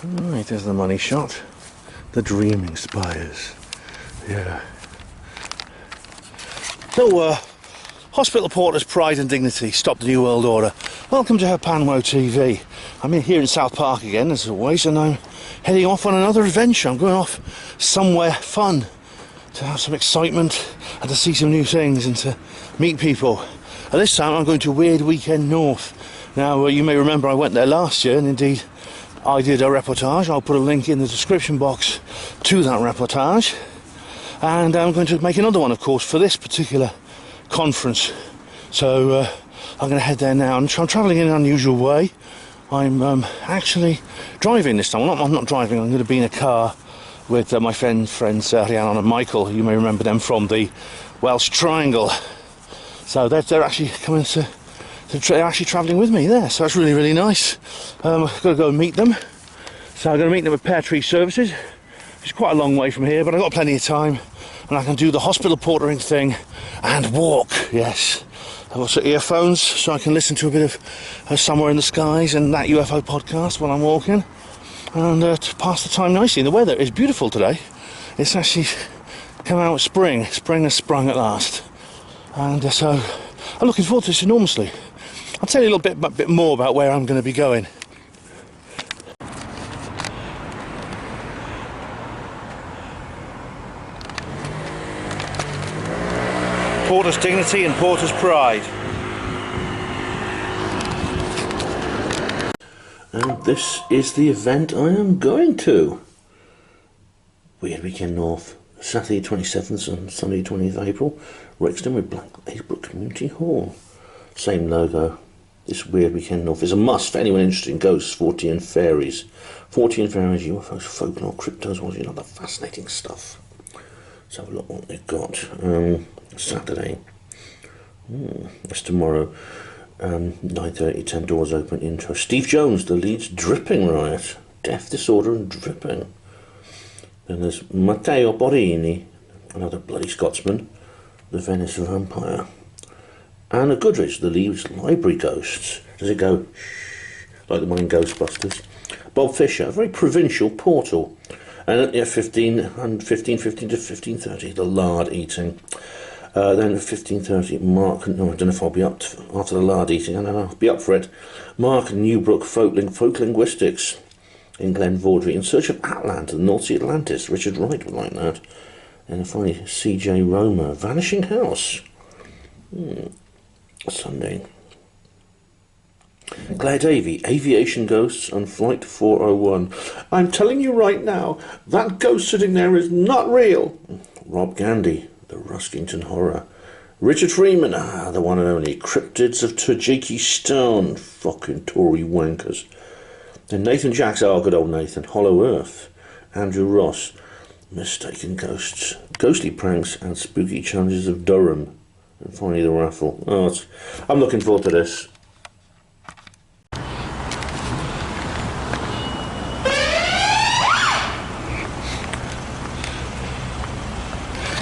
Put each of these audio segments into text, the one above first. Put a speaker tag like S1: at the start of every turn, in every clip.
S1: Right, there's the money shot. The dreaming spires. Yeah. So, Hospital Porter's Pride and Dignity, Stop the New World Order. Welcome to Panwo TV. I'm here in South Park again, as always, and I'm heading off on another adventure. I'm going off somewhere fun, to have some excitement, and to see some new things, and to meet people. And this time I'm going to Weird Weekend North. Now, you may remember I went there last year, and indeed I did a reportage. I'll put a link in the description box to that reportage. And I'm going to make another one, of course, for this particular conference. So I'm going to head there now. I'm travelling in an unusual way. I'm actually driving this time. I'm not driving. I'm going to be in a car with my friends Rhiannon and Michael. You may remember them from the Welsh Triangle. So they're actually coming to they're actually travelling with me there. So that's really, really nice. I've got to go and meet them. So I'm going to meet them at Peartree Services. It's quite a long way from here, but I've got plenty of time. And I can do the hospital portering thing and walk, yes. I've also earphones, so I can listen to a bit of Somewhere in the Skies and that UFO podcast while I'm walking. And to pass the time nicely. And the weather is beautiful today. It's actually come out with spring. Spring has sprung at last. And so I'm looking forward to this enormously. I'll tell you a little bit more about where I'm going to be going. Porter's Dignity and Porter's Pride. And this is the event I am going to. Weird Weekend North, Saturday 27th and Sunday 20th April, Rixton with Blackbrook Community Hall. Same logo. This Weird Weekend North is a must for anyone interested in ghosts, 40 and fairies. 40 and fairies, UFOs, folklore, cryptos, all the other fascinating stuff. Let's have a look what they've got. Saturday. That's tomorrow. 9:30, 10 doors open, intro. Steve Jones, the Leeds Dripping Riot. Death, Disorder and Dripping. Then there's Matteo Borini, another bloody Scotsman. The Venice Vampire. Anna Goodrich, the Leeds Library Ghosts. Does it go like the one in Ghostbusters? Bob Fischer, a very provincial portal. And at 15 to 15:30, the lard eating. Then at 15:30, Mark, no, I don't know if I'll be up after the lard eating, I don't know, I'll be up for it. Mark Newbrook, folk Linguistics in Glen Vaudrey, In Search of Atland, the North Sea Atlantis. Richard Wright would like that. And finally, CJ Roma, Vanishing House. Sunday. Claire Davey, Aviation Ghosts and Flight 401. I'm telling you right now, that ghost sitting there is not real. Rob Gandy, the Ruskington Horror. Richard Freeman, the one and only. Cryptids of Tajikistan. Fucking Tory wankers. Then Nathan Jacks, good old Nathan. Hollow Earth. Andrew Ross, Mistaken Ghosts. Ghostly Pranks and Spooky Challenges of Durham. And finally the raffle. I'm looking forward to this.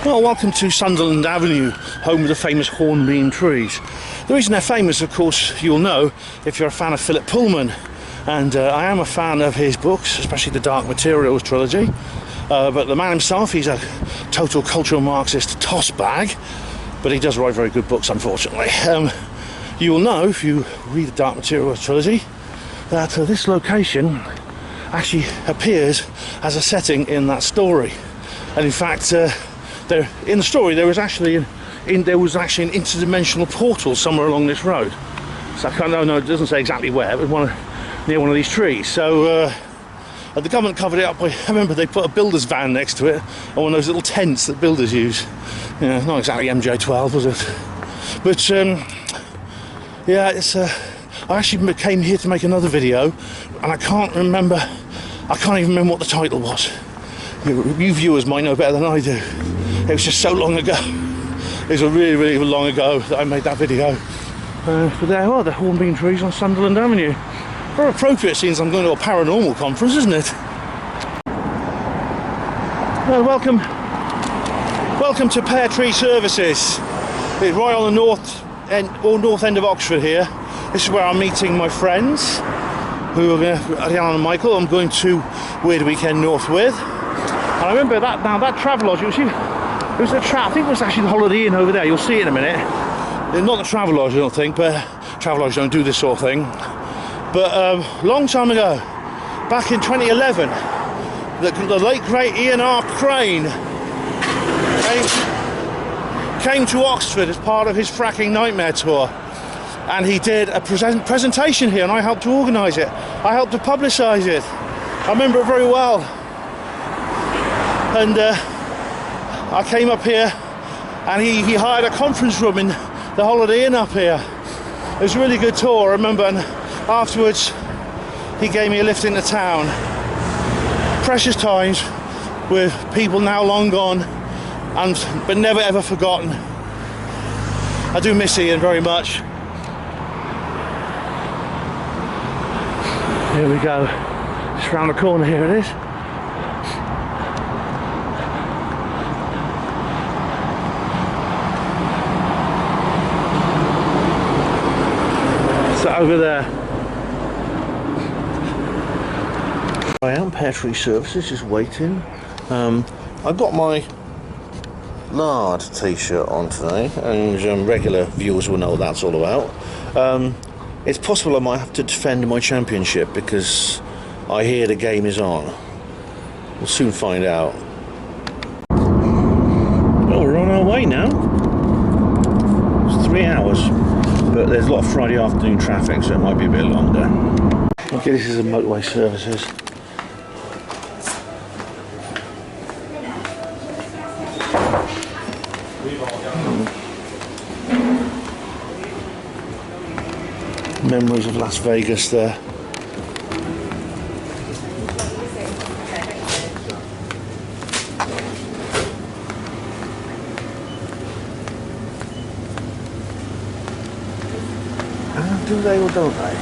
S1: Well, welcome to Sunderland Avenue, home of the famous hornbeam trees. The reason they're famous, of course, you'll know if you're a fan of Philip Pullman. And I am a fan of his books, especially the Dark Materials trilogy. But the man himself, he's a total cultural Marxist tossbag. But he does write very good books, unfortunately. You will know, if you read the Dark Materials trilogy, that this location actually appears as a setting in that story. And in fact, in the story there was actually an interdimensional portal somewhere along this road. So I can't know, it doesn't say exactly where, but near one of these trees. So the government covered it up by, I remember they put a builder's van next to it, or one of those little tents that builders use. You know, not exactly MJ12, was it? But yeah, it's I actually came here to make another video, and I can't even remember what the title was. You viewers might know better than I do. It was just so long ago. It was really, really long ago that I made that video. But there are the hornbeam trees on Sunderland Avenue. Very appropriate, since I'm going to a paranormal conference, isn't it? Well, welcome to Peartree Services. It's right on the north end of Oxford here. This is where I'm meeting my friends. who are going to, Alan and Michael, I'm going to Weird Weekend North with. And I remember that now, that Travelodge, it was I think it was actually the Holiday Inn over there. You'll see it in a minute. Not the Travelodge, I don't think, but Travelodge don't do this sort of thing. But long time ago, back in 2011, the late great Ian R. Crane came to Oxford as part of his Fracking Nightmare tour, and he did a presentation here, and I helped to organise it. I helped to publicise it. I remember it very well. And I came up here, and he hired a conference room in the Holiday Inn up here. It was a really good tour, I remember, and afterwards he gave me a lift into town. Precious times with people now long gone, but never ever forgotten. I do miss Ian very much. Here we go, just round the corner, here it is. So over there I am, Peartree Services, just waiting. I've got my lard t-shirt on today, and regular viewers will know what that's all about. It's possible I might have to defend my championship because I hear the game is on. We'll soon find out. Well, we're on our way now. It's 3 hours, but there's a lot of Friday afternoon traffic, so it might be a bit longer. Okay, this is a motorway services. Memories of Las Vegas there. Do they or don't they?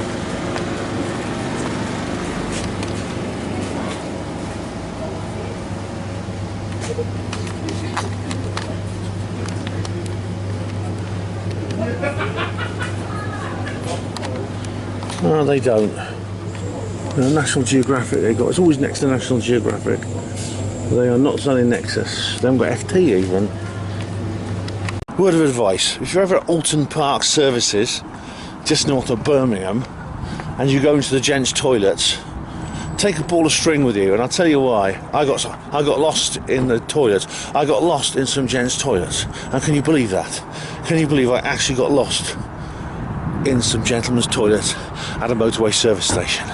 S1: No, they don't. National Geographic they got. It's always next to National Geographic. They are not selling Nexus. They haven't got FT even. Word of advice: if you're ever at Alton Park Services, just north of Birmingham, and you go into the gents' toilets, take a ball of string with you, and I'll tell you why. I got lost in the toilets. I got lost in some gents' toilets, and can you believe that? Can you believe I actually got lost in some gentlemen's toilets at a motorway service station?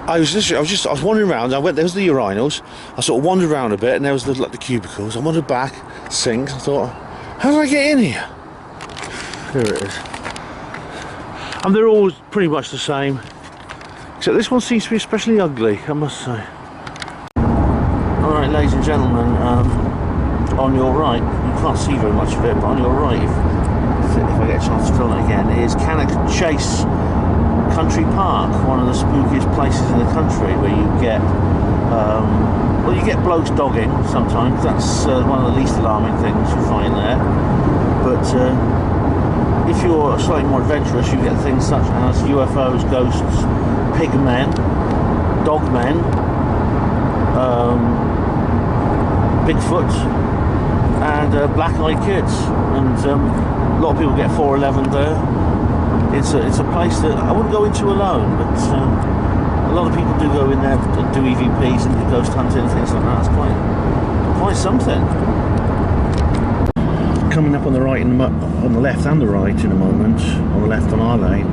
S1: I was wandering around. There was the urinals. I sort of wandered around a bit, and there was the cubicles. I wandered back, sinks. I thought, how did I get in here? Here it is. And they're all pretty much the same, except this one seems to be especially ugly, I must say. Alright, ladies and gentlemen, on your right, you can't see very much of it, but on your right, if I get a chance to film it again, is Cannock Chase Country Park, one of the spookiest places in the country, where you get well, you get blokes dogging sometimes. That's one of the least alarming things you find there. But if you're slightly more adventurous, you get things such as UFOs, ghosts, pigmen, dogmen, Bigfoot, and black-eyed kids. And a lot of people get 411 there. It's a place that I wouldn't go into alone, but a lot of people do go in there and do EVPs and do ghost hunting and things like that. It's quite something. Coming up on the right, on the left and the right in a moment. On the left on our lane,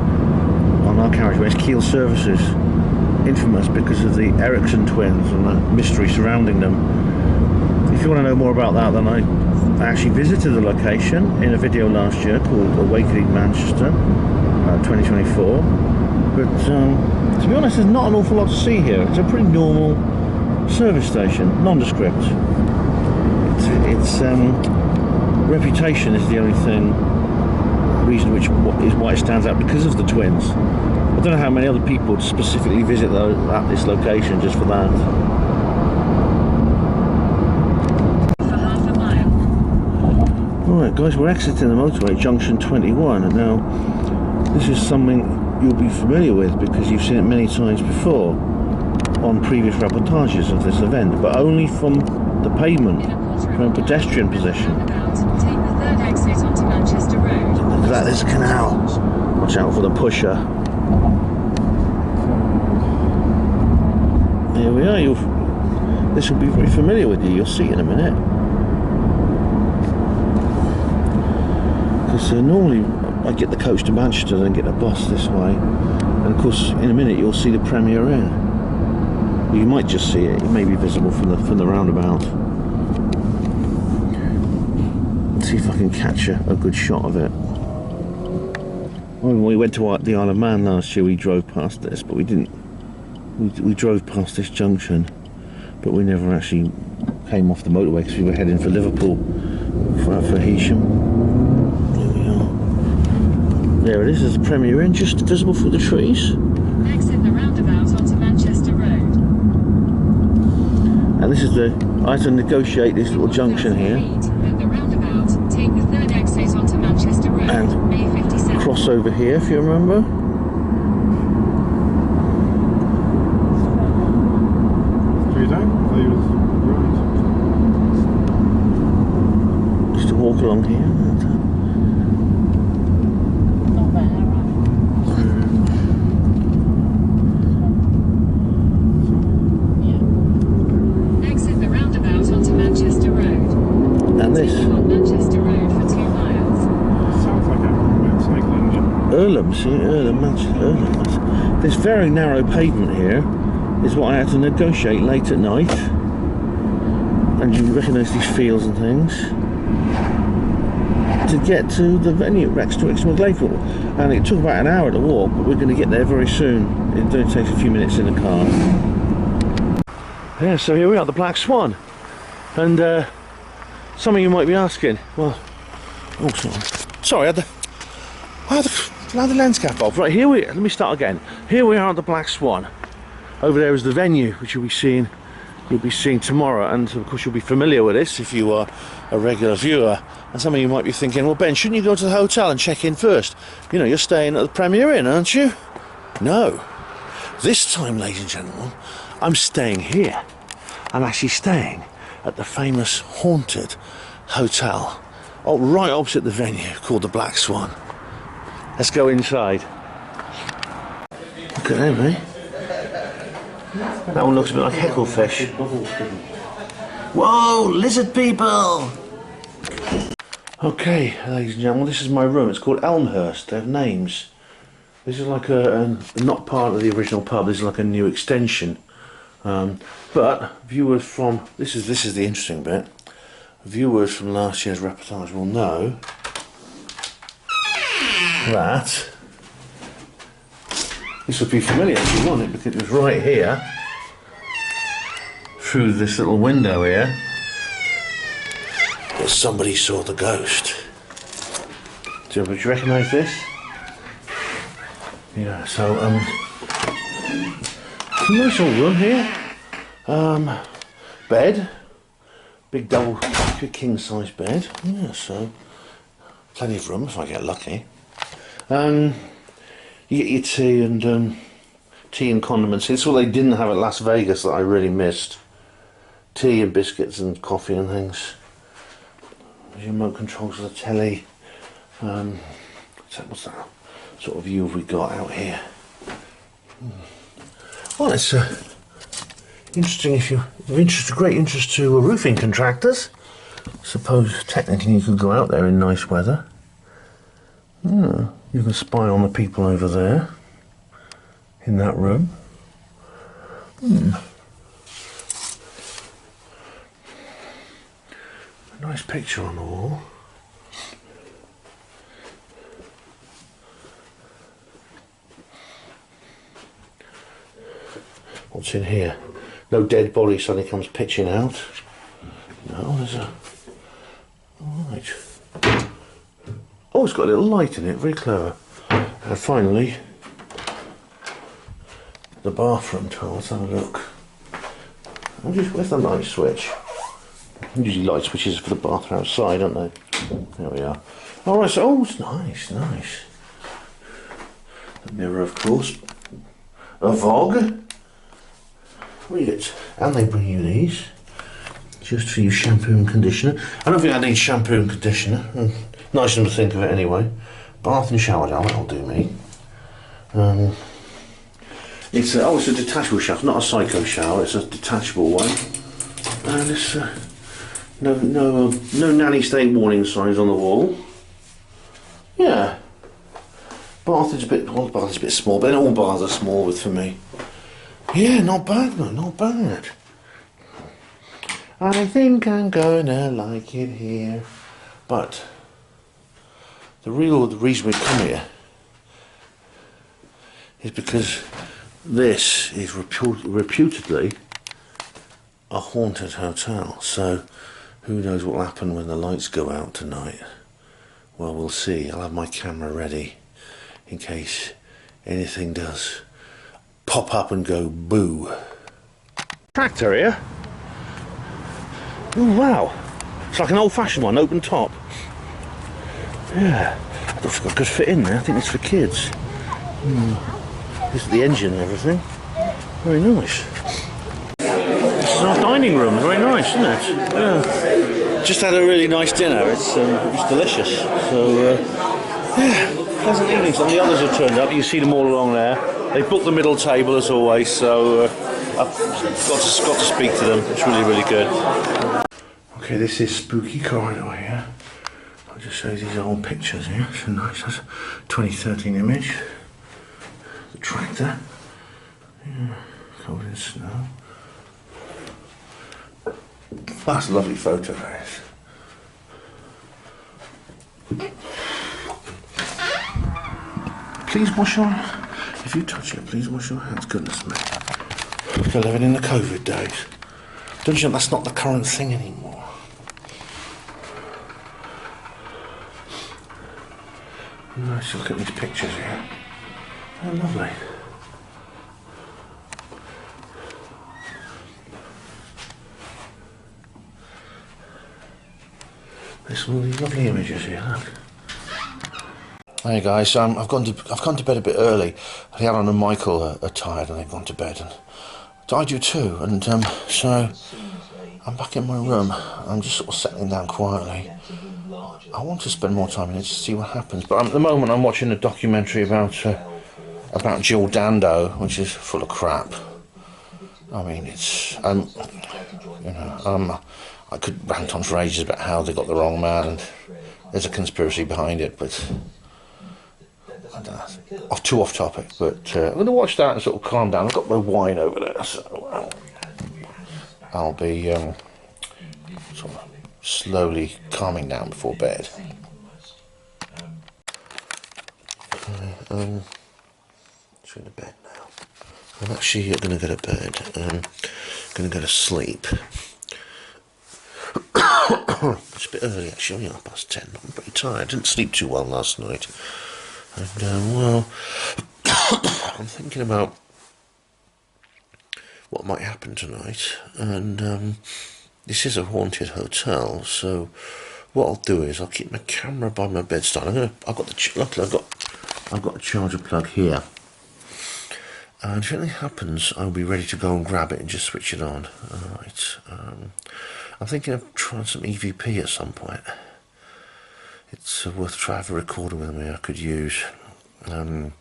S1: on our carriageway, is Keel Services, infamous because of the Rixton twins and the mystery surrounding them. If you want to know more about that, then I actually visited the location in a video last year called Awakening Manchester 2024. But to be honest, there's not an awful lot to see here. It's a pretty normal service station, nondescript. It's reputation is the only reason which is why it stands out, because of the twins. I don't know how many other people would specifically visit at this location just for that. Alright guys, we're exiting the motorway, junction 21, and now this is something you'll be familiar with because you've seen it many times before on previous reportages of this event, but only from the pavement, from a pedestrian position.
S2: Take the third exit onto Manchester Road.
S1: Look at that, there's a canal. Watch out for the pusher. Here we are. This will be very familiar with you. You'll see in a minute. Because normally I get the coach to Manchester, then get the bus this way, and of course in a minute you'll see the Premier Inn. You might just see it. It may be visible from the roundabout. Let's see if I can catch a good shot of it. When we went to the Isle of Man last year, we drove past this, but we didn't. We drove past this junction, but we never actually came off the motorway because we were heading for Liverpool for Aviation. There we are. There it is. There's the Premier Inn, just visible through the trees.
S2: Exit the roundabout onto Manchester Road.
S1: And this is I had to negotiate this little junction here.
S2: At the roundabout, take the third exit onto Manchester Road.
S1: And
S2: A57.
S1: cross over here, if you remember. Just to walk along here.
S2: Exit the roundabout onto Manchester Road.
S1: And this.
S2: On Manchester Road for 2 miles.
S3: Sounds like a motorcycle engine.
S1: Earlham, see, Earlham. This very narrow pavement here is what I had to negotiate late at night. And you recognise these fields and things to get to the venue, Rixton Megalithic. And it took about an hour to walk, but we're going to get there very soon. It only takes a few minutes in the car. Yeah, so here we are, the Black Swan. And some of you might be asking, well, oh, sorry, I had the lens cap off. Right, let me start again. Here we are at the Black Swan. Over there is the venue, which you'll be seeing tomorrow, and of course you'll be familiar with this if you are a regular viewer. And some of you might be thinking, well Ben, shouldn't you go to the hotel and check in first? You know, you're staying at the Premier Inn, aren't you? No. This time, ladies and gentlemen, I'm staying here. I'm actually staying at the famous haunted hotel right opposite the venue called the Black Swan. Let's go inside. Look at them, eh? That one looks a bit like hecklefish. Whoa, lizard people! Okay, ladies and gentlemen, this is my room. It's called Elmhurst. They have names. This is like not part of the original pub. This is like a new extension. But viewers from this is the interesting bit. Viewers from last year's reportage will know that this would be familiar if you want it, because it was right here through this little window here that somebody saw the ghost. Do you recognise this? Yeah, so nice old room here. Bed, big king size bed. Yeah, so plenty of room if I get lucky. You get your tea and condiments. It's what they didn't have at Las Vegas that I really missed. Tea and biscuits and coffee and things. Your remote controls of the telly. What's that sort of view have we got out here? Well, it's interesting if you're of great interest to roofing contractors. I suppose technically you could go out there in nice weather. You can spy on the people over there in that room. A nice picture on the wall. What's in here? No dead body suddenly comes pitching out. No, there's a... Alright. Oh, it's got a little light in it, very clever. And finally, the bathroom tile. Let's have a look. Where's the light switch? Usually light switches for the bathroom outside, aren't they? There we are. Alright, so, oh, it's nice. Mirror, of course. A Vogue. Read it. And they bring you these. Just for your shampoo and conditioner. I don't think I need shampoo and conditioner. Nice of them to think of it anyway. Bath and shower gel, that'll do me. It's a detachable shower, not a psycho shower, it's a detachable one. And it's no nanny state warning signs on the wall. Yeah. Bath is a bit small, but all baths are small for me. Yeah, not bad, man, not bad. I think I'm gonna like it here. But the reason we come here is because this is reputedly a haunted hotel. So who knows what will happen when the lights go out tonight. Well, we'll see. I'll have my camera ready in case anything does pop up and go boo. Tractor here. Oh wow, it's like an old-fashioned one, open top. Yeah, I don't think I could fit in there. I think it's for kids. This is the engine and everything. Very nice. This is our dining room. Very nice, isn't it? Yeah. Just had a really nice dinner. It's delicious. So yeah, pleasant evening. Some of the others have turned up. You see them all along there. They booked the middle table as always. So I've got to speak to them. It's really, really good. Okay, this is Spooky Corridor here. I'll just show you these old pictures here. So nice. That's a 2013 image. The tractor. Yeah, covered in snow. That's a lovely photo, guys. Please wash your... If you touch it, please wash your hands. Goodness me. We're living in the COVID days. Don't you know that's not the current thing anymore? Nice, look at these pictures here. They're lovely. There's some of these lovely images here, look. Hey guys, I've gone to bed a bit early. Alan and Michael are tired and they've gone to bed, and I do too. And so I'm back in my room. I'm just sort of settling down quietly. I want to spend more time in it to see what happens, but at the moment I'm watching a documentary about Jill Dando, which is full of crap. I mean, it's I could rant on for ages about how they got the wrong man, and there's a conspiracy behind it, but I don't know, too off topic. But I'm going to watch that and sort of calm down. I've got my wine over there, so I'll be sort of slowly calming down before bed. Let's go to bed now. I'm actually going to go to bed. I'm going to go to sleep. It's a bit early actually, only 10:30. I'm pretty tired. I didn't sleep too well last night. And well, I'm thinking about what might happen tonight. And this is a haunted hotel, so what I'll do is I'll keep my camera by my bedside. Luckily I've got a charger plug here. And if anything happens, I'll be ready to go and grab it and just switch it on. Alright. I'm thinking of trying some EVP at some point. It's worth trying a recorder with me I could use. I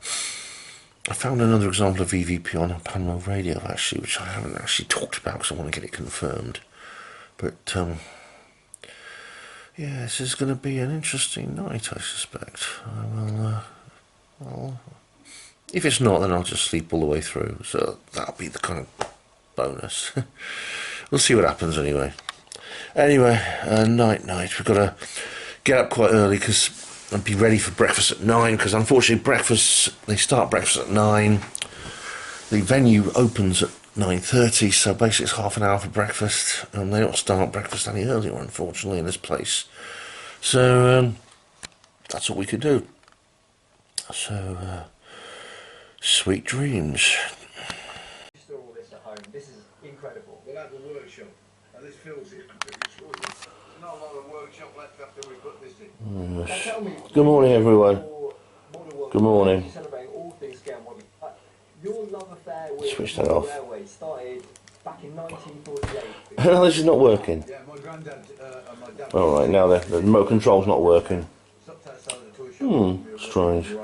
S1: found another example of EVP on a Panmo radio actually, which I haven't actually talked about because I want to get it confirmed. But yeah, this is going to be an interesting night, I suspect. If it's not, then I'll just sleep all the way through. So that'll be the kind of bonus. We'll see what happens anyway. Anyway, night. We've got to get up quite early because I'll be ready for breakfast at 9. Because unfortunately, they start breakfast at 9. The venue opens at 9:30, so basically it's half an hour for breakfast. And they don't start breakfast any earlier, unfortunately, in this place. So that's what we could do. So sweet dreams.
S4: All this at home. This is incredible.
S5: We'll have a workshop, and this fills it completely short. There's not a lot of workshop left after we put this in.
S4: Now tell me,
S1: Good morning, everyone. Good morning.
S4: celebrating all things Your love affair with
S1: Switch that off.
S4: railway started back in 1948.
S1: Hell, this is not working.
S5: Yeah, my granddad and my dad.
S1: All right, now the remote control's not working.
S5: Stopped outside of the toy shop.
S1: Strange.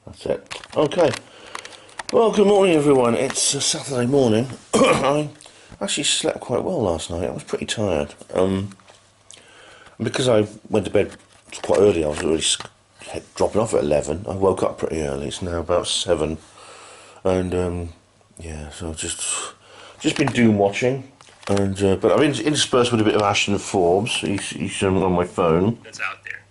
S1: That's it. Okay. Well, good morning, everyone. It's a Saturday morning. I actually slept quite well last night. I was pretty tired. Because I went to bed quite early, I was really dropping off at 11. I woke up pretty early. It's now about 7, and yeah, so I've just been doom watching, and but I'm interspersed with a bit of Ashton Forbes. He's on my phone.
S6: That's out there.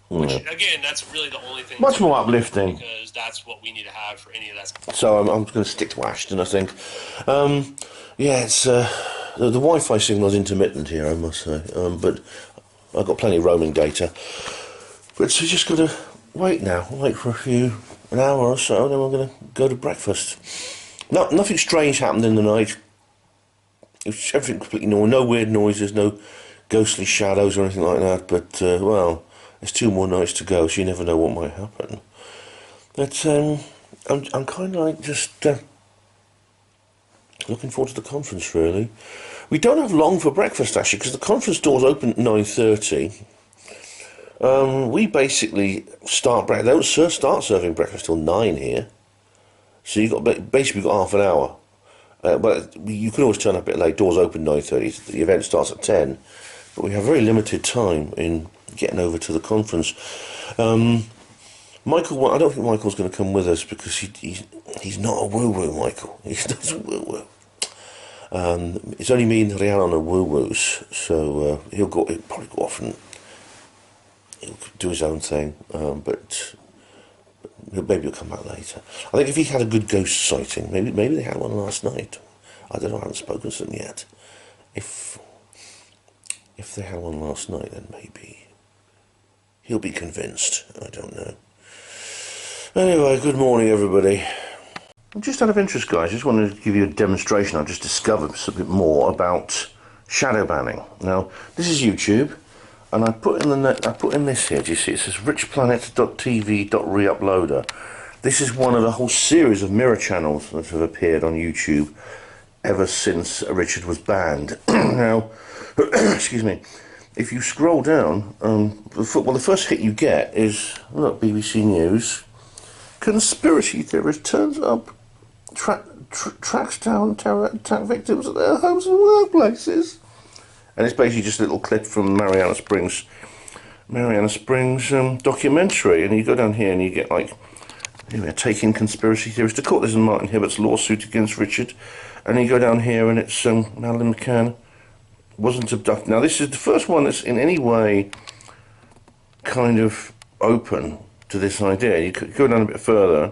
S6: Which again, that's really the only thing.
S1: Much more uplifting,
S6: because that's what we need to have for any of that.
S1: So I'm going to stick to Ashton, I think. Yeah, it's the Wi-Fi signal's intermittent here, I must say, but I've got plenty of roaming data. But so just got to wait now. Wait for an hour or so, and then we're going to go to breakfast. No, nothing strange happened in the night. It was everything completely normal. No weird noises, no ghostly shadows or anything like that. But well, there's 2 more nights to go, so you never know what might happen. But I'm kind of like just looking forward to the conference, really. We don't have long for breakfast, actually, because the conference doors open at 9:30. We basically they don't start serving breakfast till 9 here. So you've got basically got half an hour. But you can always turn up a bit late. Doors open 9:30. The event starts at 10. But we have very limited time in getting over to the conference. Michael, I don't think Michael's going to come with us because he's not a woo-woo, Michael. He's not a woo-woo. It's only me and Rhiannon are woo-woos, so he'll probably go off and he'll do his own thing, but maybe he'll come back later. I think if he had a good ghost sighting, maybe they had one last night. I don't know, I haven't spoken to them yet. If they had one last night, then maybe he'll be convinced. I don't know. Anyway, good morning, everybody. Just out of interest, guys, I just wanted to give you a demonstration. I've just discovered a bit more about shadow banning. Now, this is YouTube, and I put in this here. Do you see? It says richplanet.tv.reuploader. This is one of a whole series of mirror channels that have appeared on YouTube ever since Richard was banned. Now, excuse me. If you scroll down, the first hit you get is, look, BBC News. Conspiracy theorist turns up, tracks down terror attack victims at their homes and workplaces. And it's basically just a little clip from Mariana Springs documentary. And you go down here and you get like, anyway, taking conspiracy theorists to court. This is Martin Hibbert's lawsuit against Richard. And you go down here and it's Madeleine McCann wasn't abducted. Now this is the first one that's in any way kind of open to this idea. You could go down a bit further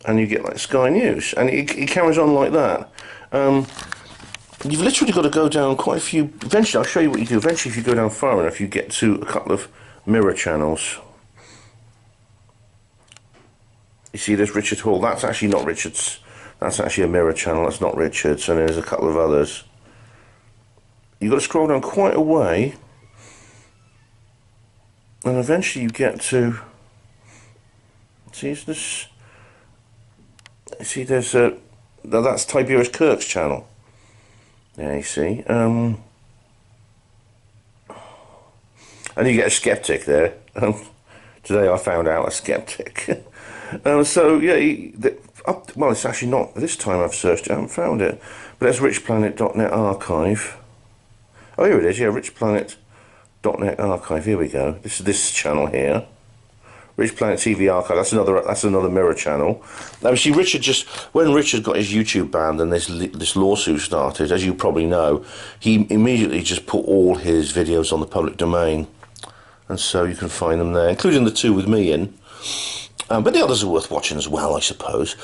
S1: and you get like Sky News, and it carries on like that. You've literally got to go down quite a few. Eventually, I'll show you what you do. Eventually, if you go down far enough, you get to a couple of mirror channels. You see there's Richard Hall. That's actually not Richard's. That's actually a mirror channel. That's not Richard's. And there's a couple of others. You've got to scroll down quite a way, and eventually you get to. See, this. See, there's that's Tiberius Kirk's channel. Yeah, you see. And you get a skeptic there. Today I found out a skeptic. So yeah, well, it's actually not. This time I've searched it, I haven't found it. But there's richplanet.net archive. Oh, here it is. Yeah, richplanet.net archive. Here we go. This is this channel here. Rich Planet TV Archive. That's another mirror channel. Now, see, when Richard got his YouTube banned and this lawsuit started, as you probably know, he immediately just put all his videos on the public domain, and so you can find them there, including the 2 with me in. But the others are worth watching as well, I suppose.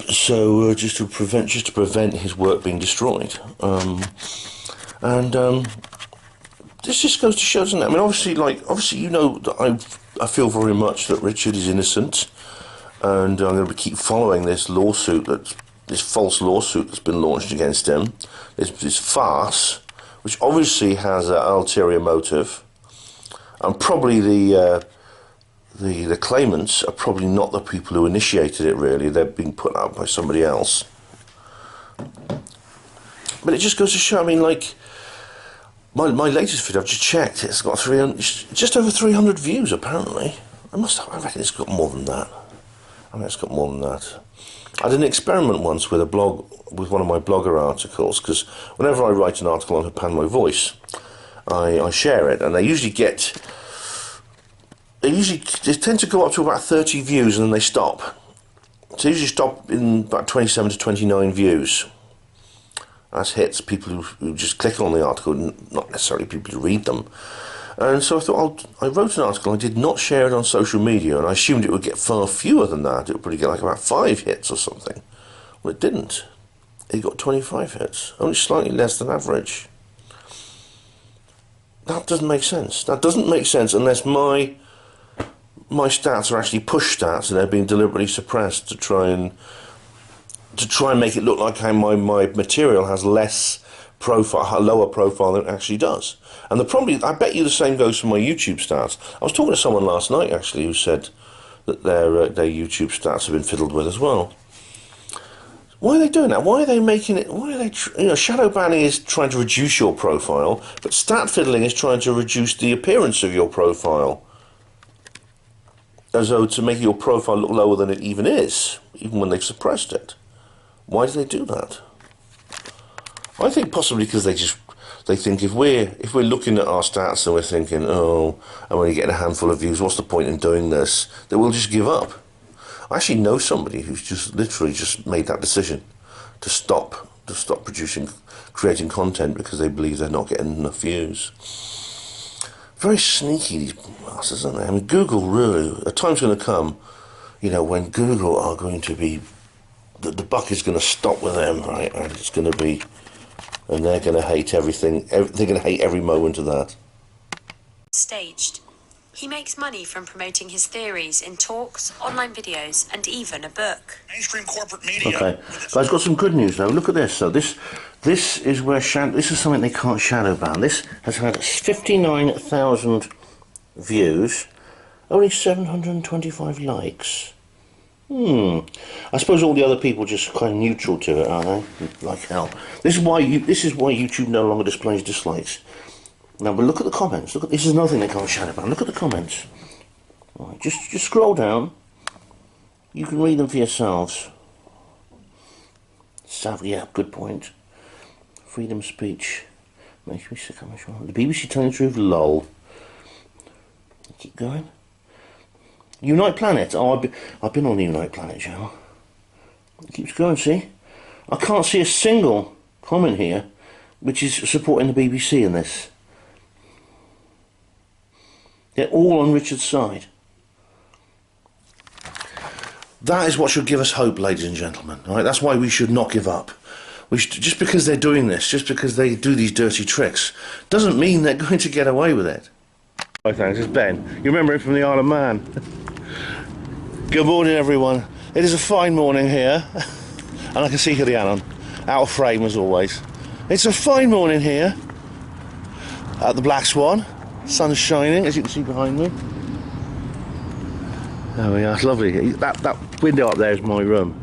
S1: So just to prevent his work being destroyed, this just goes to show, doesn't it? I mean, obviously, you know that I feel very much that Richard is innocent, and I'm going to keep following this false lawsuit that's been launched against him. This farce, which obviously has an ulterior motive, and probably the the claimants are probably not the people who initiated it, really. They're being put out by somebody else. But it just goes to show, I mean, like, my latest video, I've just checked, it's got just over 300 views, apparently. I reckon it's got more than that. I mean, it's got more than that. I did an experiment once with a blog, with one of my blogger articles, because whenever I write an article on Japan Voice, I share it, and they tend to go up to about 30 views and then they stop. So they usually stop in about 27 to 29 views. That's hits, people who just click on the article, not necessarily people who read them. And so I thought, I wrote an article, I did not share it on social media, and I assumed it would get far fewer than that. It would probably get like about 5 hits or something. Well, it didn't. It got 25 hits, only slightly less than average. That doesn't make sense. That doesn't make sense unless my stats are actually push stats and they're being deliberately suppressed to try and make it look like how my material has less profile, a lower profile than it actually does. And I bet you the same goes for my YouTube stats. I was talking to someone last night actually who said that their YouTube stats have been fiddled with as well. Why are they doing that? Why are they making it? Why are they? Shadow banning is trying to reduce your profile, but stat fiddling is trying to reduce the appearance of your profile, as though to make your profile look lower than it even is, even when they've suppressed it. Why do they do that? I think possibly because they think if we're looking at our stats and we're thinking, oh, I'm only getting a handful of views, what's the point in doing this? That we'll just give up. I actually know somebody who's just literally just made that decision to stop creating content because they believe they're not getting enough views. Very sneaky, these bastards, aren't they? I mean, Google really, a time's going to come, when Google are going to be, the buck is going to stop with them, right? And it's going to be, and they're going to hate everything. They're going to hate every moment of that.
S7: Staged. He makes money from promoting his theories in talks, online videos, and even a book.
S8: Mainstream corporate media.
S1: Okay, guys, got some good news though. Look at this. So this is where this is something they can't shadow ban. This has had 59,000 views, only 725 likes. I suppose all the other people just kind of neutral to it, are they? Like hell. This is why YouTube no longer displays dislikes. Now, but look at the comments. This is another thing they can't shadow ban. Look at the comments. Right, just scroll down. You can read them for yourselves. Yeah, good point. Freedom of speech. Makes me sick. The BBC telling the truth. Lol. Keep going. Unite Planet. Oh, I've been on the Unite Planet channel. It keeps going. See, I can't see a single comment here which is supporting the BBC in this. They're all on Richard's side. That is what should give us hope, ladies and gentlemen. Right? That's why we should not give up. Just because they're doing this, just because they do these dirty tricks, doesn't mean they're going to get away with it. Hi, thanks. It's Ben. You remember him from the Isle of Man. Good morning, everyone. It is a fine morning here, and I can see Hirianon, out of frame as always. It's a fine morning here at the Black Swan. Sun's shining, as you can see behind me. There we are, it's lovely. That window up there is my room.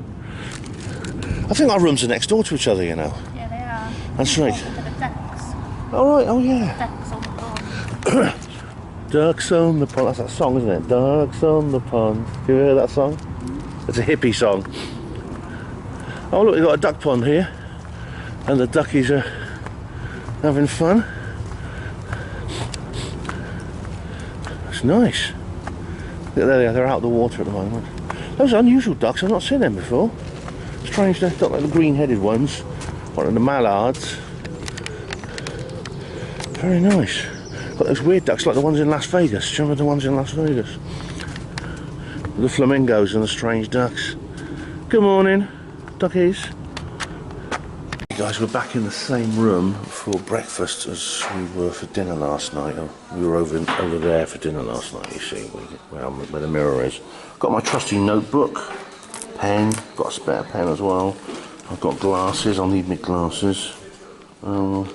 S1: I think our rooms are next door to each other,
S9: Yeah, they are.
S1: That's right.
S9: The ducks.
S1: Oh, right, oh yeah.
S9: Ducks on the pond.
S1: Ducks on the pond, that's that song, isn't it? Ducks on the pond. You ever heard that song? It's a hippie song. Oh look, we've got a duck pond here. And the duckies are having fun. It's nice. There they are, they're out of the water at the moment. Those are unusual ducks, I've not seen them before. Strange, they're not like the green-headed ones, or the mallards. Very nice. Got those weird ducks like the ones in Las Vegas. Do you remember the ones in Las Vegas? The flamingos and the strange ducks. Good morning, duckies. Guys, we're back in the same room for breakfast as we were for dinner last night. We were over there for dinner last night, you see, where the mirror is. Got my trusty notebook, pen, got a spare pen as well. I've got glasses, I'll need my glasses. And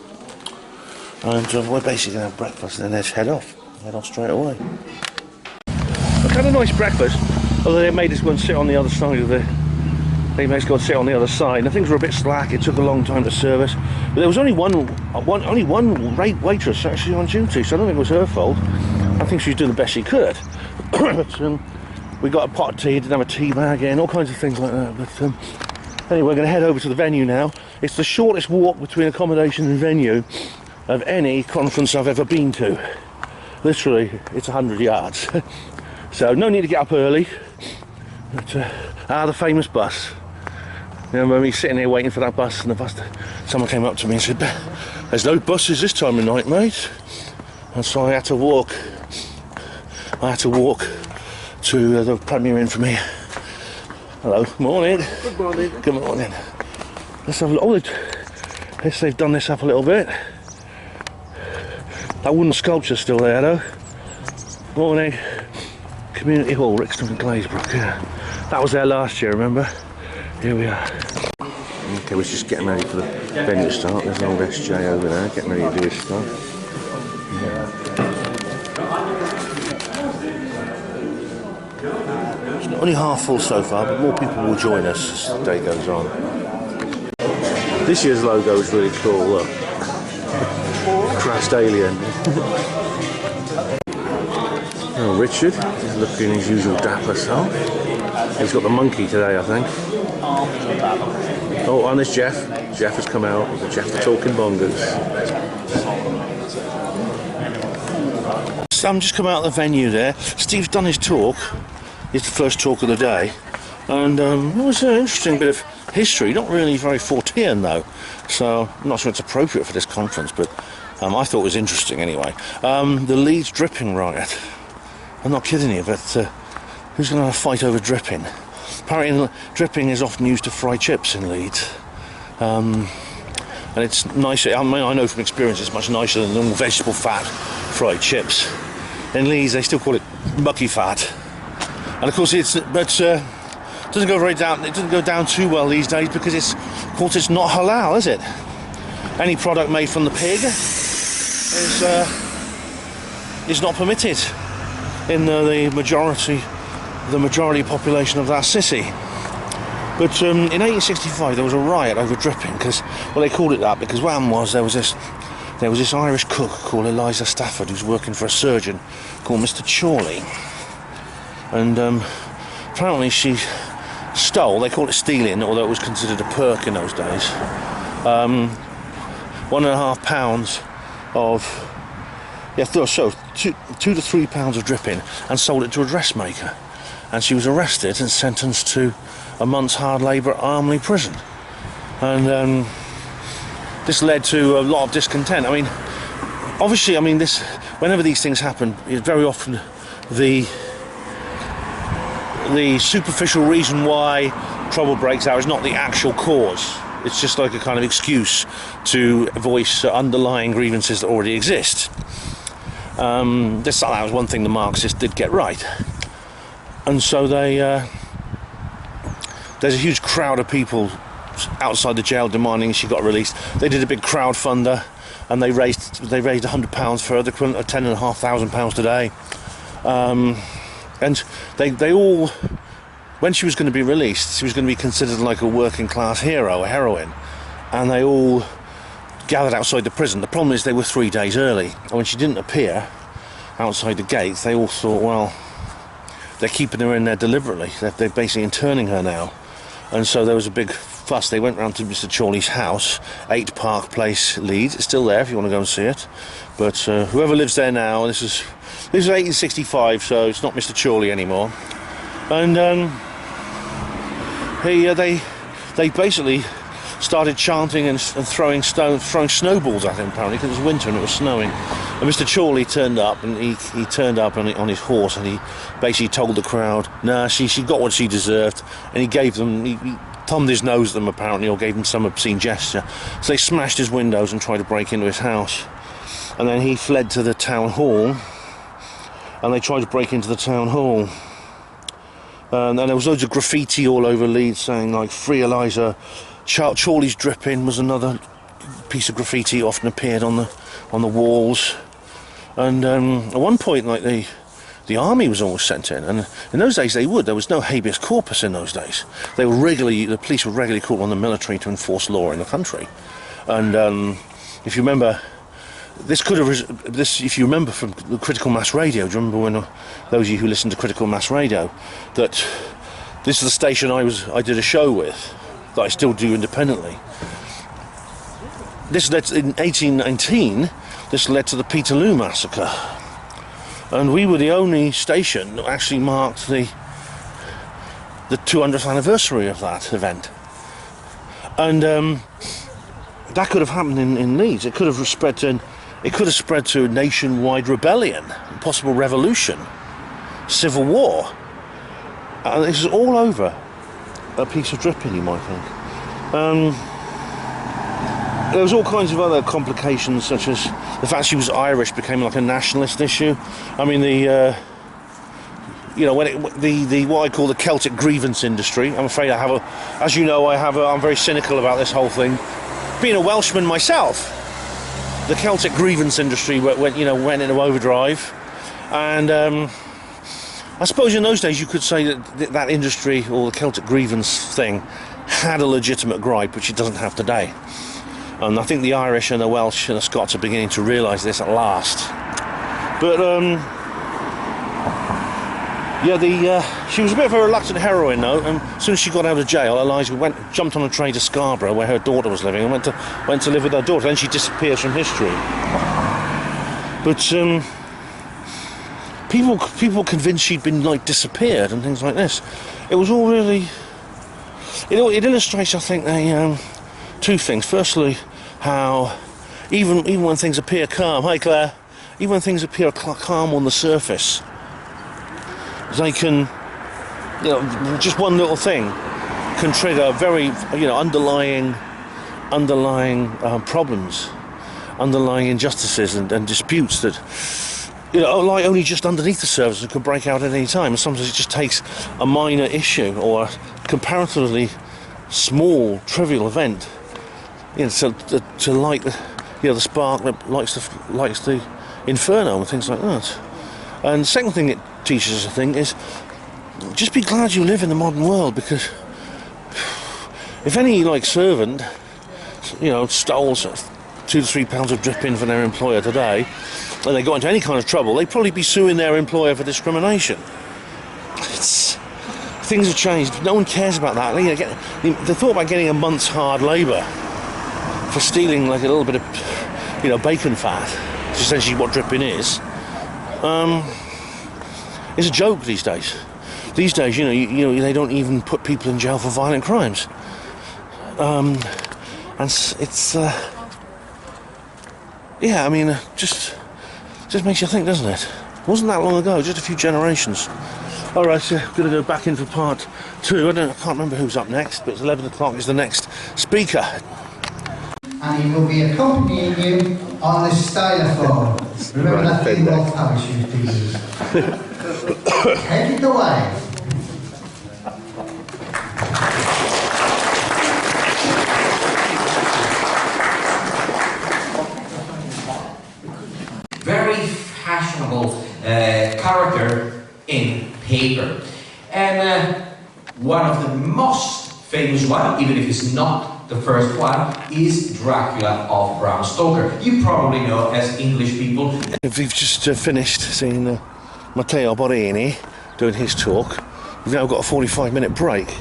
S1: we're basically going to have breakfast and then let's head off straight away. Okay, had a nice breakfast, although they made us go and sit on the other side of the... They made us go and sit on the other side, and things were a bit slack. It took a long time to service. But there was only one waitress actually on duty, so I don't think it was her fault. I think she was doing the best she could. But we got a pot of tea, didn't have a tea bag in, all kinds of things like that. But anyway, we're going to head over to the venue now. It's the shortest walk between accommodation and venue of any conference I've ever been to. Literally, it's 100 yards. So no need to get up early. But, the famous bus. You know, when we sitting here waiting for that bus, and someone came up to me and said, "There's no buses this time of night, mate." And so I had to walk to the Premier Inn for me. Hello, morning.
S5: Good morning.
S1: Good morning. Let's have a look. Oh, yes, they've done this up a little bit. That wooden sculpture's still there, though. Morning. Community Hall, Rixton and Glazebrook. Yeah. That was there last year, remember? Here we are. Okay, we're just getting ready for the venue start. There's an old SJ over there, getting ready to do his stuff. It's only half full so far, but more people will join us as the day goes on. This year's logo is really cool, look. Crashed alien. Oh, Richard is looking his usual dapper self. He's got the monkey today, I think. Oh, and there's Jeff. Jeff has come out. Jeff the Talking Bongers. So I'm just come out of the venue there. Steve's done his talk. It's the first talk of the day. And it was an interesting bit of history. Not really very Fortean though. So I'm not sure it's appropriate for this conference, but I thought it was interesting anyway. The Leeds Dripping Riot. I'm not kidding you, but who's going to have a fight over dripping? Apparently dripping is often used to fry chips in Leeds. And it's nicer, I mean, I know from experience it's much nicer than normal vegetable fat fried chips. In Leeds they still call it mucky fat. And of course it doesn't go down too well these days because of course it's not halal, is it? Any product made from the pig is not permitted in the majority population of that city. But in 1865 there was a riot over dripping because, well, they called it that because what happened was there was this Irish cook called Eliza Stafford who's working for a surgeon called Mr. Chorley, and apparently she stole, they called it stealing, although it was considered a perk in those days, 1.5 pounds of 2 to 3 pounds of dripping and sold it to a dressmaker, and she was arrested and sentenced to a month's hard labour at Armley prison. And this led to a lot of discontent. I mean, obviously, whenever these things happen, very often the superficial reason why trouble breaks out is not the actual cause. It's just like a kind of excuse to voice underlying grievances that already exist. That was one thing the Marxists did get right. And so there's a huge crowd of people outside the jail demanding she got released. They did a big crowdfunder and they raised £100 for her, the equivalent of £10,500 today. And they all, when she was going to be released, she was going to be considered like a working class hero, a heroine, and they all gathered outside the prison. The problem is they were 3 days early, and when she didn't appear outside the gates, they all thought, well, they're keeping her in there deliberately. They're basically interning her now. And so there was a big fuss. They went round to Mr. Chorley's house, 8 Park Place, Leeds. It's still there if you want to go and see it. But whoever lives there now, this is 1865, so it's not Mr. Chorley anymore. And they basically started chanting and throwing snowballs at him, apparently, because it was winter and it was snowing. And Mr. Chorley turned up, and he turned up on his horse, and he basically told the crowd, nah, she got what she deserved, and he gave them, he thumbed his nose at them, apparently, or gave them some obscene gesture. So they smashed his windows and tried to break into his house. And then he fled to the town hall, and they tried to break into the town hall. And there was loads of graffiti all over Leeds saying, like, "Free Eliza." Chorley's dripping was another piece of graffiti often appeared on the walls. And at one point, like, the army was always sent in, and in those days they would. There was no habeas corpus in those days. The police were regularly called on the military to enforce law in the country. And if you remember, if you remember from the Critical Mass Radio, do you remember when those of you who listened to Critical Mass Radio, that this is the station I did a show with, that I still do independently. This led in 1819. This led to the Peterloo massacre, and we were the only station that actually marked the 200th anniversary of that event. And that could have happened in Leeds. It could have spread to a nationwide rebellion, possible revolution, civil war. And this is all over a piece of dripping, you might think. There was all kinds of other complications, such as the fact she was Irish became like a nationalist issue. I mean, what I call the Celtic grievance industry. I'm afraid I'm very cynical about this whole thing. Being a Welshman myself, the Celtic grievance industry went into overdrive, and I suppose in those days you could say that industry, or the Celtic grievance thing, had a legitimate gripe, which it doesn't have today. And I think the Irish and the Welsh and the Scots are beginning to realise this at last. But she was a bit of a reluctant heroine, though. And as soon as she got out of jail, Eliza jumped on a train to Scarborough, where her daughter was living, and went to live with her daughter. Then she disappears from history. But people convinced she'd been disappeared and things like this. It was all really. It illustrates, I think, two things. Firstly, how even when things appear calm, hi Claire, even when things appear calm on the surface, they can, just one little thing can trigger very, underlying problems, underlying injustices and disputes that, lie only just underneath the surface and could break out at any time. And sometimes it just takes a minor issue or a comparatively small, trivial event, to light the spark that lights the inferno and things like that. And the second thing it teaches us, I think, is just be glad you live in the modern world, because if any servant, stole 2 to 3 pounds of dripping from their employer today, and they got into any kind of trouble, they'd probably be suing their employer for discrimination. Things have changed. No one cares about that. They thought about getting a month's hard labour for stealing a little bit of, bacon fat, which is essentially what dripping is. It's a joke these days. These days, they don't even put people in jail for violent crimes. And it's, just makes you think, doesn't it? Wasn't that long ago, just a few generations. All right, so going to go back into part 2. I can't remember who's up next, but it's 11 o'clock is the next speaker.
S8: And he will be accompanying you on the stylophone. Remember that thing Walt Harris used to use? Take it away.
S10: Very fashionable character in paper. And one of the most famous one, even if it's not the first one, is Dracula of Bram Stoker. You probably know, as English people.
S1: We've just finished seeing Matteo Borini doing his talk. We've now got a 45-minute break,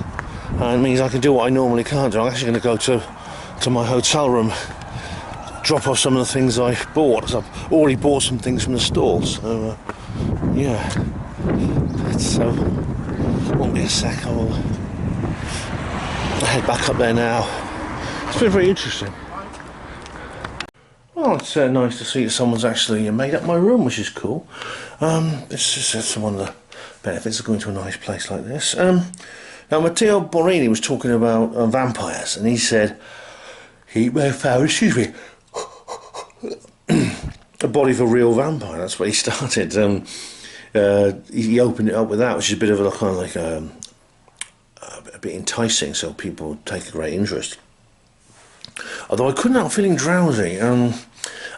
S1: and it means I can do what I normally can't do. I'm actually going to go to my hotel room, drop off some of the things I bought, because I've already bought some things from the stalls. So, so won't be a sec. I'll head back up there now. It's been very interesting. Well, it's nice to see that someone's actually made up my room, which is cool. This is one of the benefits of going to a nice place like this. Now, Matteo Borini was talking about vampires, and he said he found, a body of a real vampire. That's where he started. He opened it up with that, which is a bit of a bit enticing, so people take a great interest. Although I couldn't help feeling drowsy, and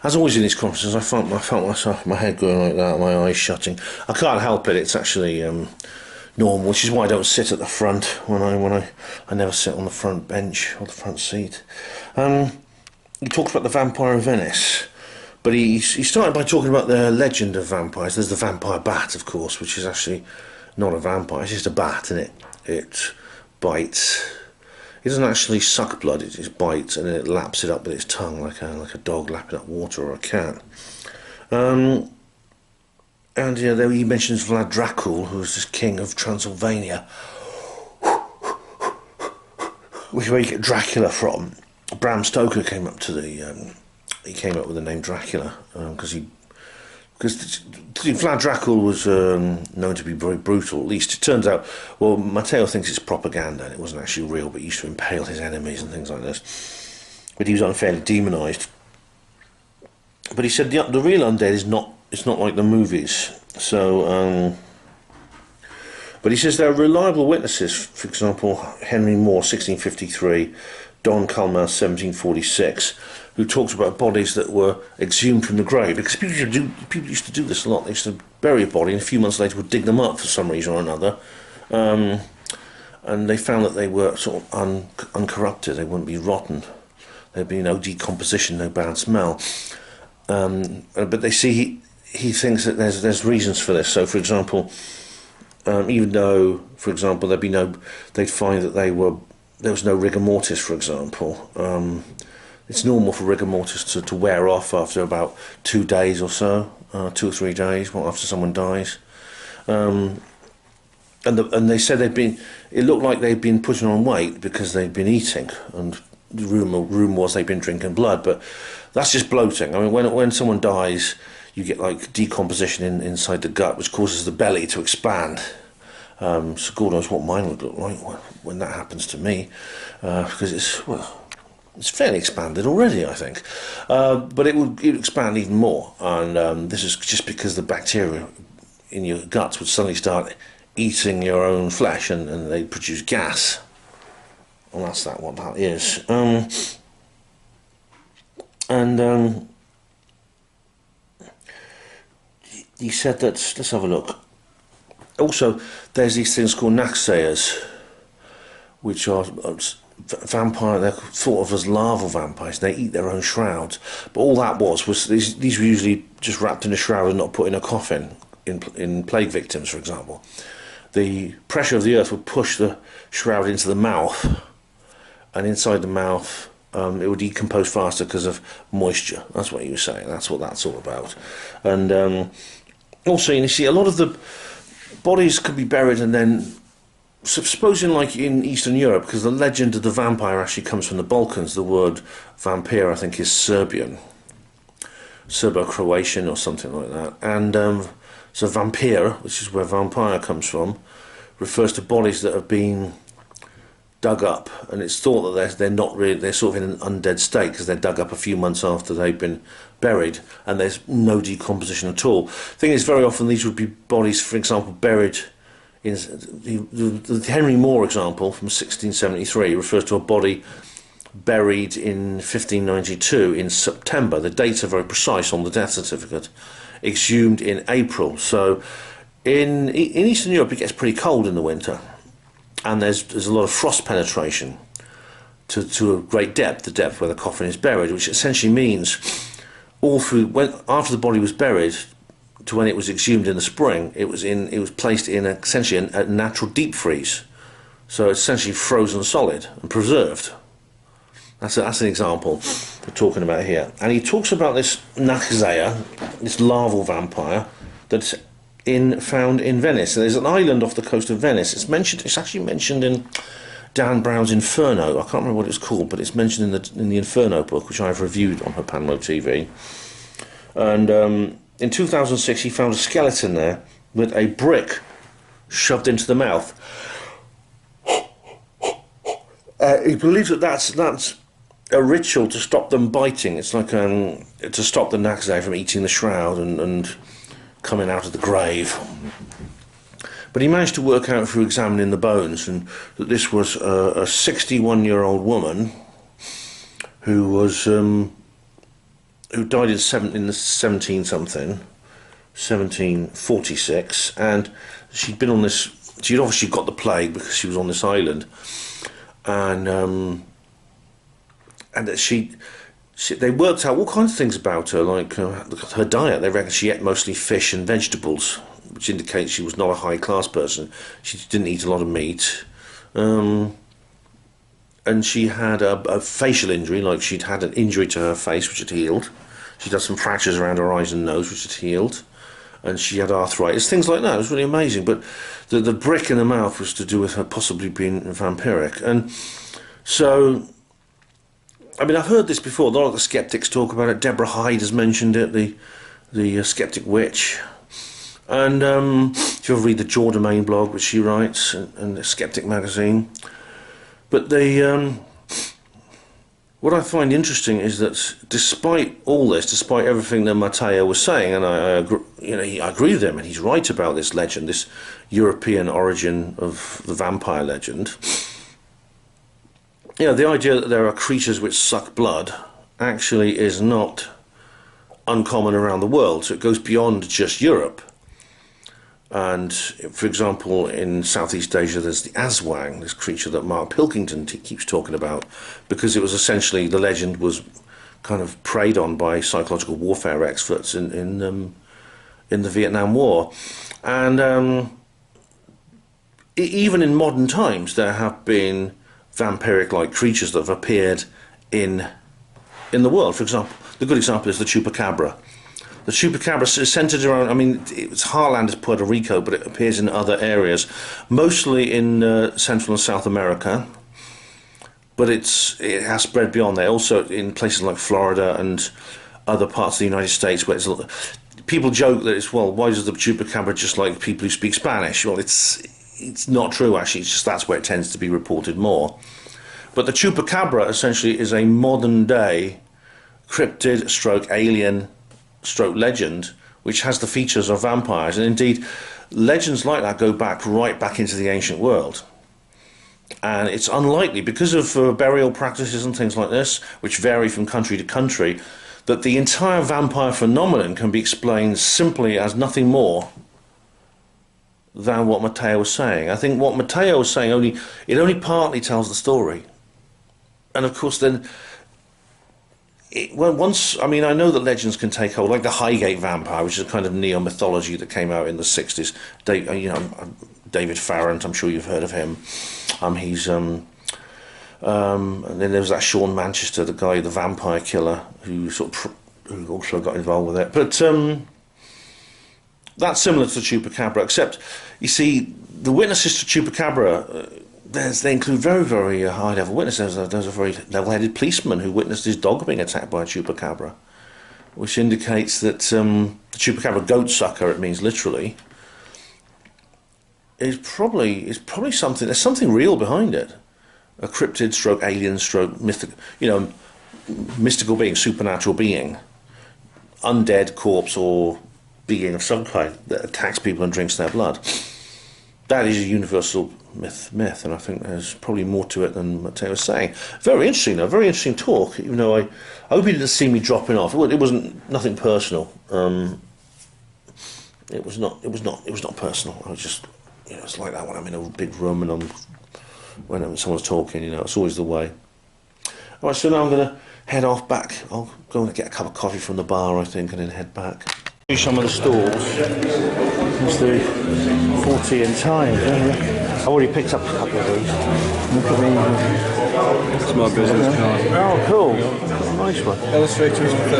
S1: As always in these conferences, I felt myself, my head going like that, my eyes shutting. I can't help it. It's actually normal, which is why I don't sit at the front when I never sit on the front bench or the front seat. He talks about the vampire of Venice, but he started by talking about the legend of vampires. There's the vampire bat, of course, which is actually not a vampire. It's just a bat, isn't it? It bites. It doesn't actually suck blood. It just bites and then it laps it up with its tongue, like a dog lapping up water, or a cat. And yeah, there he mentions Vlad Dracul, who was this king of Transylvania, which is where you get Dracula from. Bram Stoker came up to the he came up with the name Dracula because Vlad Dracul was known to be very brutal. At least it turns out, well, Matteo thinks it's propaganda and it wasn't actually real, but he used to impale his enemies and things like this. But he was unfairly demonised. But he said the real undead is not, it's not like the movies. So but he says there are reliable witnesses. For example, Henry Moore, 1653, Don Culmer, 1746, who talks about bodies that were exhumed from the grave. Because people used to do this a lot. They used to bury a body and a few months later would dig them up for some reason or another. And they found that they were sort of uncorrupted. They wouldn't be rotten. There'd be no decomposition, no bad smell. But they see he thinks that there's reasons for this. So, for example, even though, for example, they'd find that there was no rigor mortis, for example. It's normal for rigor mortis to wear off after about 2 days or so, 2 or 3 days, after someone dies. And they said it looked like they'd been putting on weight because they'd been eating, and the rumour was they'd been drinking blood, but that's just bloating. I mean, when someone dies, you get like decomposition inside the gut, which causes the belly to expand. So God knows what mine would look like when that happens to me, because it's fairly expanded already, I think. But it would expand even more, and this is just because the bacteria in your guts would suddenly start eating your own flesh, and they produce gas. Well, that's what that is. He said that, let's have a look. Also, there's these things called naxayas, which are vampire. They're thought of as larval vampires. They eat their own shrouds. But all that was these were usually just wrapped in a shroud and not put in a coffin. In plague victims, for example, the pressure of the earth would push the shroud into the mouth, and inside the mouth it would decompose faster because of moisture. That's what he was saying. That's what that's all about. And also, you see, a lot of the bodies could be buried, and then, supposing like in Eastern Europe, because the legend of the vampire actually comes from the Balkans. The word vampire, I think, is Serbian, Serbo-Croatian or something like that. And so vampire, which is where vampire comes from, refers to bodies that have been dug up, and it's thought that they're not really, they're sort of in an undead state because they're dug up a few months after they've been buried, and there's no decomposition at all. The thing is, very often these would be bodies, for example, buried in the Henry Moore example from 1673 refers to a body buried in 1592 in September. The dates are very precise on the death certificate. Exhumed in April. So in Eastern Europe it gets pretty cold in the winter, and there's a lot of frost penetration to a great depth, the depth where the coffin is buried, which essentially means all through after the body was buried to when it was exhumed in the spring, it was placed in essentially a natural deep freeze, so it's essentially frozen solid and preserved. That's an example we're talking about here. And he talks about this Naxaya, this larval vampire, that's found in Venice. So there's an island off the coast of Venice. It's actually mentioned in Dan Brown's Inferno. I can't remember what it's called, but it's mentioned in the Inferno book, which I've reviewed on Panmo TV. And in 2006, he found a skeleton there with a brick shoved into the mouth. He believes that that's a ritual to stop them biting. It's like to stop the Naxai from eating the shroud and coming out of the grave. But he managed to work out through examining the bones and that this was a 61-year-old woman who who died in the 1746, and she'd been on this. She'd obviously got the plague because she was on this island, and they worked out all kinds of things about her, like her diet. They reckon she ate mostly fish and vegetables, which indicates she was not a high class person. She didn't eat a lot of meat, and she had a facial injury, like she'd had an injury to her face which had healed. She'd had some fractures around her eyes and nose which had healed, and she had arthritis, things like that. It was really amazing. But the brick in the mouth was to do with her possibly being vampiric. And so, I mean, I've heard this before. A lot of the skeptics talk about it. Deborah Hyde has mentioned it, the skeptic witch. And if you ever read the Jaw Domain blog, which she writes, and the Skeptic magazine. But what I find interesting is that despite all this, despite everything that Matteo was saying, and I agree with him, and he's right about this legend, this European origin of the vampire legend. You know, the idea that there are creatures which suck blood actually is not uncommon around the world. So it goes beyond just Europe. And, for example, in Southeast Asia, there's the Aswang, this creature that Mark Pilkington keeps talking about, because it was essentially, the legend was kind of preyed on by psychological warfare experts in the Vietnam War. And even in modern times, there have been vampiric-like creatures that have appeared in the world. For example, the good example is the chupacabra. The chupacabra is centered around, I mean, its heartland is Puerto Rico, but it appears in other areas, mostly in Central and South America, but it has spread beyond there, also in places like Florida and other parts of the United States, where people joke that it's, well, why does the chupacabra just like people who speak Spanish? Well, it's not true, actually. It's just that's where it tends to be reported more. But the chupacabra essentially is a modern day cryptid stroke alien stroke legend which has the features of vampires, and indeed legends like that go right back into the ancient world. And it's unlikely, because of burial practices and things like this, which vary from country to country, that the entire vampire phenomenon can be explained simply as nothing more than what Matteo was saying. I think what Matteo was saying only partly tells the story. And of course then, I know that legends can take hold, like the Highgate vampire, which is a kind of neo-mythology that came out in the 60s. David Farrant, I'm sure you've heard of him. And then there was that Sean Manchester, the guy, the vampire killer, who who also got involved with it. But that's similar to the chupacabra, except, you see, the witnesses to chupacabra, they include very, very high-level witnesses. There's a very level-headed policeman who witnessed his dog being attacked by a chupacabra, which indicates that the chupacabra, goat sucker, it means literally, is probably something. There's something real behind it. A cryptid, stroke alien, stroke mystical being, supernatural being, undead corpse or being of some kind that attacks people and drinks their blood. That is a universal myth, and I think there's probably more to it than Matteo was saying. Very interesting, though. Very interesting talk. Even though I hope he didn't see me dropping off. It wasn't nothing personal. It was not personal. I was just, it's like that when I'm in a big room and when someone's talking. It's always the way. All right, so now I'm going to head off back. I'll go and get a cup of coffee from the bar, I think, and then head back. Some of the stalls. It's the 40 in time. I've already picked up a couple of these. Look at me.
S3: It's my business card.
S1: Oh, cool. Nice one.
S3: Illustrators with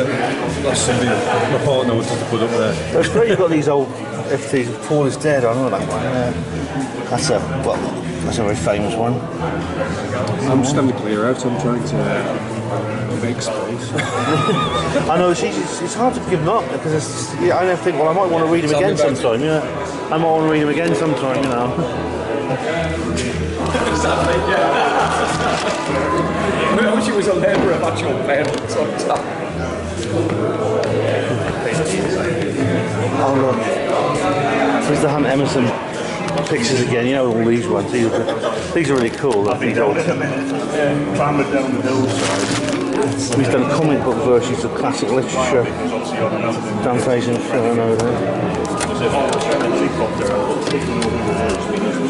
S3: that's something my partner wanted to put up there.
S1: That's great. You've got these old FTs. Paul is Dead. I know that one. That's a very famous one.
S3: I'm just having to clear out. I'm trying to make space.
S1: I know, it's hard to give them up because I never think, well, I might want to read them again sometime. I might want to read them again sometime.
S3: Exactly. I wish it was a labour of actual parents on top.
S1: Oh look, there's the Hunt Emerson pictures again. All these ones. These are really cool. These old.
S5: Clambered down the hillside.
S1: We've done comic book versions of classic literature. Dante's Inferno there.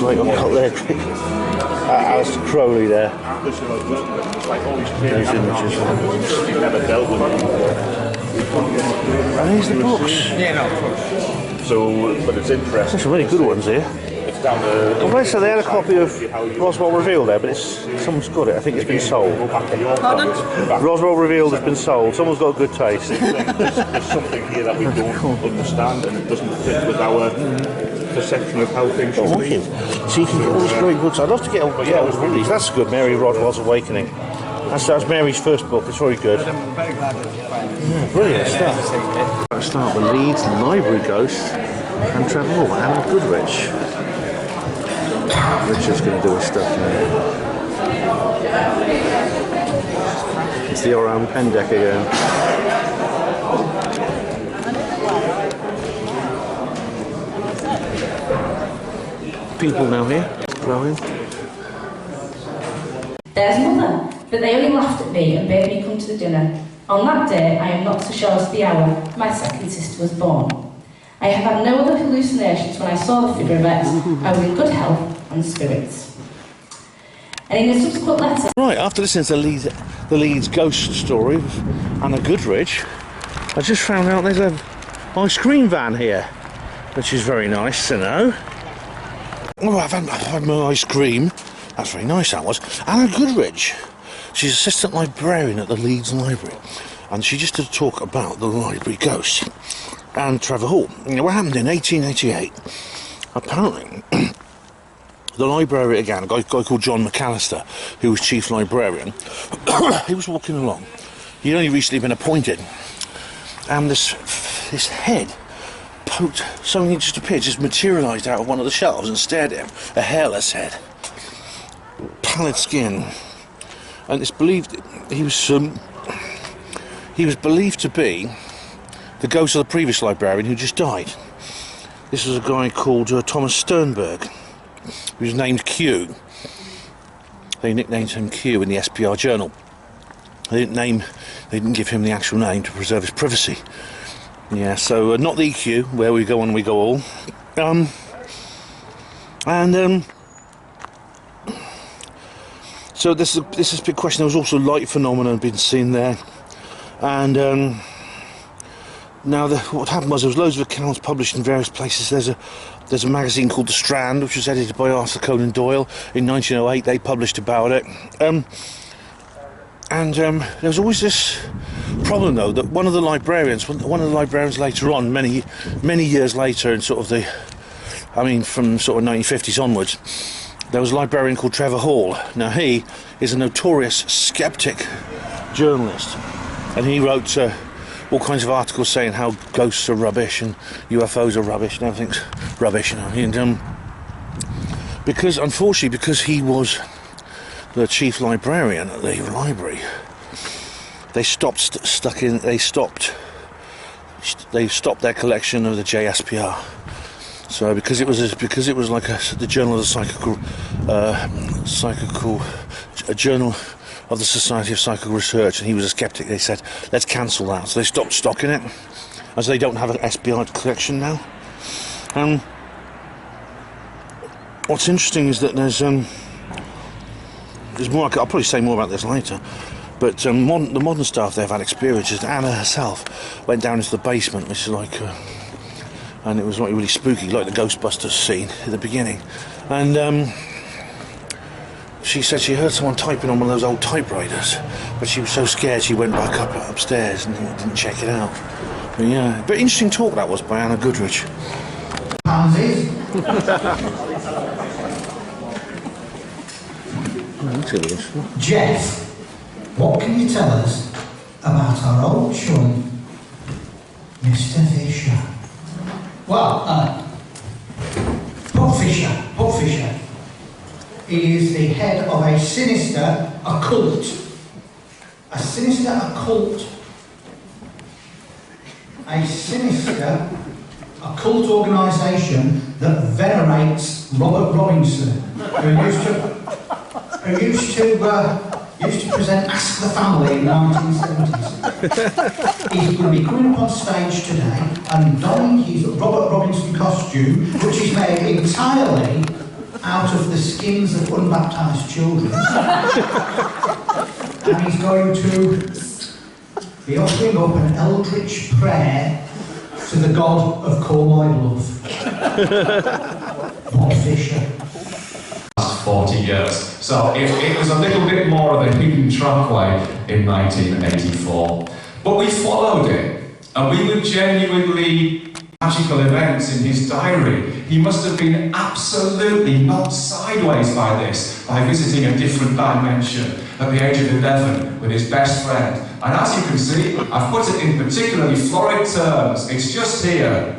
S1: Right on cut there. Alistair Crowley there. Those images. And here's the books.
S5: Yeah, no, of course. So, but it's interesting.
S1: There's some really good ones here.
S5: It's down the.
S1: Well, so they had a copy of Roswell Revealed there, but someone's got it. I think it's been sold. Roswell Revealed has been sold. Someone's got a good taste.
S5: There's something here that we don't understand, and it doesn't fit with our perception of how things should be.
S1: So you can get all these great books. I'd love to get all these. That's good. Mary Rodwell's Awakening. That's Mary's first book. It's very good. Yeah, brilliant stuff. Let's start with Leeds Library Ghost and Trevor Hall and Goodrich. Richard's going to do his stuff now. It's the Oran pen deck again. People now here, growing.
S9: There's Mother, but they only laughed at me and bade me come to the dinner. On that day, I am not so sure as the hour my second sister was born. I have had no other hallucinations when I saw the figure of X. I was in good health and spirits. And in a subsequent letter...
S1: Right, after listening to the Leeds ghost story of Anna Goodrich, I just found out there's an ice cream van here, which is very nice to know. Oh, I've had my ice cream. That's very nice, that was. Anna Goodrich. She's assistant librarian at the Leeds Library, and she just did a talk about the library ghost and Trevor Hall. What happened in 1888? Apparently, the library again, a guy called John McAllister, who was chief librarian, he was walking along. He'd only recently been appointed, and this head poked, something just appeared, just materialised out of one of the shelves and stared at him. A hairless head, pallid skin. And it's believed he was believed to be the ghost of the previous librarian who just died. This was a guy called Thomas Sternberg, who was named Q. They nicknamed him Q in the SPR journal. They didn't give him the actual name to preserve his privacy. Yeah, so not the EQ, where we go on we go all. So this is a big question. There was also light phenomena being seen there, and now what happened was there was loads of accounts published in various places. There's a magazine called The Strand, which was edited by Arthur Conan Doyle in 1908. They published about it, and there was always this problem though that one of the librarians later on, many years later, in sort of from sort of 1950s onwards. There was a librarian called Trevor Hall. Now he is a notorious skeptic journalist, and he wrote all kinds of articles saying how ghosts are rubbish and UFOs are rubbish and everything's rubbish. And because he was the chief librarian at the library, they stopped their collection of the JSPR. So because it was like the journal of the a journal of the Society of Psychical Research, and he was a skeptic, they said let's cancel that. So they stopped stocking it, as they don't have an SPR collection now. What's interesting is that there's more. I'll probably say more about this later. But the modern staff they've had experiences. Anna herself went down into the basement, which is like. And it was like really spooky, like the Ghostbusters scene at the beginning. And she said she heard someone typing on one of those old typewriters, but she was so scared she went back upstairs and didn't check it out. But yeah, but interesting talk that was by Anna Goodrich.
S8: Pansies. Jeff, what can you tell us about our old chum, Mr. Fischer? Well, Bob Fischer. He is the head of a sinister occult. A sinister organisation that venerates Robert Robinson, who used to who used to present Ask the Family in the 1970s. He's going to be coming up on stage today and donning his Robert Robinson costume, which is made entirely out of the skins of unbaptised children. And he's going to be offering up an eldritch prayer to the god of Call My Bluff. Bob Fischer.
S11: 40 years. So it was a little bit more of a hidden trackway in 1984. But we followed it, and we were genuinely magical events in his diary. He must have been absolutely knocked sideways by this, by visiting a different dimension at the age of 11 with his best friend. And as you can see, I've put it in particularly florid terms. It's just here.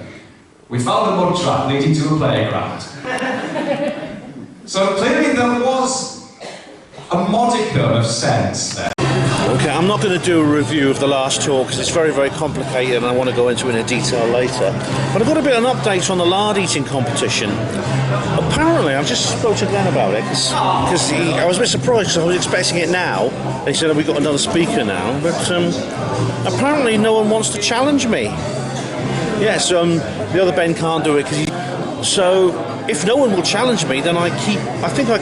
S11: We found a mud trap leading to a playground. So clearly there was a modicum of sense there.
S1: Okay, I'm not going to do a review of the last tour because it's very, very complicated and I want to go into it in detail later. But I've got a bit of an update on the lard eating competition. Apparently, I've just spoke to Glenn about it because I was a bit surprised because I was expecting it now. They said, we've got another speaker now. But apparently no one wants to challenge me. Yes, the other Ben can't do it because he... So... If no one will challenge me, then I think I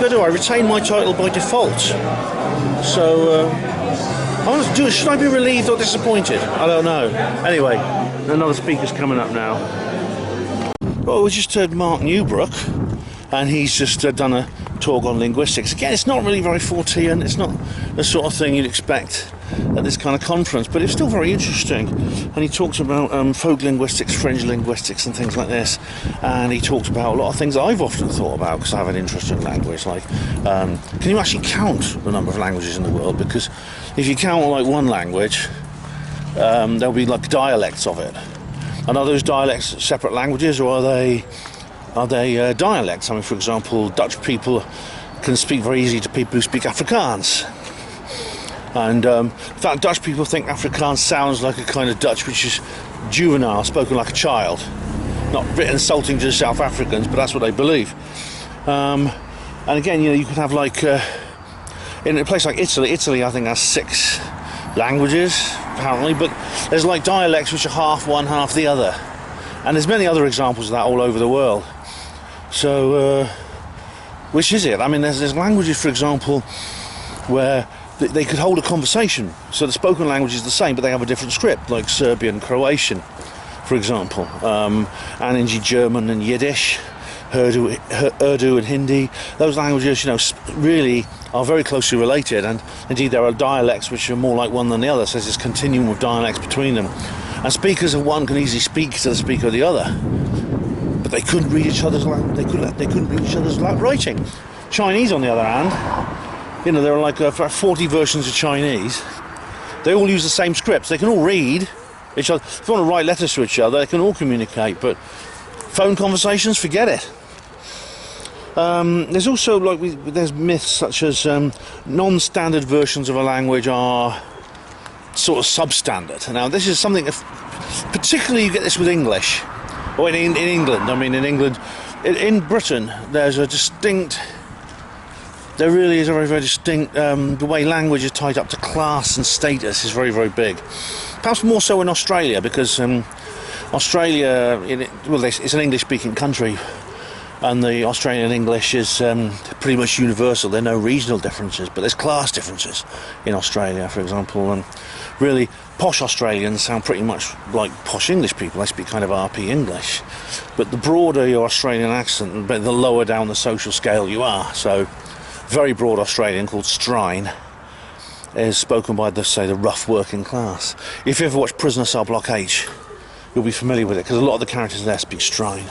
S1: do. I retain my title by default. So, should I be relieved or disappointed? I don't know. Anyway, another speaker's coming up now. Well, we just heard Mark Newbrook, and he's just done a talk on linguistics. Again, it's not really very Fortean. It's not the sort of thing you'd expect at this kind of conference, but it's still very interesting. And he talked about folk linguistics, French linguistics and things like this, and he talked about a lot of things I've often thought about because I have an interest in language, like can you actually count the number of languages in the world? Because if you count like one language, there'll be like dialects of it. And are those dialects separate languages, or are they dialects? I mean, for example, Dutch people can speak very easily to people who speak Afrikaans. And in fact, Dutch people think Afrikaans sounds like a kind of Dutch which is juvenile, spoken like a child. Not a bit insulting to the South Africans, but that's what they believe. And again, you could have like, in a place like Italy, I think has 6 languages, apparently, but there's like dialects which are half one, half the other. And there's many other examples of that all over the world. So, which is it? I mean, there's languages, for example, where they could hold a conversation, so the spoken language is the same, but they have a different script, like Serbian, Croatian, for example, and indeed German and Yiddish, Urdu and Hindi. Those languages, really are very closely related, and indeed there are dialects which are more like one than the other, so there's this continuum of dialects between them. And speakers of one can easily speak to the speaker of the other, but they couldn't read each other's they couldn't read each other's writing. Chinese, on the other hand, there are like 40 versions of Chinese. They all use the same scripts. They can all read each other. If you want to write letters to each other, they can all communicate. But phone conversations, forget it. There's also there's myths such as non-standard versions of a language are sort of substandard. Now, this is something particularly you get this with English, or in England. I mean, in England, in Britain, there's a distinct. There really is a very, very distinct, the way language is tied up to class and status is very, very big. Perhaps more so in Australia, because Australia, it's an English-speaking country, and the Australian English is pretty much universal. There are no regional differences, but there's class differences in Australia, for example. And really, posh Australians sound pretty much like posh English people. They speak kind of RP English. But the broader your Australian accent, the lower down the social scale you are. So, very broad Australian called Strine is spoken by the rough working class. If you ever watch Prisoner Cell Block H, you'll be familiar with it because a lot of the characters there speak Strine.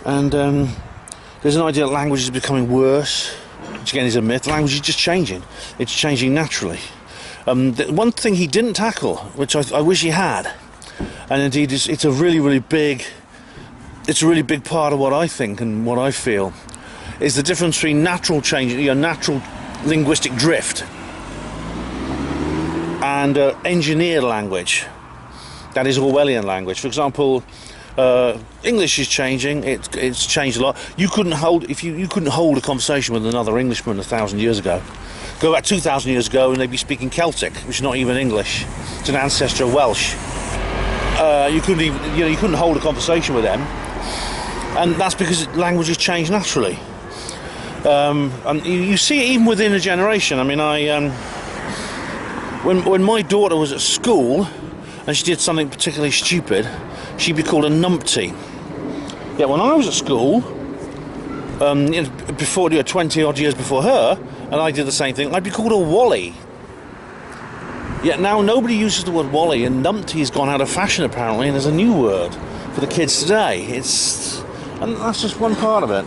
S1: There's an idea that language is becoming worse, which again is a myth. Language is just changing. It's changing naturally. The one thing he didn't tackle, which I wish he had, and indeed it's a really, really big. It's a really big part of what I think and what I feel is the difference between natural change, natural linguistic drift, and engineered language. That is Orwellian language. For example, English is changing. It's changed a lot. You couldn't hold you couldn't hold a conversation with another Englishman 1,000 years ago. Go back 2,000 years ago, and they'd be speaking Celtic, which is not even English. It's an ancestor of Welsh. You couldn't even you couldn't hold a conversation with them, and that's because languages change naturally. And you see it even within a generation. I mean, when my daughter was at school and she did something particularly stupid, she'd be called a numpty. Yet when I was at school, before 20 odd years before her, and I did the same thing, I'd be called a wally. Yet now nobody uses the word wally, and numpty has gone out of fashion apparently, and there's a new word for the kids today. And that's just one part of it.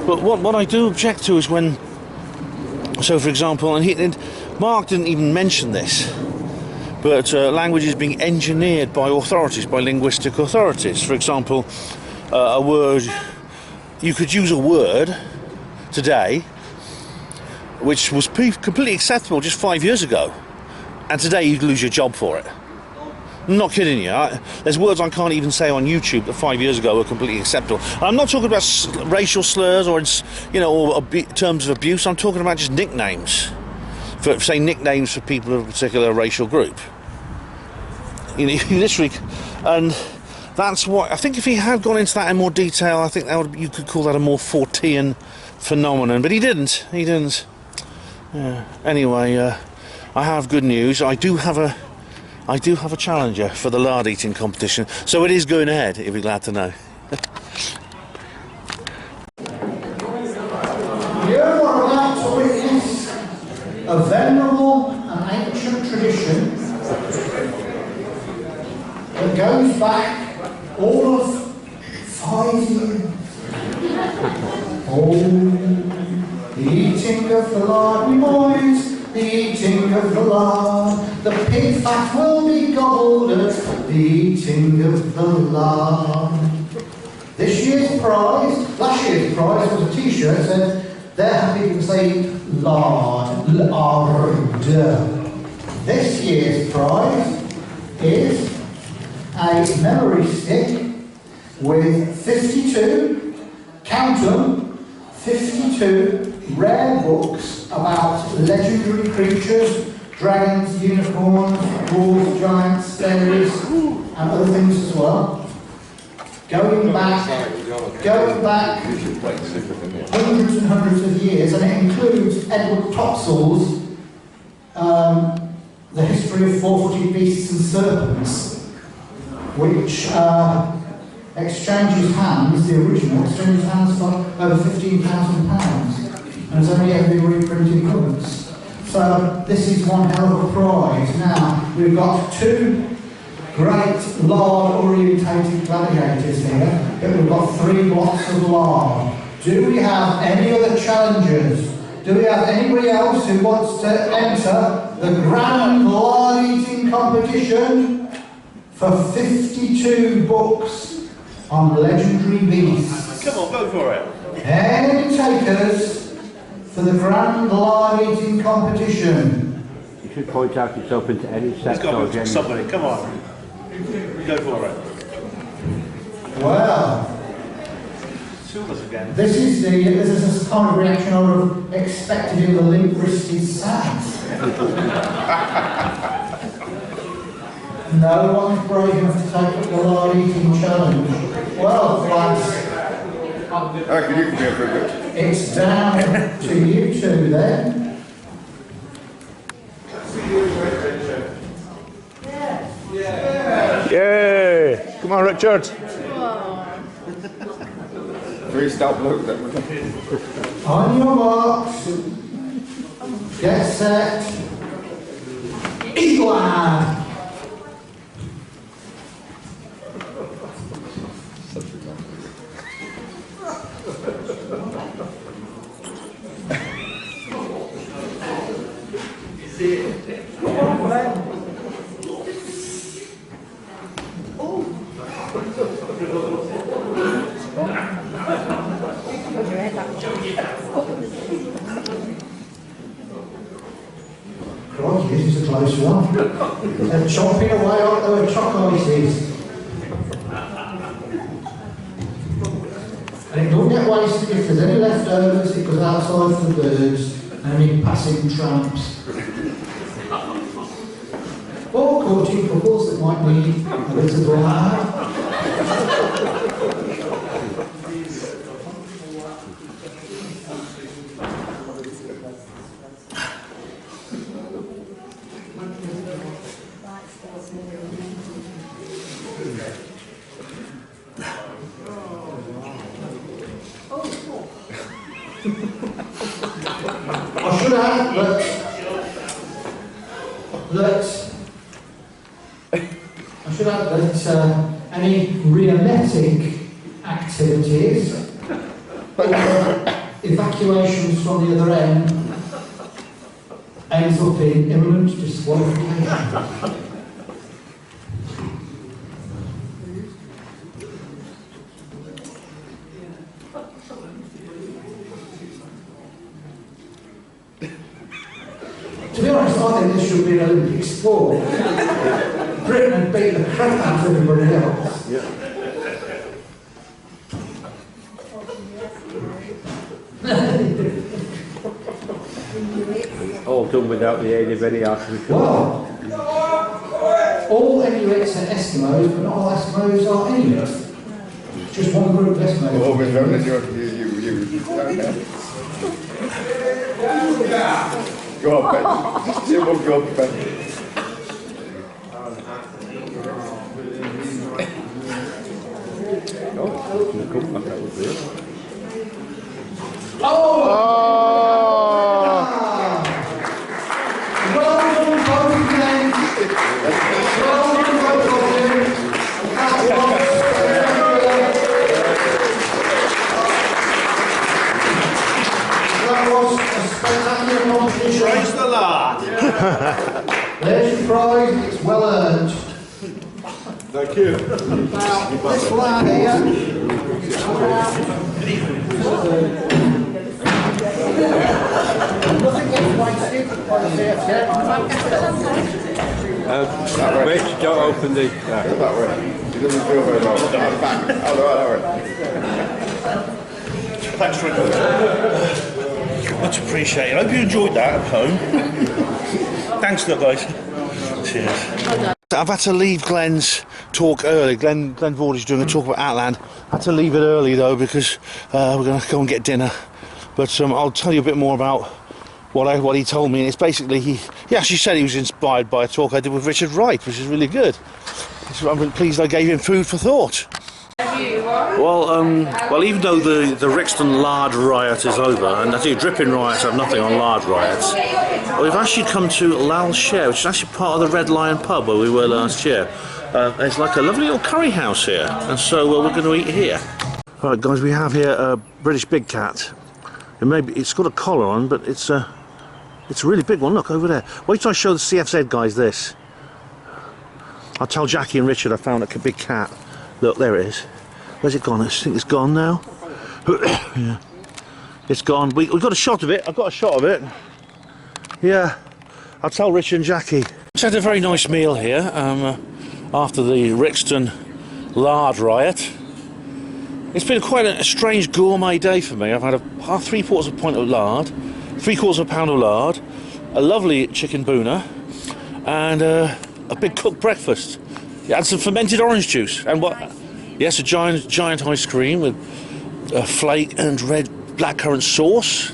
S1: But what I do object to is when, so for example, and Mark didn't even mention this, but language is being engineered by authorities, by linguistic authorities. For example, a word, you could use a word today which was completely acceptable just 5 years ago, and today you'd lose your job for it. I'm not kidding you. There's words I can't even say on YouTube that 5 years ago were completely acceptable. And I'm not talking about racial slurs or or terms of abuse. I'm talking about just nicknames. Say nicknames for people of a particular racial group. You literally, and that's what I think. If he had gone into that in more detail, I think you could call that a more Fortean phenomenon. But he didn't. He didn't. Anyway, I have good news. I do have a challenger for the lard eating competition, so it is going ahead. You'll be glad to know.
S8: You are about to witness a venerable and ancient tradition that goes back all of 5 years. Oh, the eating of the lard, me boys. The eating of the lard, the pig fat will be gobbled at the eating of the lard. Last year's prize was a t-shirt that said, they're happy to say lard, lard. This year's prize is a memory stick with 52, count them, 52 rare books about legendary creatures, dragons, unicorns, dwarves, giants, fairies, and other things as well. Going back hundreds and hundreds of years, and it includes Edward Topsell's The History of Four-Footed Beasts and Serpents, which exchanges hands, the original, exchanges hands for over £15,000. And it's only ever been reprinted once. So this is one hell of a prize. Now, we've got two great lard-orientated gladiators here, but we've got 3 blocks of lard. Do we have any other challengers? Do we have anybody else who wants to enter the grand lard-eating competition for 52 books on legendary beasts?
S5: Come on, go for it.
S8: Any takers for the grand lard-eating competition?
S5: You should point out yourself into any sector again. Somebody, come on. Go for it.
S8: Well, this is the kind of reaction I would have expected in the Linguistics sat. No one's brave enough to take up the lard-eating challenge. Well, lads, it's down to you two then.
S5: Yeah! Come on, Richard.
S3: Three-stop look.
S8: On your marks, get set, Atland! Crikey, this is a close one. They're chopping away on the chocolate ices. waste, if there's any leftovers, it goes outside for the birds and any passing tramps. Or courting couples that might need a bit of lard. I should add that any rheumatic activities, evacuations from the other end, ends up in imminent disqualification. To be honest, I think this should be an Olympic sport. Britain had beat the crap out of everybody else.
S5: Yeah. All done without the aid of any artificial.
S8: Well, all Inuits are Eskimos, but not all Eskimos are Inuits. Just one group of Eskimos.
S5: Oh, we've only you. Go on, Ben. Just do one go, Ben.
S8: Oh! Well done, both of them. Well done, both of them. That was a spectacular competition.
S1: Praise the Lord!
S8: There's your prize, it's well earned.
S5: Thank you.
S8: This lad here. Nothing gets wasted by the
S5: Rich, don't open the... that way. He doesn't feel very well. Back.
S1: Thanks for it. Much appreciated. I hope you enjoyed that at home. Thanks a lot, guys. Cheers. I've had to leave Glenn's talk early. Glenn Vorder's doing a talk about Atland. I had to leave it early though because we're going to go and get dinner. But I'll tell you a bit more about what he told me. And it's basically he actually said he was inspired by a talk I did with Richard Wright, which is really good. So I'm really pleased I gave him food for thought. Well, even though the Rixton Lard Riot is over, and I do Dripping Riots have nothing on Lard Riots, we've actually come to Lal Share, which is actually part of the Red Lion pub where we were last year. There's like a lovely little curry house here, and so we're going to eat here. Alright guys, we have here a British big cat. It's got a collar on, but it's a really big one. Look over there. Wait till I show the CFZ guys this. I'll tell Jackie and Richard I found a big cat. Look, there it is. Where's it gone? I think it's gone now. Yeah, it's gone. We got a shot of it. I've got a shot of it. Yeah, I'll tell Richard and Jackie. Just had a very nice meal here after the Rixton Lard Riot. It's been quite a strange gourmet day for me. I've had three-quarters of a pint of lard, three-quarters of a pound of lard, a lovely chicken boona, and a big cooked breakfast. And some fermented orange juice, and what? Yes, a giant ice cream with flake and red blackcurrant sauce.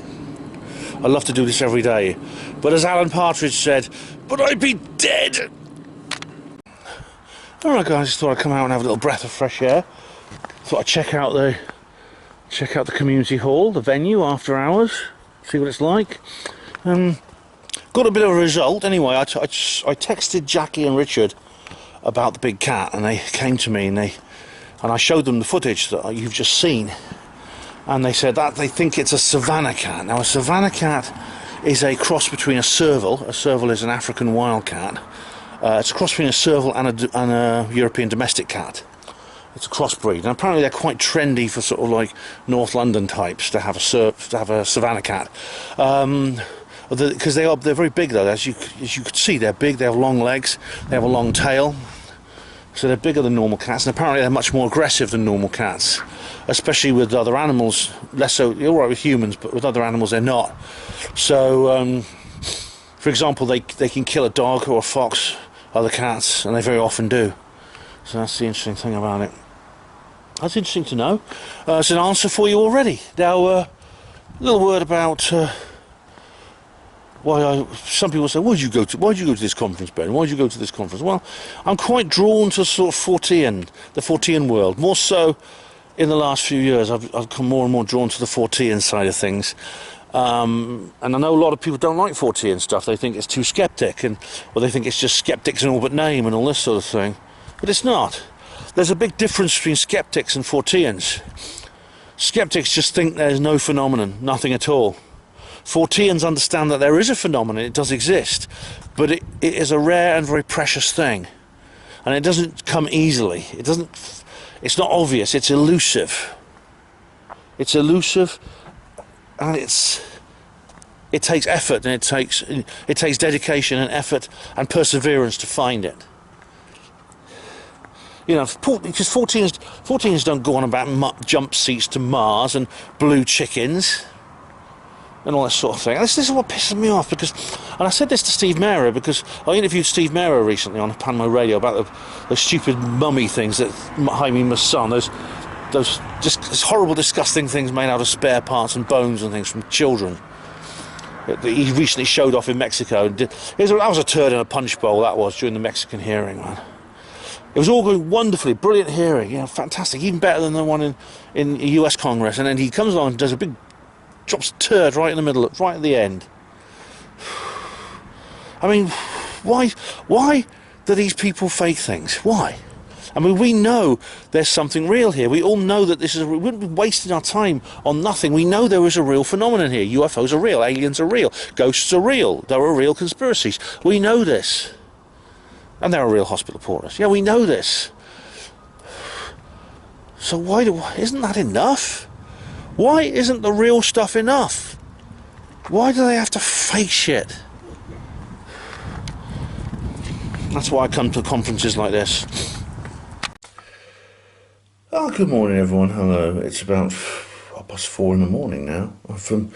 S1: I love to do this every day, but as Alan Partridge said, "But I'd be dead." All right, guys, just thought I'd come out and have a little breath of fresh air. Thought I'd check out the community hall, the venue after hours, see what it's like. Got a bit of a result anyway. I texted Jackie and Richard about the big cat, and they came to me and I showed them the footage that you've just seen, and they said that they think it's a savannah cat. Now, a savannah cat is a cross between a serval. A serval is an African wildcat. It's a cross between a serval and a European domestic cat. It's a crossbreed, and apparently they're quite trendy for sort of like North London types to have a savannah cat. Because they're very big though. As you could see, they're big. They have long legs. They have a long tail. So they're bigger than normal cats, and apparently they're much more aggressive than normal cats. especially with other animals. Less so, you're all right with humans, but with other animals they're not. So, for example, they can kill a dog or a fox, other cats, and they very often do. So that's the interesting thing about it. That's interesting to know. It's an answer for you already. Now, a little word about some people say, why'd you go to this conference, Ben? Why'd you go to this conference? Well, I'm quite drawn to sort of the Fortean world. More so in the last few years, I've come more and more drawn to the Fortean side of things. And I know a lot of people don't like Fortean stuff. They think it's too skeptic, or they think it's just skeptics in all but name and all this sort of thing. But it's not. There's a big difference between skeptics and Forteans. Skeptics just think there's no phenomenon, nothing at all. Forteans understand that there is a phenomenon, it does exist, but it is a rare and very precious thing. And it doesn't come easily. It's not obvious, it's elusive. It's elusive, and it takes effort, and it takes dedication and effort and perseverance to find it. You know, because Forteans don't go on about jump seats to Mars and blue chickens and all that sort of thing. This is what pisses me off, and I said this to Steve Mera, because I interviewed Steve Mera recently on Panmo Radio about those stupid mummy things that Jaime must son, those just horrible, disgusting things made out of spare parts and bones and things from children. He recently showed off in Mexico. That was a turd in a punch bowl, that was, during the Mexican hearing, man. It was all going wonderfully, brilliant hearing, you know, fantastic, even better than the one in US Congress. And then he comes along and does drops a turd right in the middle, right at the end. I mean, why do these people fake things? Why? I mean, we know there's something real here. We all know that we wouldn't be wasting our time on nothing. We know there is a real phenomenon here. UFOs are real, aliens are real, ghosts are real, there are real conspiracies. We know this. And there are real hospital porters. Yeah, we know this. So isn't that enough? Why isn't the real stuff enough? Why do they have to fake shit? That's why I come to conferences like this. Oh, good morning, everyone. Hello. It's about 4:30 in the morning now. I'm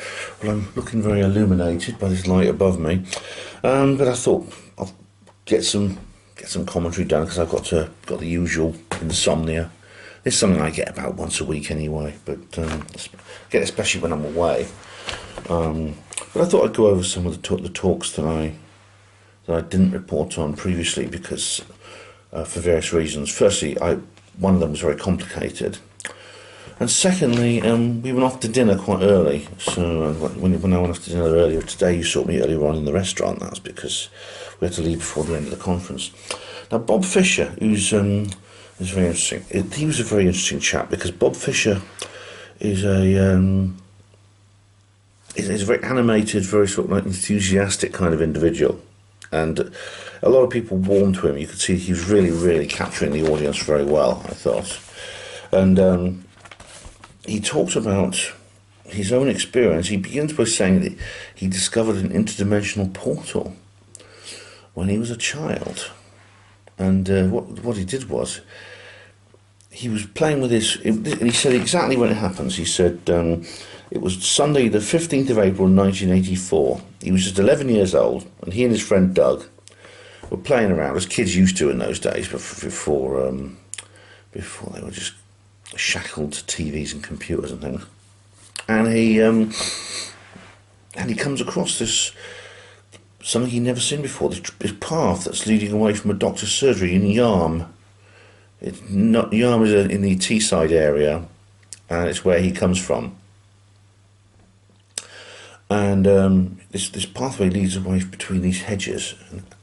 S1: looking very illuminated by this light above me. But I thought I'll get some commentary done, because I've got the usual insomnia. It's something I get about once a week anyway, but get especially when I'm away. But I thought I'd go over some of the talks that I didn't report on previously, because for various reasons. Firstly, one of them was very complicated, and secondly, we went off to dinner quite early. So when I went off to dinner earlier today, you saw me earlier on in the restaurant. That's because we had to leave before the end of the conference. Now, Bob Fischer, who's very interesting. He was a very interesting chap, because Bob Fischer is a very animated, very sort of like enthusiastic kind of individual, and a lot of people warmed to him. You could see he was really, really capturing the audience very well, I thought. And he talked about his own experience. He begins by saying that he discovered an interdimensional portal when he was a child. And what he did was, he was playing with his, and he said exactly when it happens. He said it was Sunday the 15th of April 1984. He was just 11 years old, and he and his friend Doug were playing around, as kids used to in those days, before they were just shackled to TVs and computers and things. And he comes across this, something he'd never seen before, this path that's leading away from a doctor's surgery in Yarm. Yarm is in the Teesside area, and it's where he comes from. And this pathway leads away between these hedges,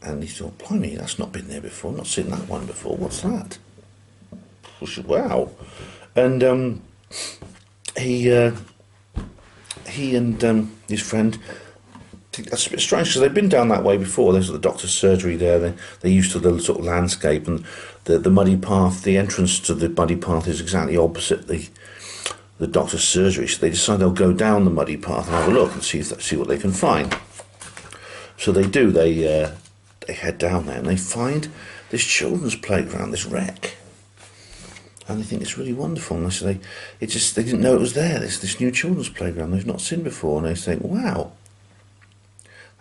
S1: and he thought, blimey, that's not been there before, I've not seen that one before, what's that? Wow. And he and his friend, that's a bit strange, because they've been down that way before. There's the doctor's surgery there. They're used to the sort of landscape, and the muddy path. The entrance to the muddy path is exactly opposite the doctor's surgery. So they decide they'll go down the muddy path and have a look and see what they can find. So they do. They head down there and they find this children's playground, this wreck. and they think it's really wonderful. And they didn't know it was there. There's this new children's playground they've not seen before, and they think, wow,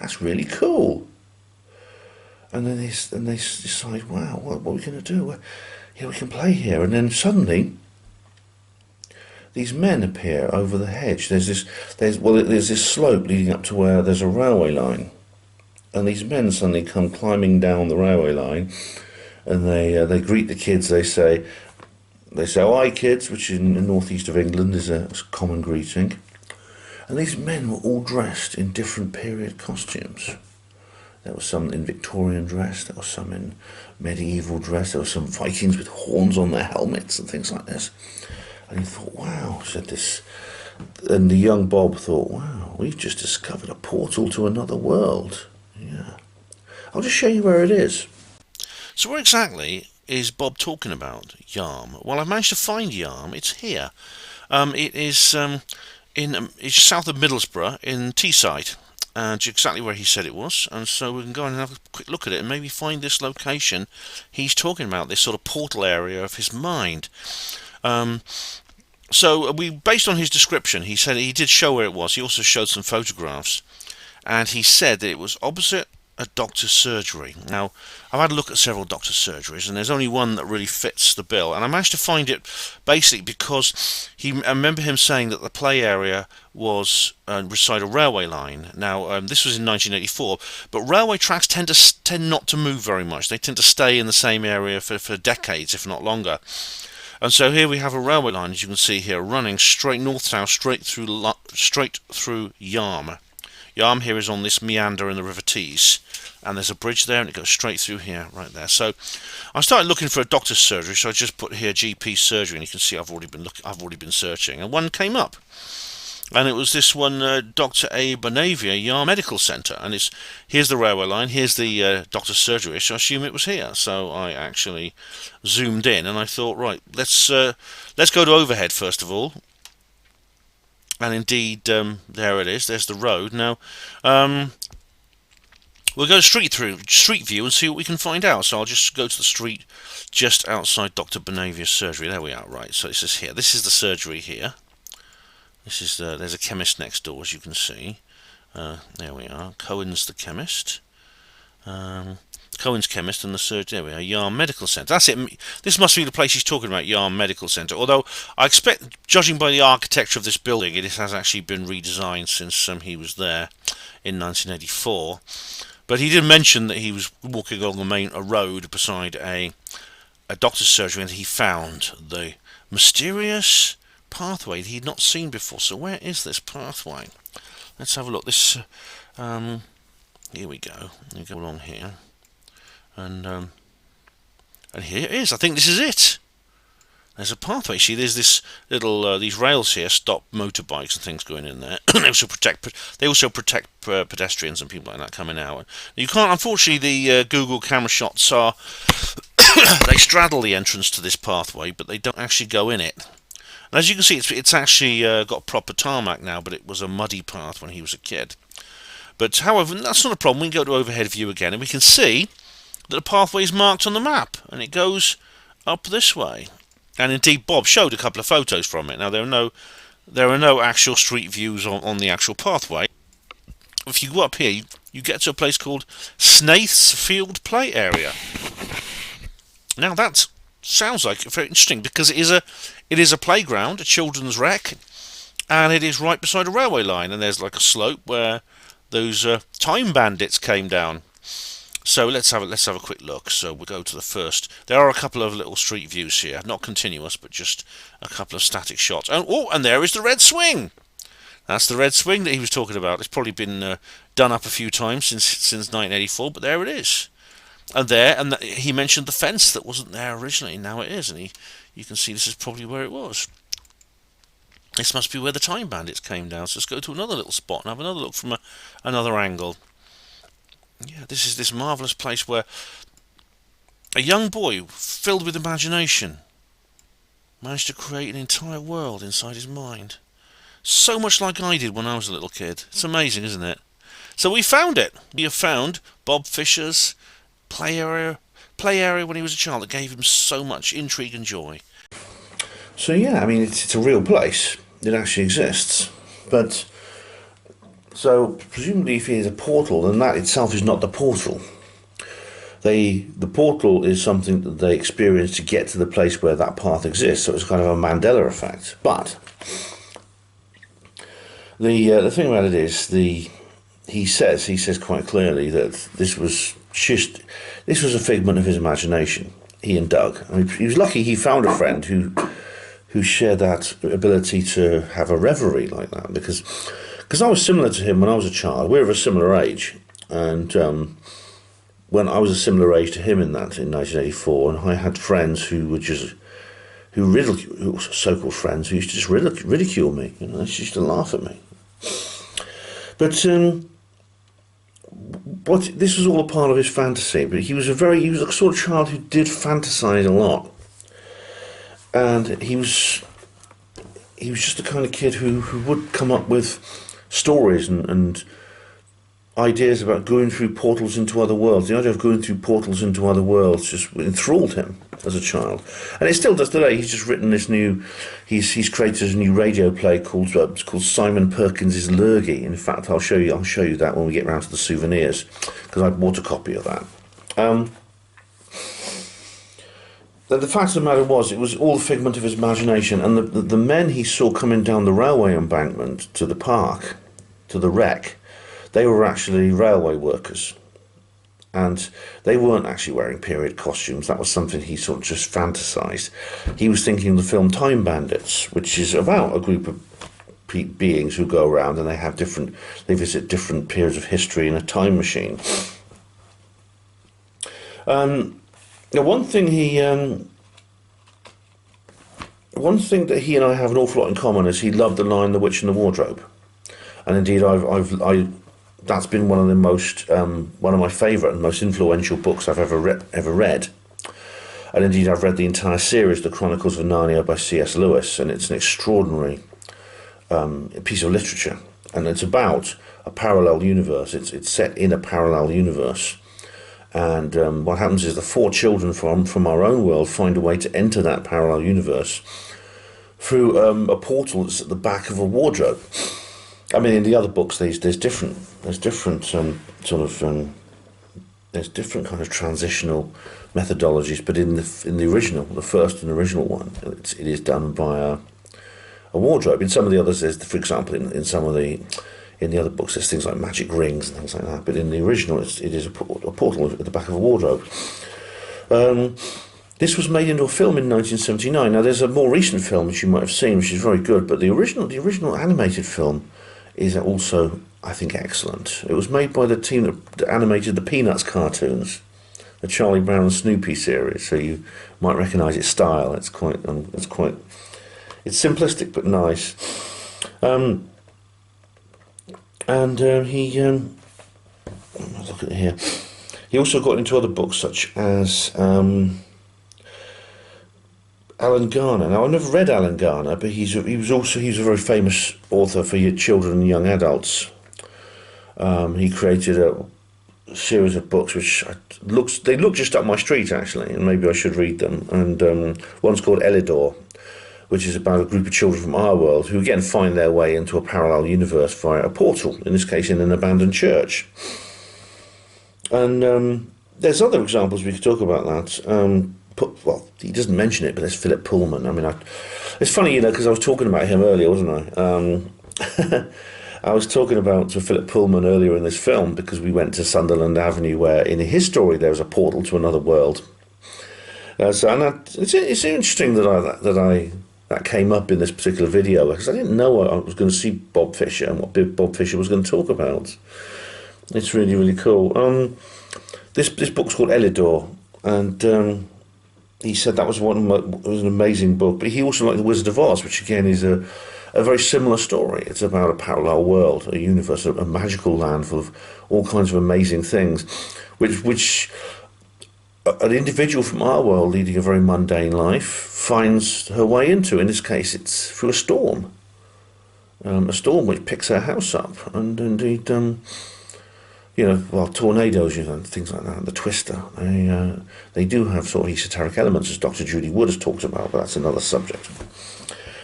S1: that's really cool. And then they decide, wow, what are we going to do? Well, yeah, we can play here. And then suddenly, these men appear over the hedge. There's this slope leading up to where there's a railway line, and these men suddenly come climbing down the railway line, and they greet the kids. They say, "Oh, hi, kids," which in the northeast of England is a common greeting. And these men were all dressed in different period costumes. There was some in Victorian dress, there was some in medieval dress, there were some Vikings with horns on their helmets and things like this. And he thought, wow, said this. And the young Bob thought, wow, we've just discovered a portal to another world. Yeah. I'll just show you where it is. So where exactly is Bob talking about Yarm? Well, I've managed to find Yarm. It's here. It is it's south of Middlesbrough in Teesside. Exactly where he said it was, and so we can go and have a quick look at it and maybe find this location he's talking about, this sort of portal area of his mind. So based on his description, he said he did show where it was. He also showed some photographs, and he said that it was opposite a doctor's surgery. Now, I've had a look at several doctor's surgeries, and there's only one that really fits the bill, and I managed to find it basically because I remember him saying that the play area was beside a railway line. Now, this was in 1984, but railway tracks tend not to move very much. They tend to stay in the same area for decades, if not longer. And so here we have a railway line, as you can see here, running straight north-south, straight through Yarm. Yarm here is on this meander in the River Tees, and there's a bridge there, and it goes straight through here, right there. So I started looking for a doctor's surgery, so I just put here GP surgery, and you can see I've already been searching, and one came up, and it was this one, Dr. A. Bonavia, Yarm Medical Centre, and here's the railway line, here's the doctor's surgery, so I assume it was here. So I actually zoomed in, and I thought, right, let's go to overhead first of all. And indeed, there it is. There's the road. Now, we'll go street view and see what we can find out. So I'll just go to the street just outside Dr. Bonavia's surgery. There we are. Right. So this is here. This is the surgery here. This is there's a chemist next door, as you can see. There we are. Cohen's the chemist. Cohen's chemist and the surgery. There we are. Yarm Medical Centre. That's it. This must be the place he's talking about, Yarm Medical Centre. Although I expect, judging by the architecture of this building, it has actually been redesigned since he was there in 1984. But he did mention that he was walking along a road beside a doctor's surgery, and he found the mysterious pathway that he'd not seen before. So where is this pathway? Let's have a look. This here we go. We go along here. And here it is. I think this is it. There's a pathway. See, there's this little these rails here stop motorbikes and things going in there. They also protect pedestrians and people like that coming out. You can't. Unfortunately, the Google camera shots are they straddle the entrance to this pathway, but they don't actually go in it. And as you can see, it's actually got proper tarmac now, but it was a muddy path when he was a kid. But however, that's not a problem. We can go to overhead view again, and we can see that the pathway is marked on the map, and it goes up this way. And indeed, Bob showed a couple of photos from it. Now, there are no actual street views on the actual pathway. If you go up here, you get to a place called Snaith's Field Play Area. Now, that sounds like very interesting, because it is a playground, a children's rec, and it is right beside a railway line, and there's like a slope where those time bandits came down. So let's have a quick look. So we'll go to the first. There are a couple of little street views here, not continuous, but just a couple of static shots. And there is the red swing. That's the red swing that he was talking about. It's probably been done up a few times since 1984, but there it is. And he mentioned the fence that wasn't there originally. Now it is, and you can see this is probably where it was. This must be where the time bandits came down. So let's go to another little spot and have another look from another angle. Yeah, this is this marvellous place where a young boy filled with imagination managed to create an entire world inside his mind. So much like I did when I was a little kid. It's amazing, isn't it? So we found it. We have found Bob Fischer's play area when he was a child that gave him so much intrigue and joy. So yeah, I mean, it's a real place. It actually exists. But, so presumably if it is a portal, then that itself is not the portal. The portal is something that they experience to get to the place where that path exists, so it's kind of a Mandela effect. But the thing about it is, he says quite clearly that this was a figment of his imagination. He and Doug. I mean, he was lucky he found a friend who shared that ability to have a reverie like that, because I was similar to him when I was a child. We were of a similar age, and when I was a similar age to him in 1984, and I had friends who so-called friends who used to just ridicule me. You know, they used to laugh at me. But this was all a part of his fantasy. But he was a sort of child who did fantasize a lot, and he was just the kind of kid who would come up with stories and ideas about going through portals into other worlds. The idea of going through portals into other worlds just enthralled him as a child, and it still does today. He's just written this he's created a new radio play called Simon Perkins's Lurgy. In fact, I'll show you that when we get round to the souvenirs, because I bought a copy of that. The fact of the matter was, it was all a figment of his imagination, and the men he saw coming down the railway embankment to the park, to the wreck, they were actually railway workers, and they weren't actually wearing period costumes. That was something he sort of just fantasized. He was thinking of the film Time Bandits, which is about a group of beings who go around and they visit different periods of history in a time machine. One thing that he and I have an awful lot in common is he loved the line "The Witch in the Wardrobe," and indeed that's been one of my favourite and most influential books I've ever read. And indeed, I've read the entire series, The Chronicles of Narnia by C.S. Lewis, and it's an extraordinary piece of literature. And it's about a parallel universe. It's set in a parallel universe. And what happens is the four children from our own world find a way to enter that parallel universe through a portal that's at the back of a wardrobe. I mean, in the other books, there's different kind of transitional methodologies, but in the original, the first and original one, it is done by a wardrobe. In some of the others, for example, in the other books, there's things like magic rings and things like that. But in the original, it is a portal at the back of a wardrobe. This was made into a film in 1979. Now, there's a more recent film which you might have seen, which is very good. But the original animated film is also, I think, excellent. It was made by the team that animated the Peanuts cartoons, the Charlie Brown and Snoopy series. So you might recognise its style. It's simplistic but nice. Look at it here. He also got into other books such as Alan Garner. Now, I've never read Alan Garner, but he was a very famous author for your children and young adults. He created a series of books which look just up my street, actually, and maybe I should read them. And one's called Elidor, which is about a group of children from our world who again find their way into a parallel universe via a portal, in this case in an abandoned church. And there's other examples we could talk about that. Well, he doesn't mention it, but there's Philip Pullman. I mean, it's funny, because I was talking about him earlier, wasn't I? I was talking about Philip Pullman earlier in this film because we went to Sunderland Avenue, where in his story there was a portal to another world. It's interesting that came up in this particular video, because I didn't know I was going to see Bob Fischer and what Bob Fischer was going to talk about. It's really, really cool. This book's called Elidor, and he said that was an amazing book. But he also liked The Wizard of Oz, which again is a very similar story. It's about a parallel world, a universe, a magical land full of all kinds of amazing things, which an individual from our world leading a very mundane life finds her way into. In this case, it's through a storm which picks her house up, and indeed you know, well, tornadoes, you know, things like that, the twister, they do have sort of esoteric elements, as Dr. Judy Wood has talked about, but that's another subject.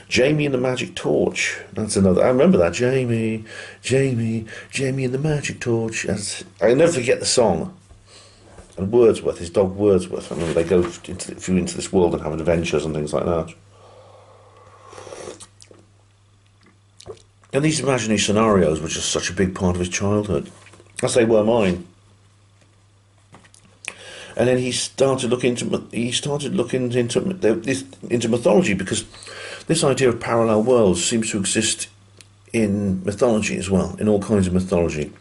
S1: Jamie and the Magic Torch, that's another, I remember that, Jamie and the Magic Torch. I'll never forget the song. And Wordsworth, his dog Wordsworth, I remember they go into this world and have adventures and things like that. And these imaginary scenarios were just such a big part of his childhood, as they were mine. And then he started looking into mythology, because this idea of parallel worlds seems to exist in mythology as well, in all kinds of mythology,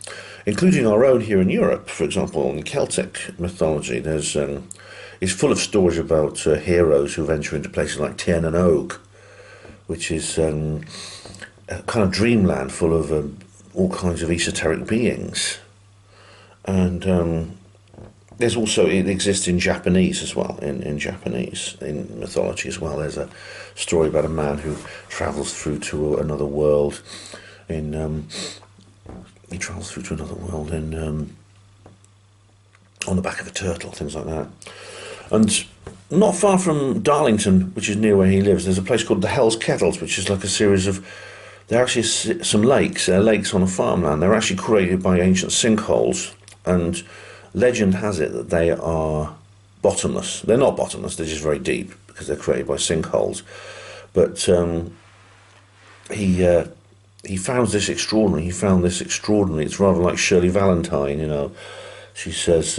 S1: including our own here in Europe. For example, in Celtic mythology, it's full of stories about heroes who venture into places like Tiernan and Og, which is a kind of dreamland full of all kinds of esoteric beings. And there's also, it exists in Japanese as well, in Japanese, in mythology as well. There's a story about a man who travels through to another world on the back of a turtle, things like that. And not far from Darlington, which is near where he lives, there's a place called the Hell's Kettles, which is like a series of, they're actually some lakes, lakes on a farmland. They're actually created by ancient sinkholes, and legend has it that they are bottomless. They're not bottomless, they're just very deep, because they're created by sinkholes. But he found this extraordinary, it's rather like Shirley Valentine, you know. She says,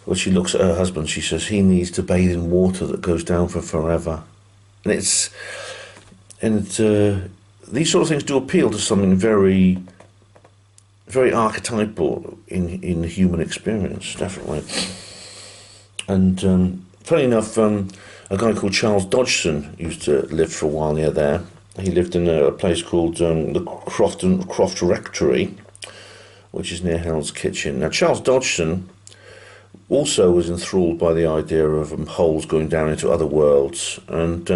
S1: when she looks at her husband, she says, he needs to bathe in water that goes down for forever. And these sort of things do appeal to something very, very archetypal in human experience, definitely. And funny enough, a guy called Charles Dodgson used to live for a while near there. He lived in a place called the Croft Rectory, which is near Hell's Kitchen. Now, Charles Dodgson also was enthralled by the idea of holes going down into other worlds, and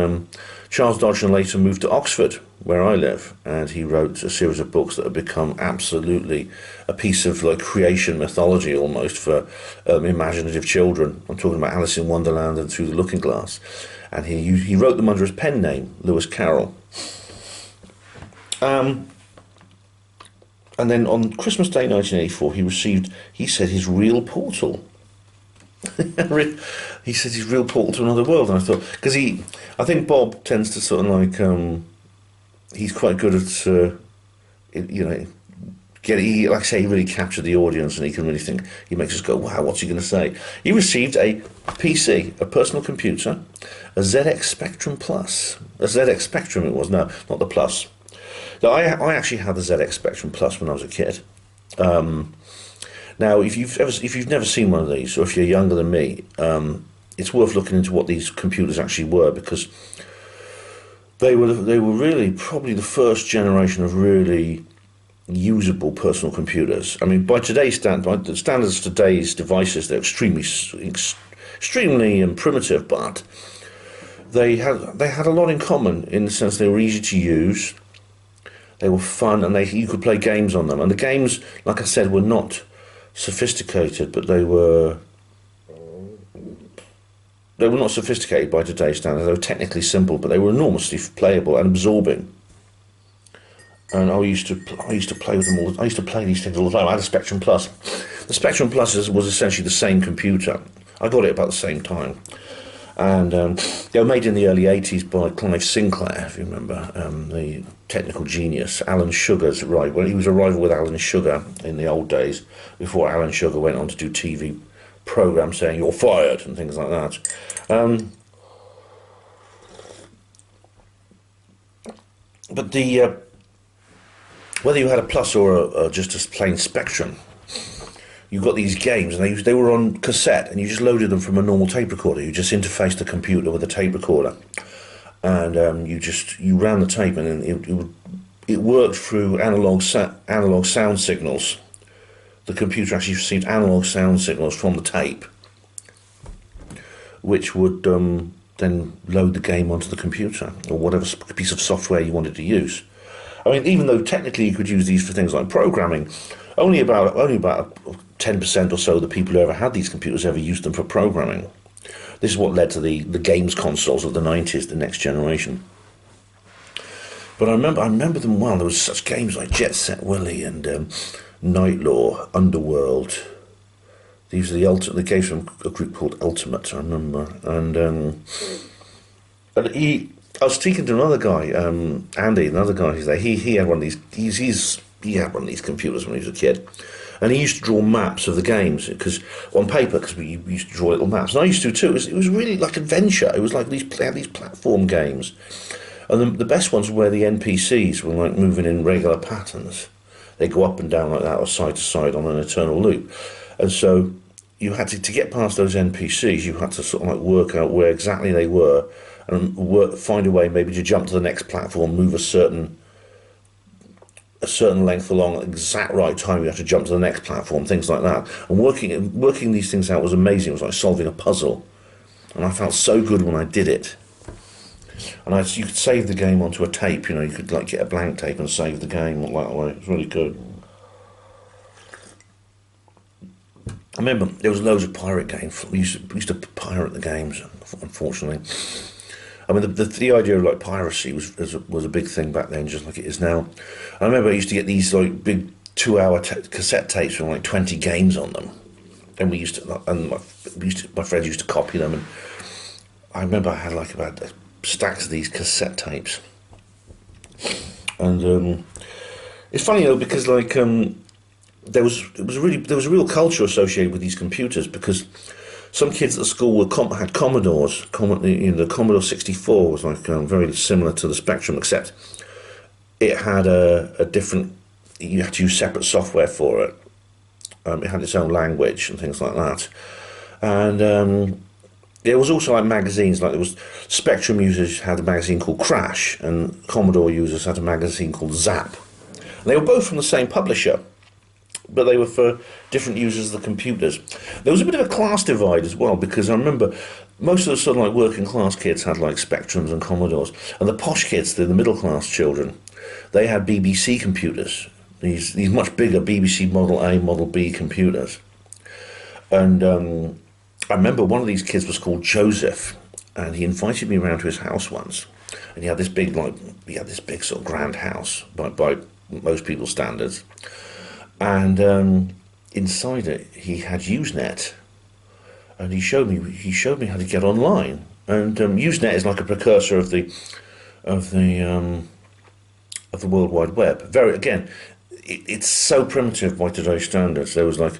S1: Charles Dodgson later moved to Oxford, where I live, and he wrote a series of books that have become absolutely a piece of like creation mythology almost for imaginative children. I'm talking about Alice in Wonderland and Through the Looking Glass, and he wrote them under his pen name, Lewis Carroll. And then on Christmas Day 1984, he said his real portal. He said his real portal to another world, and I thought, because I think Bob tends to sort of like, he's quite good at, you know, like I say, he really captured the audience, and he can really think, he makes us go, wow, what's he going to say? He received a PC, a personal computer, a ZX Spectrum Plus. A ZX Spectrum it was, no, not the Plus. So I actually had the ZX Spectrum Plus when I was a kid. Now, if you've never seen one of these, or if you're younger than me, it's worth looking into what these computers actually were, because they were really probably the first generation of really usable personal computers. I mean, by the standards of today's devices, they're extremely primitive, but they had a lot in common in the sense they were easy to use, they were fun, and you could play games on them. And the games, like I said, were not sophisticated, but they were not sophisticated by today's standards. They were technically simple, but they were enormously playable and absorbing. And I used to play with them all. I used to play these things all the time. I had a Spectrum Plus. The Spectrum Plus was essentially the same computer. I got it about the same time, and they were made in the early '80s by Clive Sinclair, if you remember, the technical genius. Alan Sugar's rival. Well, he was a rival with Alan Sugar in the old days, before Alan Sugar went on to do TV programs saying "you're fired" and things like that. But whether you had a Plus or just a plain Spectrum, you got these games, and they were on cassette, and you just loaded them from a normal tape recorder. You just interfaced the computer with a tape recorder, and you ran the tape, and then it worked through analog sound signals. The computer actually received analog sound signals from the tape, which would then load the game onto the computer, or whatever piece of software you wanted to use. I mean, even though technically you could use these for things like programming, only about 10% or so of the people who ever had these computers ever used them for programming. This is what led to the games consoles of the 90s, the next generation. But I remember them well. There was such games like Jet Set Willy and Night Law, Underworld. These are the games from a group called Ultimate, I remember. And I was speaking to another guy, Andy, another guy who's there. He had one of these. He had one of these computers when he was a kid, and he used to draw maps of the games because on paper, because we used to draw little maps, and I used to too. It was really like adventure. It was like they had these platform games, and the best ones were where the NPCs were like moving in regular patterns. They go up and down like that, or side to side on an eternal loop, and so you had to get past those NPCs. You had to sort of like work out where exactly they were, and find a way maybe to jump to the next platform, move a certain length along at the exact right time. You have to jump to the next platform, things like that. And working these things out was amazing. It was like solving a puzzle, and I felt so good when I did it. And you could save the game onto a tape. You could like get a blank tape and save the game like that way. It was really good. I remember there was loads of pirate games. We used to pirate the games, unfortunately. I mean, the idea of like piracy was a big thing back then, just like it is now. I remember I used to get these like big 2-hour cassette tapes with like 20 games on them, and my friends used to copy them. And I remember I had like about stacks of these cassette tapes. And it's funny though, because like there was a real culture associated with these computers, because some kids at the school had Commodores. The Commodore 64 was like very similar to the Spectrum, except it had a different. You had to use separate software for it. It had its own language and things like that. And there was also like magazines. Like there was Spectrum users had a magazine called Crash, and Commodore users had a magazine called Zap. And they were both from the same publisher, but they were for different users of the computers. There was a bit of a class divide as well, because I remember most of the sort of like working class kids had like Spectrums and Commodores, and the posh kids, the middle class children, they had BBC computers, these much bigger BBC Model A, Model B computers. And I remember one of these kids was called Joseph, and he invited me around to his house once, and he had this big sort of grand house by most people's standards. And inside it, he had Usenet, and he showed me how to get online. And Usenet is like a precursor of the World Wide Web. It's so primitive by today's standards. There was like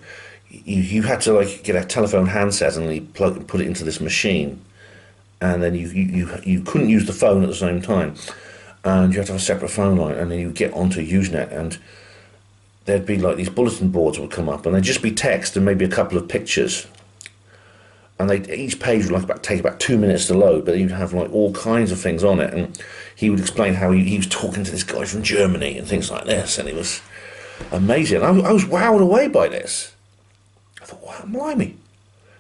S1: you had to like get a telephone handset and put it into this machine, and then you couldn't use the phone at the same time, and you had to have a separate phone line, and then you get onto Usenet, and there'd be like these bulletin boards would come up, and they'd just be text and maybe a couple of pictures, and each page would take about 2 minutes to load, but you'd have like all kinds of things on it, and he would explain how he was talking to this guy from Germany and things like this, and it was amazing. I was wowed away by this. I thought, wow, blimey.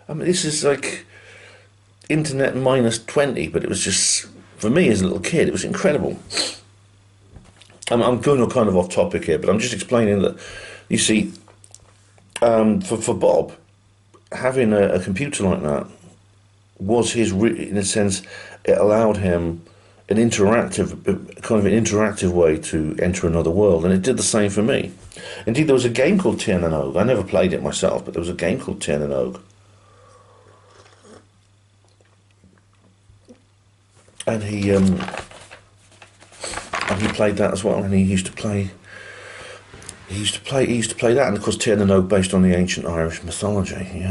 S1: I mean, this is like internet minus 20, but it was just, for me as a little kid, it was incredible. I'm going kind of off topic here, but I'm just explaining that, you see, for Bob, having a computer like that was in a sense, it allowed him an interactive way to enter another world, and it did the same for me. Indeed, there was a game called Tiernan Og. I never played it myself, but there was a game called Tiernan Og. And he played that as well, and he used to play that, and of course Tiernan Og based on the ancient Irish mythology.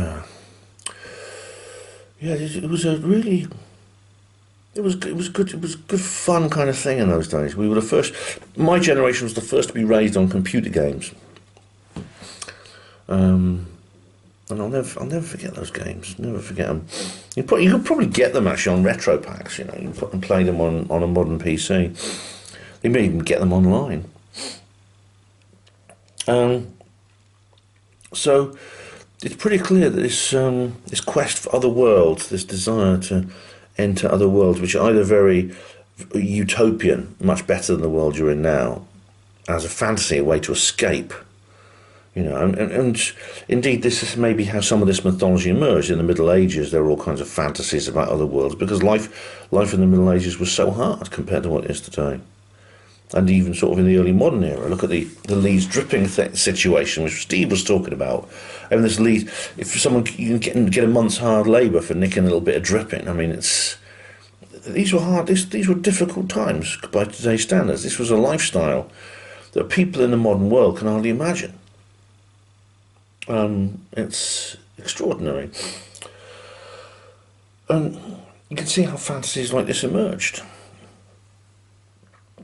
S1: It was good fun kind of thing in those days. We were the first. My generation was the first to be raised on computer games, and I'll never forget those games. Never forget them. You could probably get them actually on retro packs. You can play them on a modern PC. You may even get them online. So it's pretty clear that this quest for other worlds, this desire to enter other worlds, which are either very utopian, much better than the world you're in now, as a fantasy, a way to escape, You know, and indeed this is maybe how some of this mythology emerged. In the Middle Ages there were all kinds of fantasies about other worlds, because life in the Middle Ages was so hard compared to what it is today. And even sort of in the early modern era, look at the Leeds Dripping situation, which Steve was talking about. And this Leeds, if someone, you can get a month's hard labour for nicking a little bit of dripping. I mean, these were hard, these were difficult times by today's standards. This was a lifestyle that people in the modern world can hardly imagine. It's extraordinary. And you can see how fantasies like this emerged.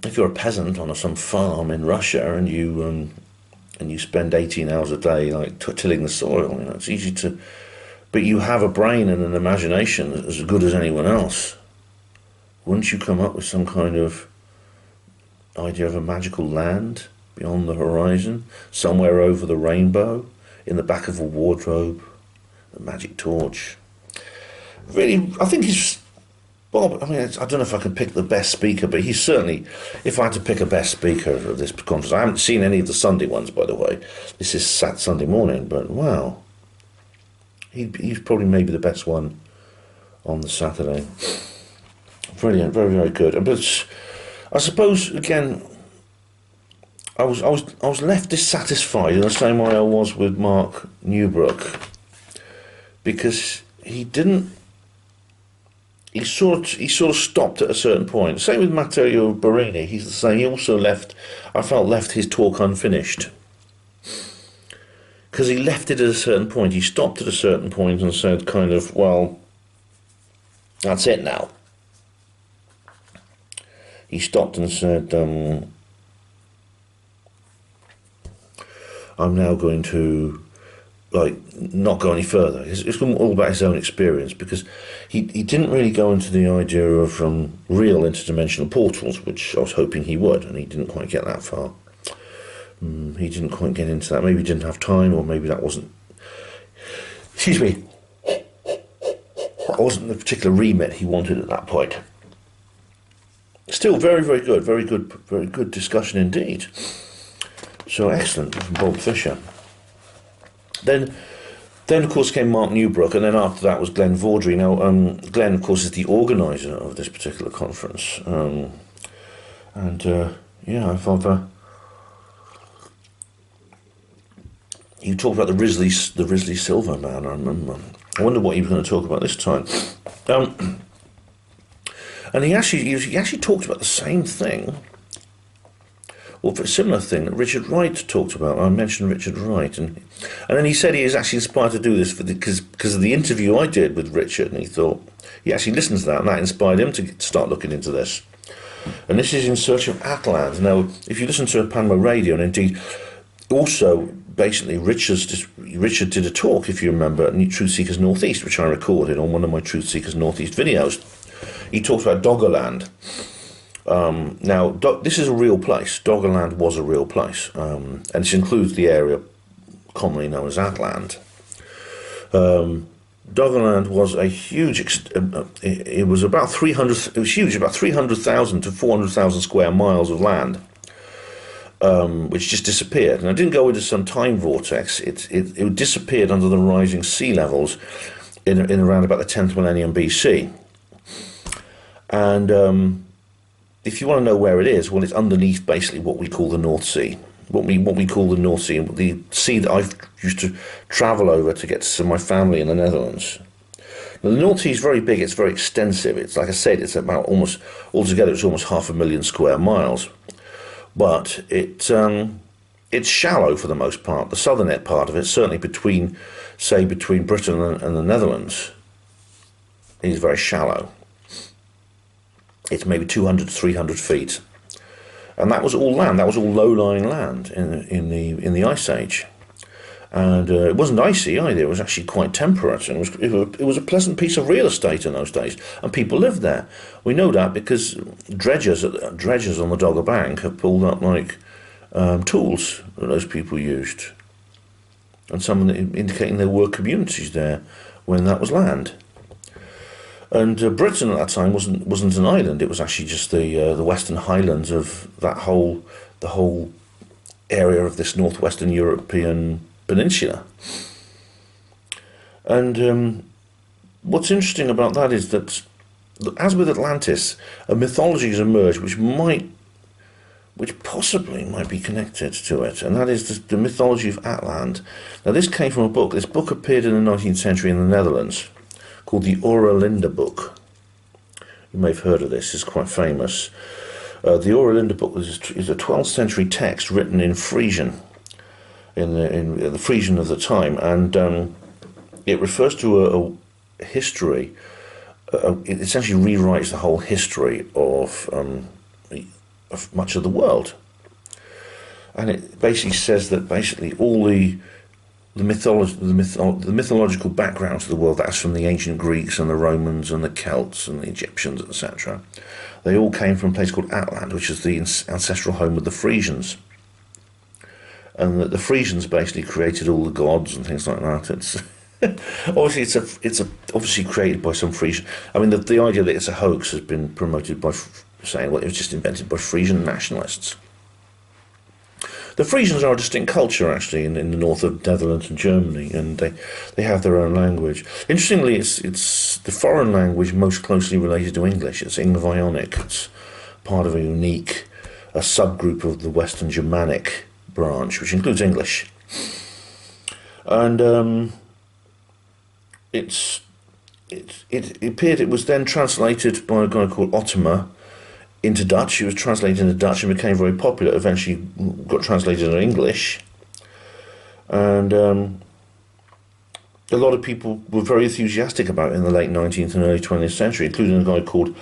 S1: If you're a peasant on some farm in Russia and you spend 18 hours a day like tilling the soil, you know, it's easy to, but you have a brain and an imagination as good as anyone else. Wouldn't you come up with some kind of idea of a magical land beyond the horizon, somewhere over the rainbow, in the back of a wardrobe, a magic torch? Really, I think he's Bob. I mean, I don't know if I could pick the best speaker, but he's certainly, if I had to pick a best speaker of this conference, I haven't seen any of the Sunday ones, by the way. This is Sunday morning, but wow. He's probably maybe the best one on the Saturday. Brilliant, very, very good. But I suppose, again, I was left dissatisfied in the same way I was with Mark Newbrook, because he sort of stopped at a certain point. Same with Matteo Barini. He's the same. He also left his talk unfinished, because he left it at a certain point. He stopped at a certain point and said, kind of, well, that's it now. He stopped and said, I'm now going to not go any further. It's all about his own experience, because he didn't really go into the idea of real interdimensional portals, which I was hoping he would, and he didn't quite get that far. He didn't quite get into that. Maybe he didn't have time, or maybe that wasn't, excuse me, that wasn't the particular remit he wanted at that point. Still very, very good, very good discussion indeed. So excellent from Bob Fischer. Then of course came Mark Newbrook, and then after that was Glenn Vaudrey. Now Glenn, of course, is the organiser of this particular conference, yeah, I thought you talked about the Risley Silver Man. I remember. I wonder what he was going to talk about this time. And he actually talked about the same thing, or a similar thing that Richard Wright talked about. I mentioned Richard Wright, and then he said he was actually inspired to do this because of the interview I did with Richard, and he thought he actually listened to that, and that inspired him to start looking into this. And this is In Search of Atland. Now, if you listen to Panmo Radio, and indeed also basically Richard did a talk, if you remember, at Truth Seekers Northeast, which I recorded on one of my Truth Seekers Northeast videos. He talked about Doggerland. Now, this is a real place. Doggerland was a real place, and this includes the area commonly known as Atland. Doggerland was a huge. It was about 300. It was huge, about 300,000 to 400,000 square miles of land, which just disappeared. And I didn't go into some time vortex. It disappeared under the rising sea levels in around about the 10th millennium BC. And if you want to know where it is, well, it's underneath basically what we call the North Sea. What we call the North Sea, and the sea that I've used to travel over to get to my family in the Netherlands. Now, the North Sea is very big. It's very extensive. It's, like I said, it's about almost altogether. It's almost 500,000 square miles, but it's shallow for the most part. The southern part of it, certainly between Britain and the Netherlands, is very shallow. It's maybe 200 to 300 feet. And that was all land. That was all low-lying land in the Ice Age, and it wasn't icy either. It was actually quite temperate, and it was a pleasant piece of real estate in those days, and people lived there. We know that because dredgers on the Dogger Bank have pulled up like tools that those people used, and some indicating there were communities there when that was land. And Britain at that time wasn't an island. It was actually just the Western Highlands of the whole area of this northwestern European peninsula. And what's interesting about that is that, as with Atlantis, a mythology has emerged which possibly might be connected to it, and that is the mythology of Atland. Now, this came from a book. This book appeared in the 19th century in the Netherlands, called the Oerlinda book. You may have heard of this. It's quite famous. The Oerlinda book is a 12th century text written in Frisian, in the Frisian of the time, and it refers to a history. It essentially rewrites the whole history of much of the world, and it basically says that all the mythological backgrounds of the world, that's from the ancient Greeks and the Romans and the Celts and the Egyptians, etc., they all came from a place called Atland, which is the ancestral home of the Frisians, and that the Frisians basically created all the gods and things like that. It's obviously it's obviously created by some Frisian. I mean, the idea that it's a hoax has been promoted by saying, well, it was just invented by Frisian nationalists. The Frisians are a distinct culture, actually, in the north of Netherlands and Germany, and they have their own language. Interestingly, it's the foreign language most closely related to English. It's Ingvaeonic. It's part of a subgroup of the Western Germanic branch, which includes English. And it appeared, it was then translated by a guy called Ottomer into Dutch. It was translated into Dutch and became very popular. Eventually got translated into English, and a lot of people were very enthusiastic about it in the late 19th and early 20th century, including a guy called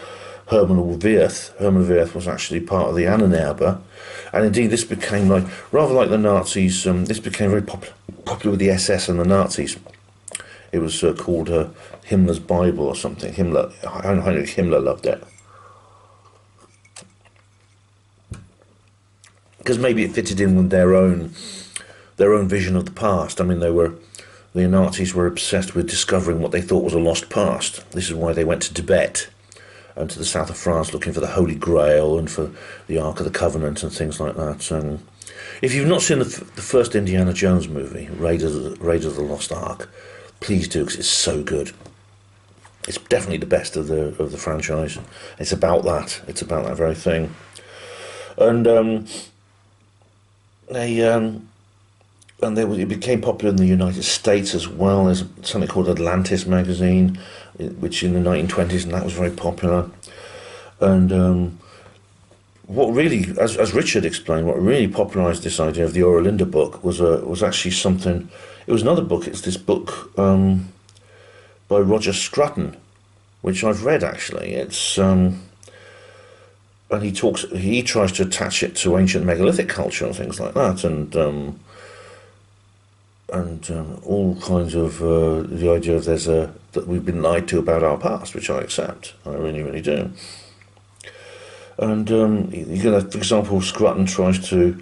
S1: Herman Wirth. Herman Wirth was actually part of the Annenerbe, and indeed this became, rather like the Nazis, this became very popular with the SS and the Nazis. It was called Himmler's Bible or something. Heinrich Himmler loved it, because maybe it fitted in with their own vision of the past. I mean, the Nazis were obsessed with discovering what they thought was a lost past. This is why they went to Tibet and to the south of France looking for the Holy Grail and for the Ark of the Covenant and things like that. And if you've not seen the first Indiana Jones movie, Raiders of the Lost Ark, please do, because it's so good. It's definitely the best of the franchise. It's about that. It's about that very thing. And it became popular in the United States as well. There's something called Atlantis magazine, which in the 1920s, and that was very popular. And what really, as Richard explained, what really popularised this idea of the Oerlinda book was actually something. It was another book. It's this book by Roger Scruton, which I've read actually. It's and he tries to attach it to ancient megalithic culture and things like that, and all kinds of the idea of that we've been lied to about our past, which I accept. I really, really do. And for example, Scruton tries to.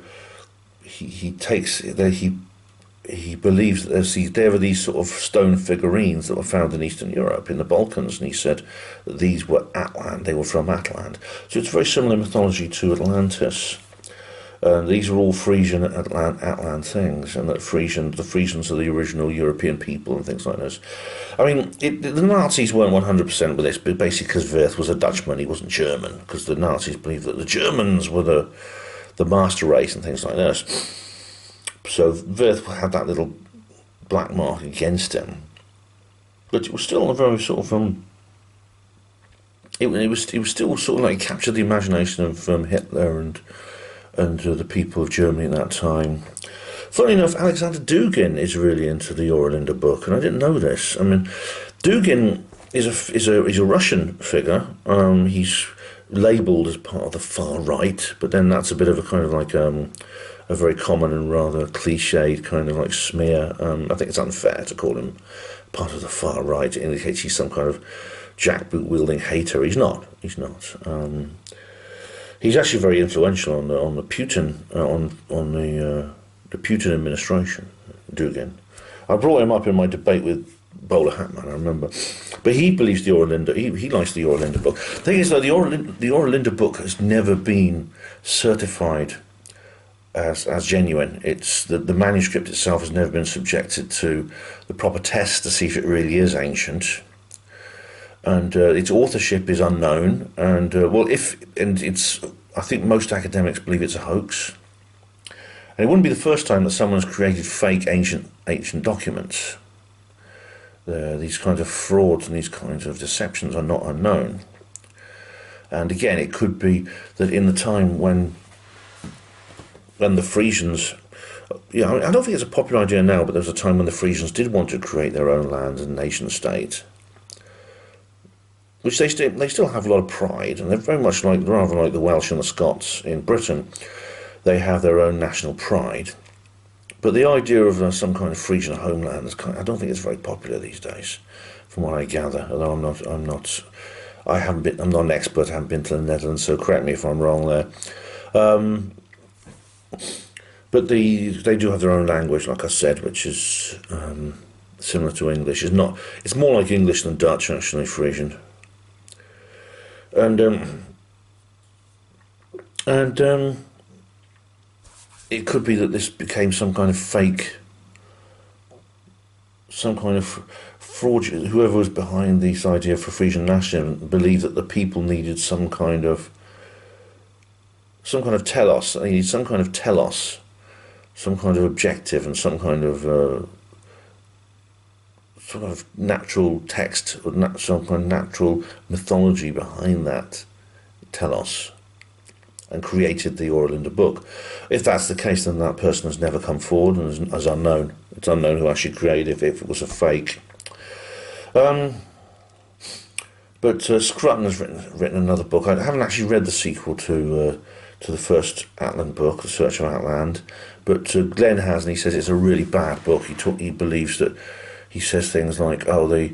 S1: He believes that there are these sort of stone figurines that were found in Eastern Europe, in the Balkans, and he said that these were Atland, they were from Atland. So it's very similar mythology to Atlantis. These are all Frisian Atland things, and that the Frisians are the original European people and things like this. I mean, the Nazis weren't 100% with this, but basically because Wirth was a Dutchman, he wasn't German, because the Nazis believed that the Germans were the master race and things like this. So Wirth had that little black mark against him, but it was still a very sort of it was still sort of like captured the imagination of Hitler and the people of Germany at that time. Funnily enough, Alexander Dugin is really into the Oerlinda book, and I didn't know this. I mean, Dugin is a Russian figure. He's labelled as part of the far right, but then that's a bit of a kind of like a very common and rather cliched kind of like smear. I think it's unfair to call him part of the far right. It indicates he's some kind of jackboot wielding hater. He's not. He's not. He's actually very influential on the Putin the Putin administration. Dugin. I brought him up in my debate with Bowler Hatman, I remember. But he believes the Oerlinda. He likes the Oerlinda book. The thing is, though, the Oerlinda book has never been certified as genuine. It's the manuscript itself has never been subjected to the proper test to see if it really is ancient, and its authorship is unknown. And I think most academics believe it's a hoax. And it wouldn't be the first time that someone's created fake ancient documents. These kinds of frauds and these kinds of deceptions are not unknown. And again, it could be that in the time when the Frisians, I don't think it's a popular idea now, but there was a time when the Frisians did want to create their own land and nation state, which they still have a lot of pride, and they're very much rather like the Welsh and the Scots in Britain. They have their own national pride, but the idea of some kind of Frisian homeland is I don't think it's very popular these days, from what I gather. Although I'm not an expert. I haven't been to the Netherlands, so correct me if I'm wrong there. But they do have their own language, like I said, which is similar to English. It's more like English than Dutch, actually, Frisian. And it could be that this became some kind of fake, some kind of fraudulent. Whoever was behind this idea for Frisian nationalism believed that the people needed some kind of telos. They needed some kind of telos, some kind of objective, and some kind of sort of natural text, or some kind of natural mythology behind that telos, and created the Aurelinder book. If that's the case, then that person has never come forward and is unknown. It's unknown who actually created it, if it was a fake. But Scrutton has written another book. I haven't actually read the sequel to the first Atland book, The Search of Atland, but Glenn has, and he says it's a really bad book. He believes that, he says things like, oh, the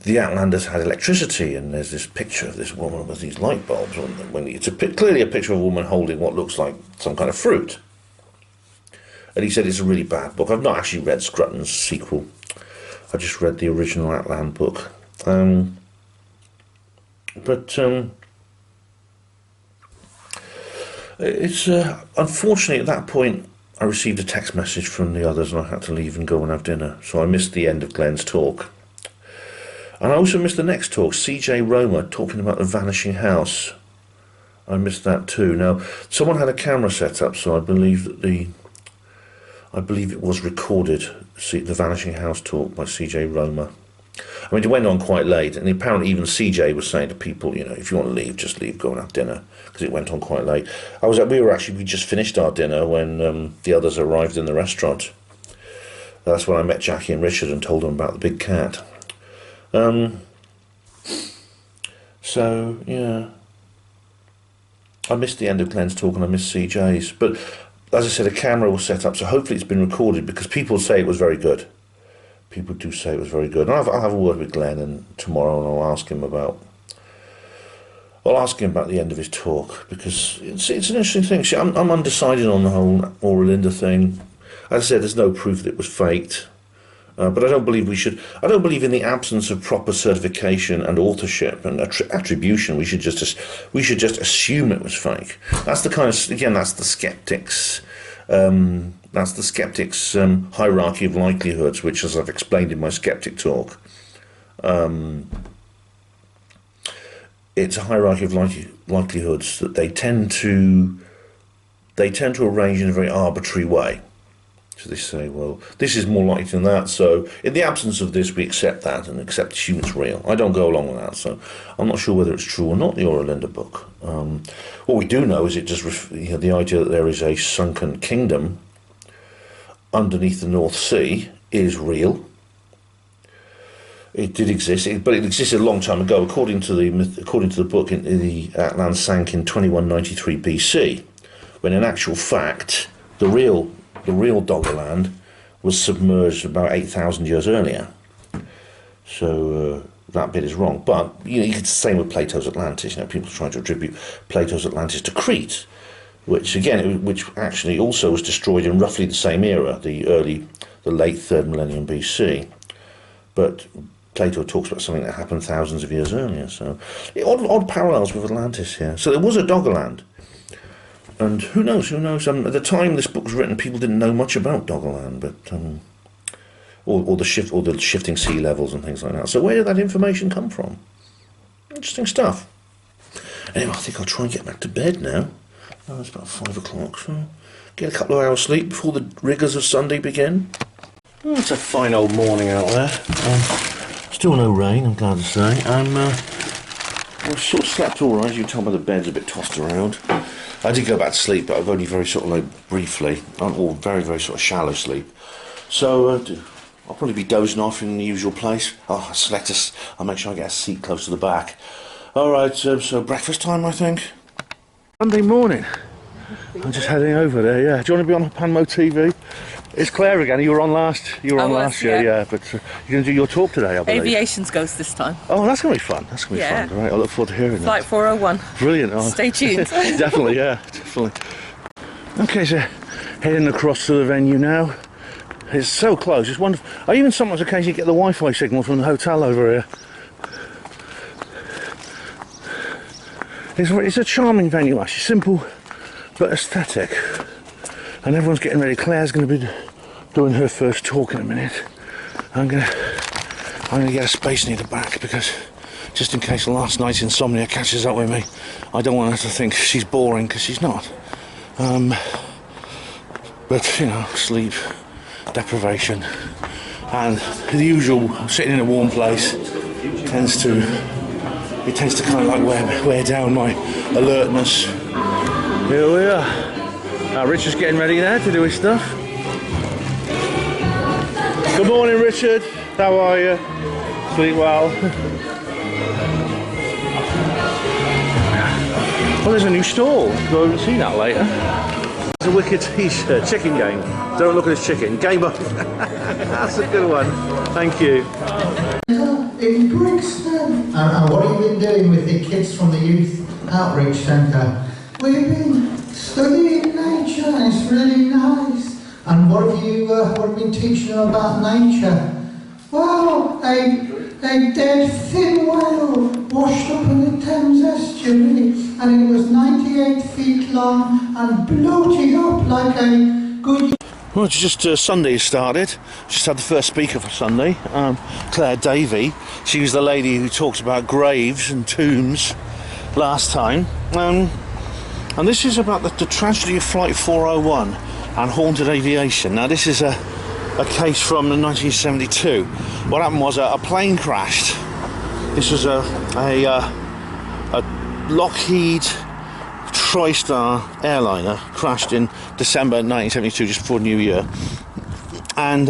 S1: Atlanders had electricity, and there's this picture of this woman with these light bulbs. It's clearly a picture of a woman holding what looks like some kind of fruit. And he said it's a really bad book. I've not actually read Scrutton's sequel. I just read the original Atland book. It's unfortunately at that point I received a text message from the others, and I had to leave and go and have dinner. So I missed the end of Glenn's talk. And I also missed the next talk, C.J. Roma talking about the vanishing house. I missed that too. Now, someone had a camera set up, so I believe that I believe it was recorded, the Vanishing House talk by C.J. Roma. I mean, it went on quite late, and apparently even C.J. was saying to people, if you want to leave, just leave, go and have dinner, because it went on quite late. We just finished our dinner when the others arrived in the restaurant. That's when I met Jackie and Richard and told them about the big cat. So, yeah. I missed the end of Glenn's talk and I missed CJ's, but as I said, a camera was set up, so hopefully it's been recorded, because people say it was very good. People do say it was very good. And I'll have a word with Glenn tomorrow, and I'll ask him about the end of his talk, because it's an interesting thing. See, I'm undecided on the whole Aurelinder thing. As I said, there's no proof that it was faked. But I don't believe I don't believe in the absence of proper certification and authorship and attribution. We should just assume it was fake. That's the kind of, again, that's the skeptics. That's the skeptics' hierarchy of likelihoods, which, as I've explained in my skeptic talk, it's a hierarchy of likelihoods that they tend to arrange in a very arbitrary way. So they say, well, this is more likely than that, so in the absence of this, we accept that and assume it's real. I don't go along with that, so I'm not sure whether it's true or not, the Aurelinder book. What we do know is it just, the idea that there is a sunken kingdom underneath the North Sea is real. It did exist, but it existed a long time ago. According to the book, the Atland sank in 2193 BC, when in actual fact, the real Doggerland was submerged about 8,000 years earlier. So that bit is wrong. But you could say with Plato's Atlantis. People try to attribute Plato's Atlantis to Crete, which actually also was destroyed in roughly the same era, the late 3rd millennium BC. But Plato talks about something that happened thousands of years earlier. So odd parallels with Atlantis here. So there was a Doggerland. And who knows? At the time this book was written, people didn't know much about Doggerland, but or the shifting sea levels and things like that. So where did that information come from? Interesting stuff. Anyway, I think I'll try and get back to bed now. Oh, it's about 5 o'clock, so get a couple of hours sleep before the rigours of Sunday begin. Oh, it's a fine old morning out there. Still no rain, I'm glad to say. I sort of slept all right. You can tell by the bed's a bit tossed around. I did go back to sleep, but I've only very sort of like briefly, or very, very sort of shallow sleep. So I'll probably be dozing off in the usual place. I'll make sure I get a seat close to the back. All right, so breakfast time, I think. Monday morning. I'm just heading over there. Yeah. Do you want to be on Panmo TV? It's Claire again. You were on last. Last year, yeah. But you're going to do your talk today, I believe.
S12: Aviation's ghost this time.
S1: Oh, that's going to be fun. That's going to be fun. All right, I look forward to hearing
S12: Flight 401.
S1: Brilliant. Oh.
S12: Stay tuned.
S1: Definitely, yeah, definitely. Okay, so heading across to the venue now. It's so close. It's wonderful. I even sometimes occasionally get the Wi-Fi signal from the hotel over here. It's a charming venue, actually. Simple but aesthetic. And everyone's getting ready. Claire's going to be doing her first talk in a minute. I'm going to get a space near the back because just in case last night's insomnia catches up with me, I don't want her to think she's boring because she's not. But you know, sleep deprivation and the usual sitting in a warm place tends to kind of like wear down my alertness. Here we are. Richard's getting ready now to do his stuff. Good morning, Richard. How are you? Sleep well. Well, there's a new stall. Go over and see that later. It's a wicked t-shirt. Chicken game. Don't look at his chicken. Game up. That's a good one. Thank you.
S8: In Rixton. And what have you been doing with the kids from the Youth Outreach Centre? We've been studying nature and it's really nice. And what have you been teaching them about nature? Well, a dead fin whale washed up in the Thames estuary and it was 98 feet long and bloated up like a good...
S1: Well, it's just Sunday started. Just had the first speaker for Sunday, Claire Davey. She was the lady who talked about graves and tombs last time. And this is about the tragedy of Flight 401 and haunted aviation. Now, this is a case from 1972. What happened was a plane crashed. This was a Lockheed TriStar airliner crashed in December 1972, just before New Year. And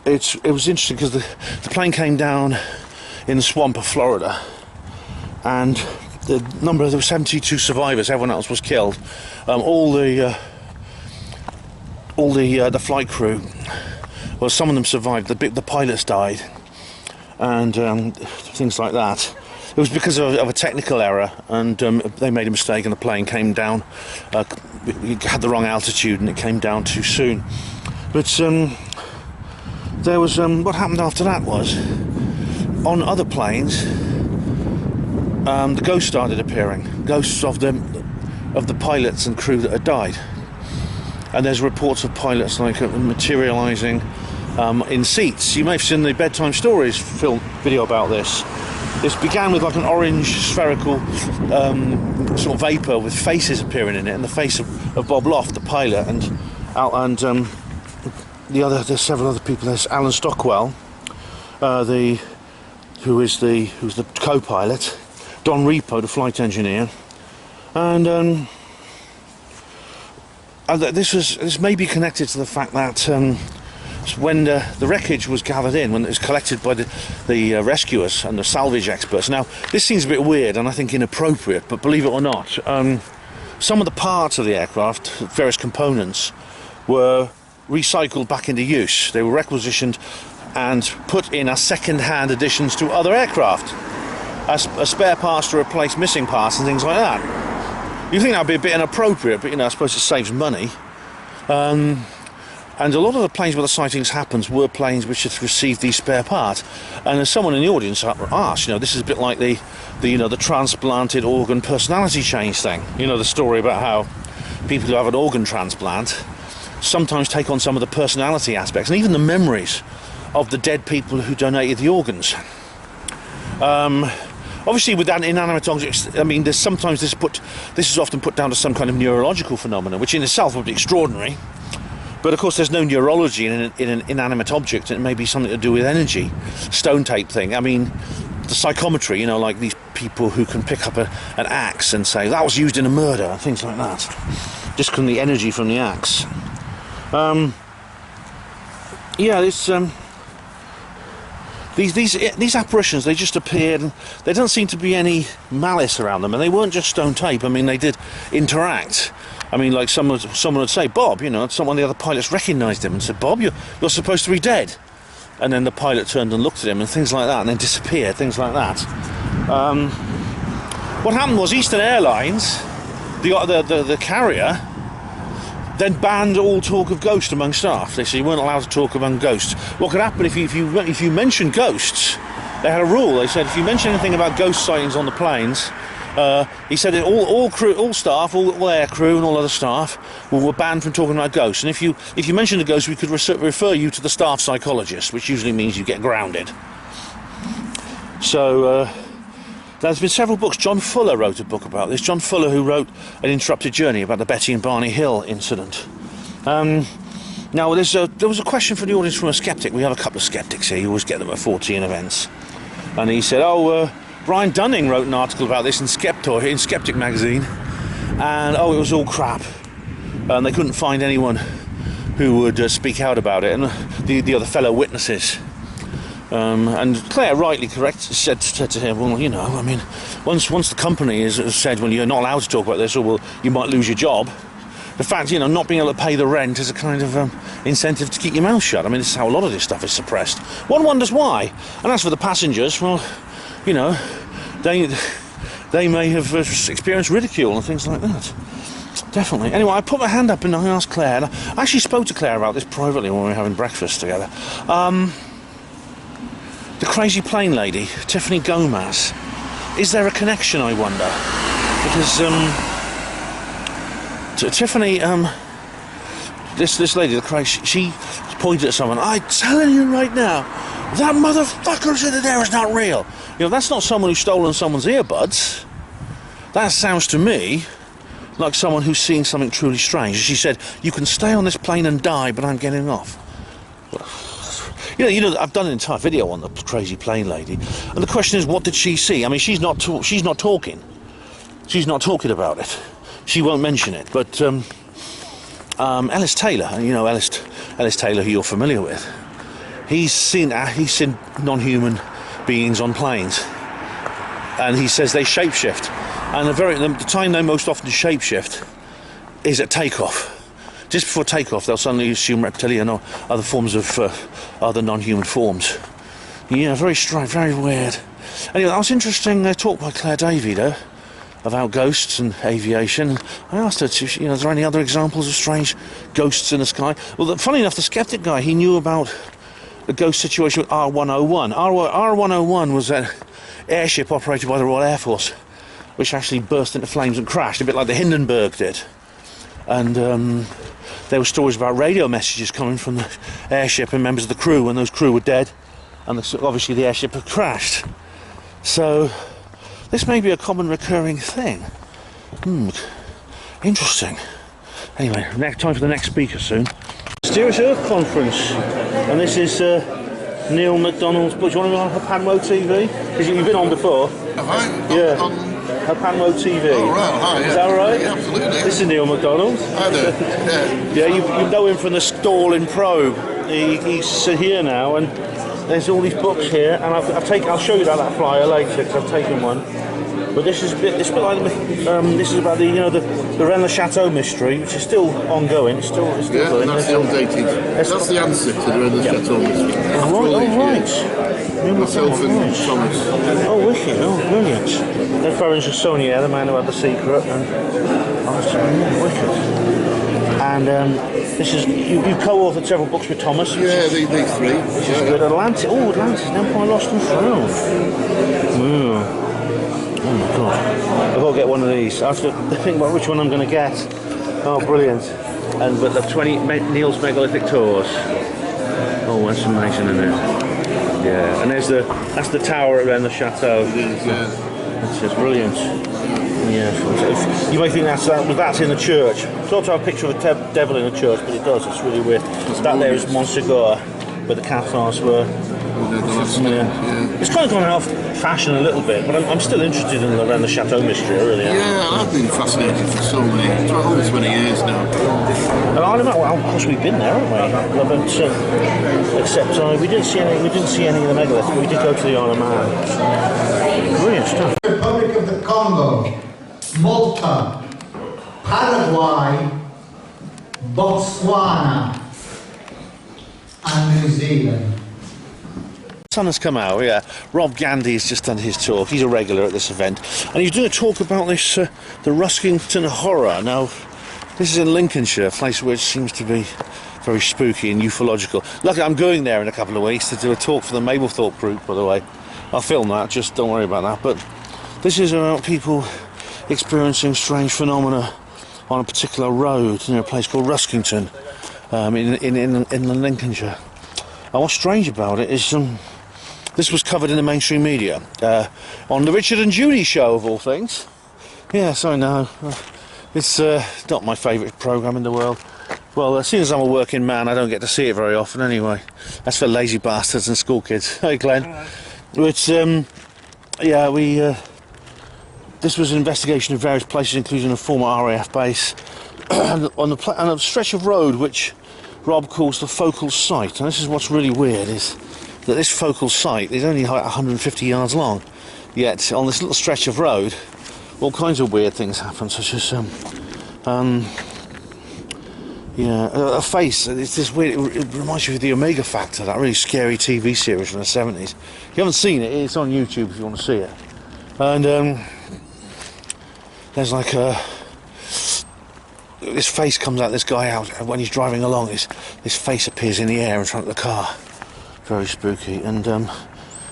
S1: it was interesting because the plane came down in the swamp of Florida, and there were 72 survivors. Everyone else was killed. All the flight crew, well, some of them survived. The pilots died, and things like that. It was because of a technical error, and they made a mistake, and the plane came down. It had the wrong altitude, and it came down too soon. But there was what happened after that was, on other planes, the ghosts started appearing. Ghosts of the pilots and crew that had died. And there's reports of pilots like materialising in seats. You may have seen the Bedtime Stories video about this. This began with like an orange spherical sort of vapour with faces appearing in it, and the face of Bob Loft, the pilot, and there's several other people. There's Alan Stockwell, who's the co-pilot, Don Repo, the flight engineer, and this may be connected to the fact that when the wreckage was gathered in, when it was collected by the rescuers and the salvage experts. Now, this seems a bit weird and I think inappropriate, but believe it or not, some of the parts of the aircraft, various components, were recycled back into use. They were requisitioned and put in as second-hand additions to other aircraft, as spare parts to replace missing parts and things like that. You think that would be a bit inappropriate, but I suppose it saves money. And a lot of the planes where the sightings happened were planes which had received these spare parts. And as someone in the audience asked, this is a bit like the transplanted organ personality change thing. The story about how people who have an organ transplant sometimes take on some of the personality aspects and even the memories of the dead people who donated the organs. Obviously, with that inanimate objects, I mean, this is often put down to some kind of neurological phenomenon, which in itself would be extraordinary. But of course, there's no neurology in an inanimate object. It may be something to do with energy, stone tape thing. I mean, the psychometry, like these people who can pick up an axe and say that was used in a murder and things like that, just from the energy from the axe. These apparitions, they just appeared, and there doesn't seem to be any malice around them, and they weren't just stone tape. I mean, they did interact. I mean, like someone would say, Bob, someone of the other pilots recognised him and said, Bob, you're supposed to be dead. And then the pilot turned and looked at him and things like that, and then disappeared, things like that. What happened was Eastern Airlines, the carrier, then banned all talk of ghosts among staff. They said you weren't allowed to talk among ghosts. What could happen if you mentioned ghosts? They had a rule. They said if you mention anything about ghost sightings on the planes, he said all crew, all staff, all air crew, and all other staff were banned from talking about ghosts. And if you mentioned a ghost, we could refer you to the staff psychologist, which usually means you get grounded. So. There's been several books. John Fuller wrote a book about this. John Fuller, who wrote An Interrupted Journey about the Betty and Barney Hill incident. Now, there was a question from the audience from a skeptic. We have a couple of skeptics here. You always get them at 14 events. And he said, Brian Dunning wrote an article about this in Skeptic magazine. And, it was all crap. And they couldn't find anyone who would speak out about it. And the other fellow witnesses. And Claire, rightly said to him, well, I mean, once the company has said, well, you're not allowed to talk about this, or well, you might lose your job, the fact, not being able to pay the rent is a kind of incentive to keep your mouth shut. I mean, this is how a lot of this stuff is suppressed. One wonders why. And as for the passengers, well, they may have experienced ridicule and things like that. Definitely. Anyway, I put my hand up and I asked Claire, and I actually spoke to Claire about this privately when we were having breakfast together. The crazy plane lady, Tiffany Gomez. Is there a connection, I wonder? Because Tiffany, this lady, the crazy, she pointed at someone. I'm telling you right now, that motherfucker sitting there is not real. That's not someone who's stolen someone's earbuds. That sounds to me like someone who's seeing something truly strange. She said, "You can stay on this plane and die, but I'm getting off." I've done an entire video on the crazy plane lady, and the question is, what did she see? I mean, she's not talking. She's not talking about it. She won't mention it. But Ellis Taylor, Ellis Taylor, who you're familiar with, he's seen non-human beings on planes, and he says they shapeshift, and the time they most often shapeshift is at takeoff. Just before takeoff, they'll suddenly assume reptilian or other forms of other non-human forms. Yeah, very strange, very weird. Anyway, that was interesting talk by Claire Davey, though, about ghosts and aviation. I asked her, is there any other examples of strange ghosts in the sky? Well, funny enough, the skeptic guy, he knew about the ghost situation with R101. R101 was an airship operated by the Royal Air Force, which actually burst into flames and crashed, a bit like the Hindenburg did. And there were stories about radio messages coming from the airship and members of the crew, and those crew were dead, and obviously the airship had crashed. So this may be a common recurring thing. Interesting. Anyway, time for the next speaker soon. Mysterious Earth Conference, and this is Neil MacDonald's book. Do you want to be on Hapanwo TV? Because you've been on before.
S12: Have I?
S1: Yeah. Hapanwo TV.
S12: Oh, right, hi, yeah.
S1: Is that right?
S12: Yeah, absolutely.
S1: This is Neil MacDonald.
S12: Hi there.
S1: Yeah, you know him from the stall in Probe. He's here now, and there's all these books here, and I'll show you that flyer later because I've taken one. But this is a bit like this is about the Rennes le Chateau mystery, which is still ongoing. It's still going.
S12: That's the updated. That's the answer to the Rennes le Chateau mystery.
S1: Oh, right.
S12: Myself and Thomas.
S1: Oh, wicked! Oh, brilliant. Then Provincial Saunier, the man who had the secret, and wicked. And This is you co-authored several books with Thomas.
S12: Yeah, these three.
S1: This is good. Atlantis. Oh, Atlantis, Empire Lost and Found. Oh my god! I've got to get one of these. I have to think about which one I'm going to get. Oh, brilliant! But the 20 Neil's Megalithic tours. Oh, that's amazing, isn't it? Yeah, and that's the tower around the chateau.
S12: It is, yeah.
S1: That's just brilliant. Yeah, you may think that's in the church. It's also a picture of a devil in a church, but it does. It's really weird. That there is Montsegur, where the Cathars were. Yeah. It's kind of gone out of fashion a little bit, but I'm still interested in around the chateau mystery. I really am.
S12: Yeah, I've been fascinated for so many, over 20 years now.
S1: And I don't know. Well, of course we've been there, haven't we? But except we didn't see any. We didn't see any of the megaliths, but we did go to the Isle of Man. Brilliant stuff.
S8: Republic of the Congo, Malta, Paraguay, Botswana, and New Zealand.
S1: Sun has come out, yeah. Rob Gandy has just done his talk. He's a regular at this event, and he's doing a talk about this, the Ruskington Horror. Now, this is in Lincolnshire, a place which seems to be very spooky and ufological. Luckily, I'm going there in a couple of weeks to do a talk for the Mablethorpe group, by the way. I'll film that, just don't worry about that. But this is about people experiencing strange phenomena on a particular road near a place called Ruskington in Lincolnshire. And what's strange about it is this was covered in the mainstream media on the Richard and Judy show, of all things. Yes, I know. It's not my favourite programme in the world. Well, as soon as I'm a working man, I don't get to see it very often anyway. That's for lazy bastards and school kids. Hey, Glenn. But yeah, this was an investigation of various places, including a former RAF base, on a stretch of road which Rob calls the focal site. And this is what's really weird, is that this focal site is only like 150 yards long, yet on this little stretch of road all kinds of weird things happen, such as a face. It's this weird, it reminds you of the Omega Factor, that really scary TV series from the 70s. If you haven't seen it, it's on YouTube if you want to see it. And there's like this face comes out, this guy out, and when he's driving along, this face appears in the air in front of the car. Very spooky. And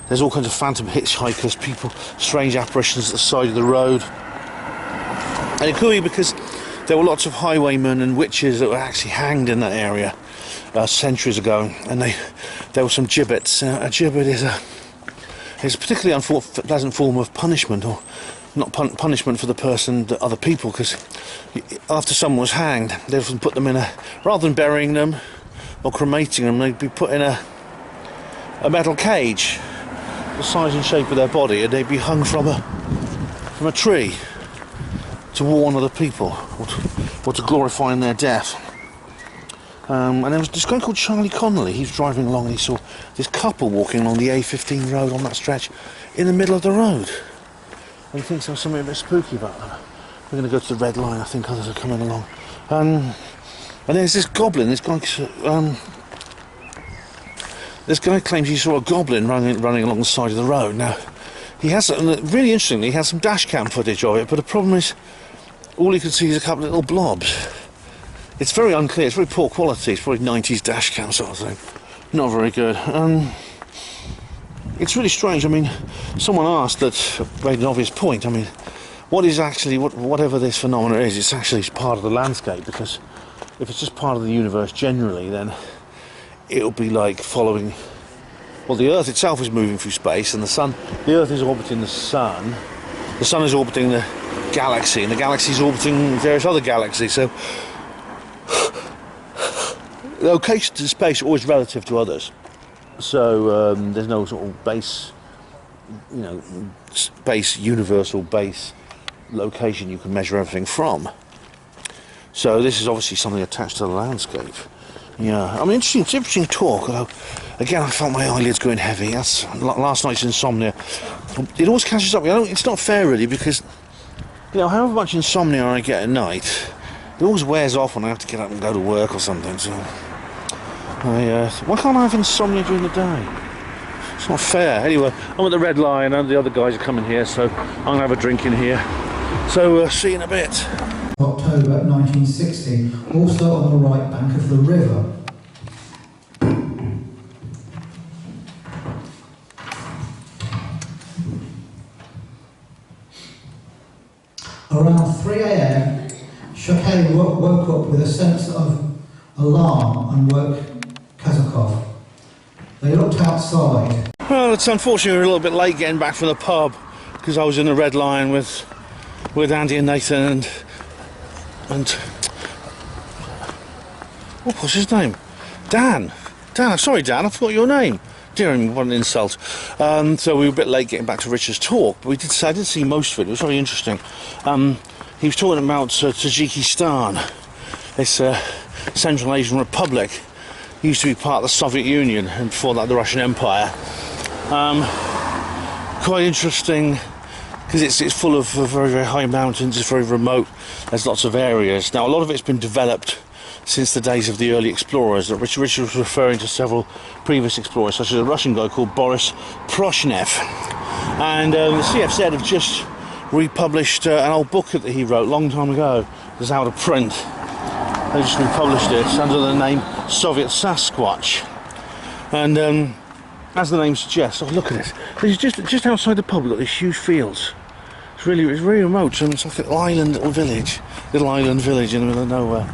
S1: there's all kinds of phantom hitchhikers, people, strange apparitions at the side of the road. And it could be because there were lots of highwaymen and witches that were actually hanged in that area centuries ago, and there were some gibbets. A gibbet is a particularly unpleasant form of punishment, or not punishment for the person, the other people, because after someone was hanged, they'd often put them in rather than burying them or cremating them, they'd be put in a metal cage the size and shape of their body, and they'd be hung from a tree to warn other people or to glorify in their death. And there was this guy called Charlie Connolly. He was driving along and he saw this couple walking along the A15 road on that stretch in the middle of the road, and he thinks there's something a bit spooky about them. We're going to go to the red line. I think others are coming along, and there's this goblin. This guy claims he saw a goblin running along the side of the road. Now, he has, really interestingly, he has some dash cam footage of it, but the problem is all you can see is a couple of little blobs. It's very unclear, it's very poor quality, it's probably 90s dash cam sort of thing. Not very good. It's really strange. I mean, someone asked that, made an obvious point. I mean, what is actually, whatever this phenomena is, it's actually part of the landscape, because if it's just part of the universe generally, then it'll be like following, well, the Earth itself is moving through space, and the Earth is orbiting the Sun is orbiting the galaxy, and the galaxy is orbiting various other galaxies, so the location to space are always relative to others. So there's no sort of base, universal base location you can measure everything from. So this is obviously something attached to the landscape. Yeah, I mean, it's interesting talk, although, again, I felt my eyelids going heavy. That's last night's insomnia. It always catches up. It's not fair, really, because, however much insomnia I get at night, it always wears off when I have to get up and go to work or something, so why can't I have insomnia during the day? It's not fair. Anyway, I'm at the red line, and the other guys are coming here, so I'm going to have a drink in here. So, see you in a bit.
S8: October 1960, also on the right bank of the river. Around 3 a.m, Shokei woke up with a sense of alarm and woke Kazakov. They looked outside.
S1: Well, it's unfortunately we're a little bit late getting back from the pub because I was in the Red Lion with Andy and Nathan and what's his name? Dan. Sorry, Dan, I forgot your name. Dear me, what an insult. So we were a bit late getting back to Richard's talk, but I did see most of it. It was very interesting. He was talking about Tajikistan, this Central Asian Republic. It used to be part of the Soviet Union, and before that the Russian Empire. Quite interesting, because it's full of very, very high mountains, it's very remote, there's lots of areas. Now, a lot of it's been developed since the days of the early explorers. That Richard was referring to several previous explorers, such as a Russian guy called Boris Proshnev. And the CFZ have just republished an old book that he wrote a long time ago. It's out of print. They just republished it under the name Soviet Sasquatch. And as the name suggests, oh, look at it. It's just outside the pub, we've got these huge fields. It's really remote, and it's like an little village in the middle of nowhere.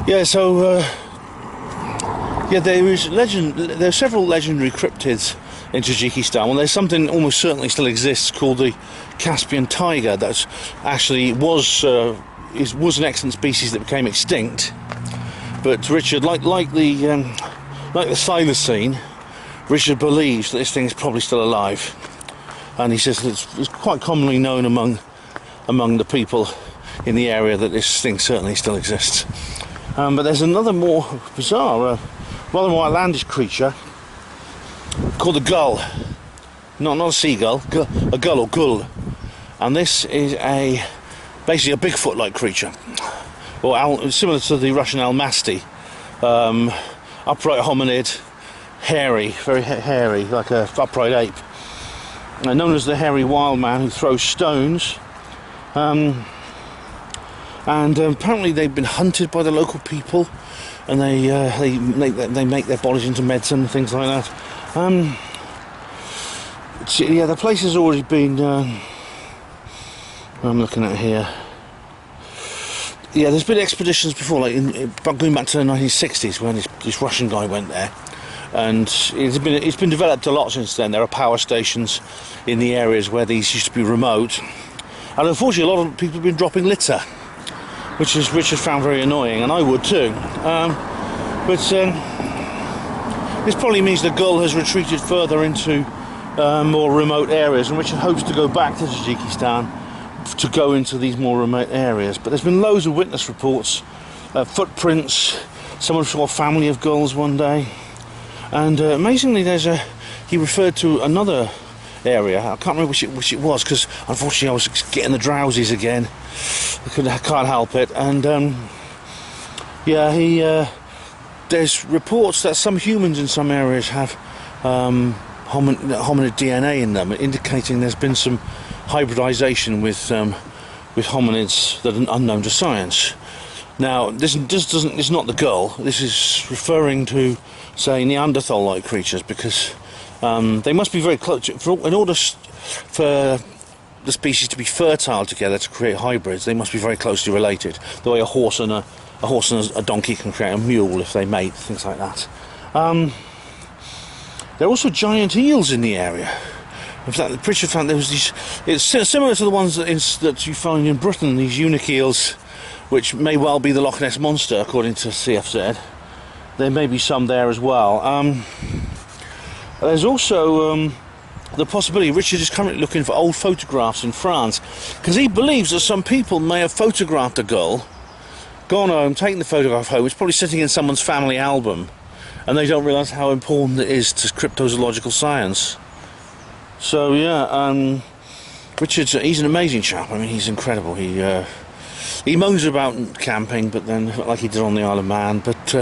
S1: There are several legendary cryptids in Tajikistan. Well, there's something almost certainly still exists called the Caspian tiger. That actually was an extant species that became extinct. But Richard, like the thylacine, Richard believes that this thing is probably still alive, and he says that it's quite commonly known among the people in the area that this thing certainly still exists. But there's another more bizarre, rather more outlandish creature called a gull. Not a seagull, a gull or gull. And this is basically a Bigfoot-like creature, or similar to the Russian almasty. Upright hominid, hairy, very hairy, like a upright ape. Known as the hairy wild man who throws stones. And apparently they've been hunted by the local people, and they make their bodies into medicine and things like that. The place has already been. I'm looking at here. Yeah, there's been expeditions before, like going back to the 1960s when this Russian guy went there, and it's been developed a lot since then. There are power stations in the areas where these used to be remote, and unfortunately a lot of people have been dropping litter, which Richard found very annoying, and I would too. This probably means the gull has retreated further into more remote areas, and Richard hopes to go back to Tajikistan to go into these more remote areas. But there's been loads of witness reports, footprints. Someone saw a family of gulls one day, and amazingly, he referred to another area. I can't remember which it was, because unfortunately I was getting the drowsies again. I can't help it. And there's reports that some humans in some areas have hominid DNA in them, indicating there's been some hybridization with hominids that are unknown to science. Now, this is not the gull. This is referring to, say, Neanderthal-like creatures, because they must be very close. In order for the species to be fertile together to create hybrids, they must be very closely related. The way a horse and a donkey can create a mule if they mate, things like that. There are also giant eels in the area. In fact, Fischer found there was these. It's similar to the ones that you find in Britain. These eunuch eels, which may well be the Loch Ness monster, according to CFZ. There may be some there as well. There's also the possibility. Richard is currently looking for old photographs in France, because he believes that some people may have photographed a gull, gone home, taken the photograph home. It's probably sitting in someone's family album, and they don't realise how important it is to cryptozoological science. So yeah, he's an amazing chap. I mean, he's incredible. He moans about camping, but then like he did on the Isle of Man. But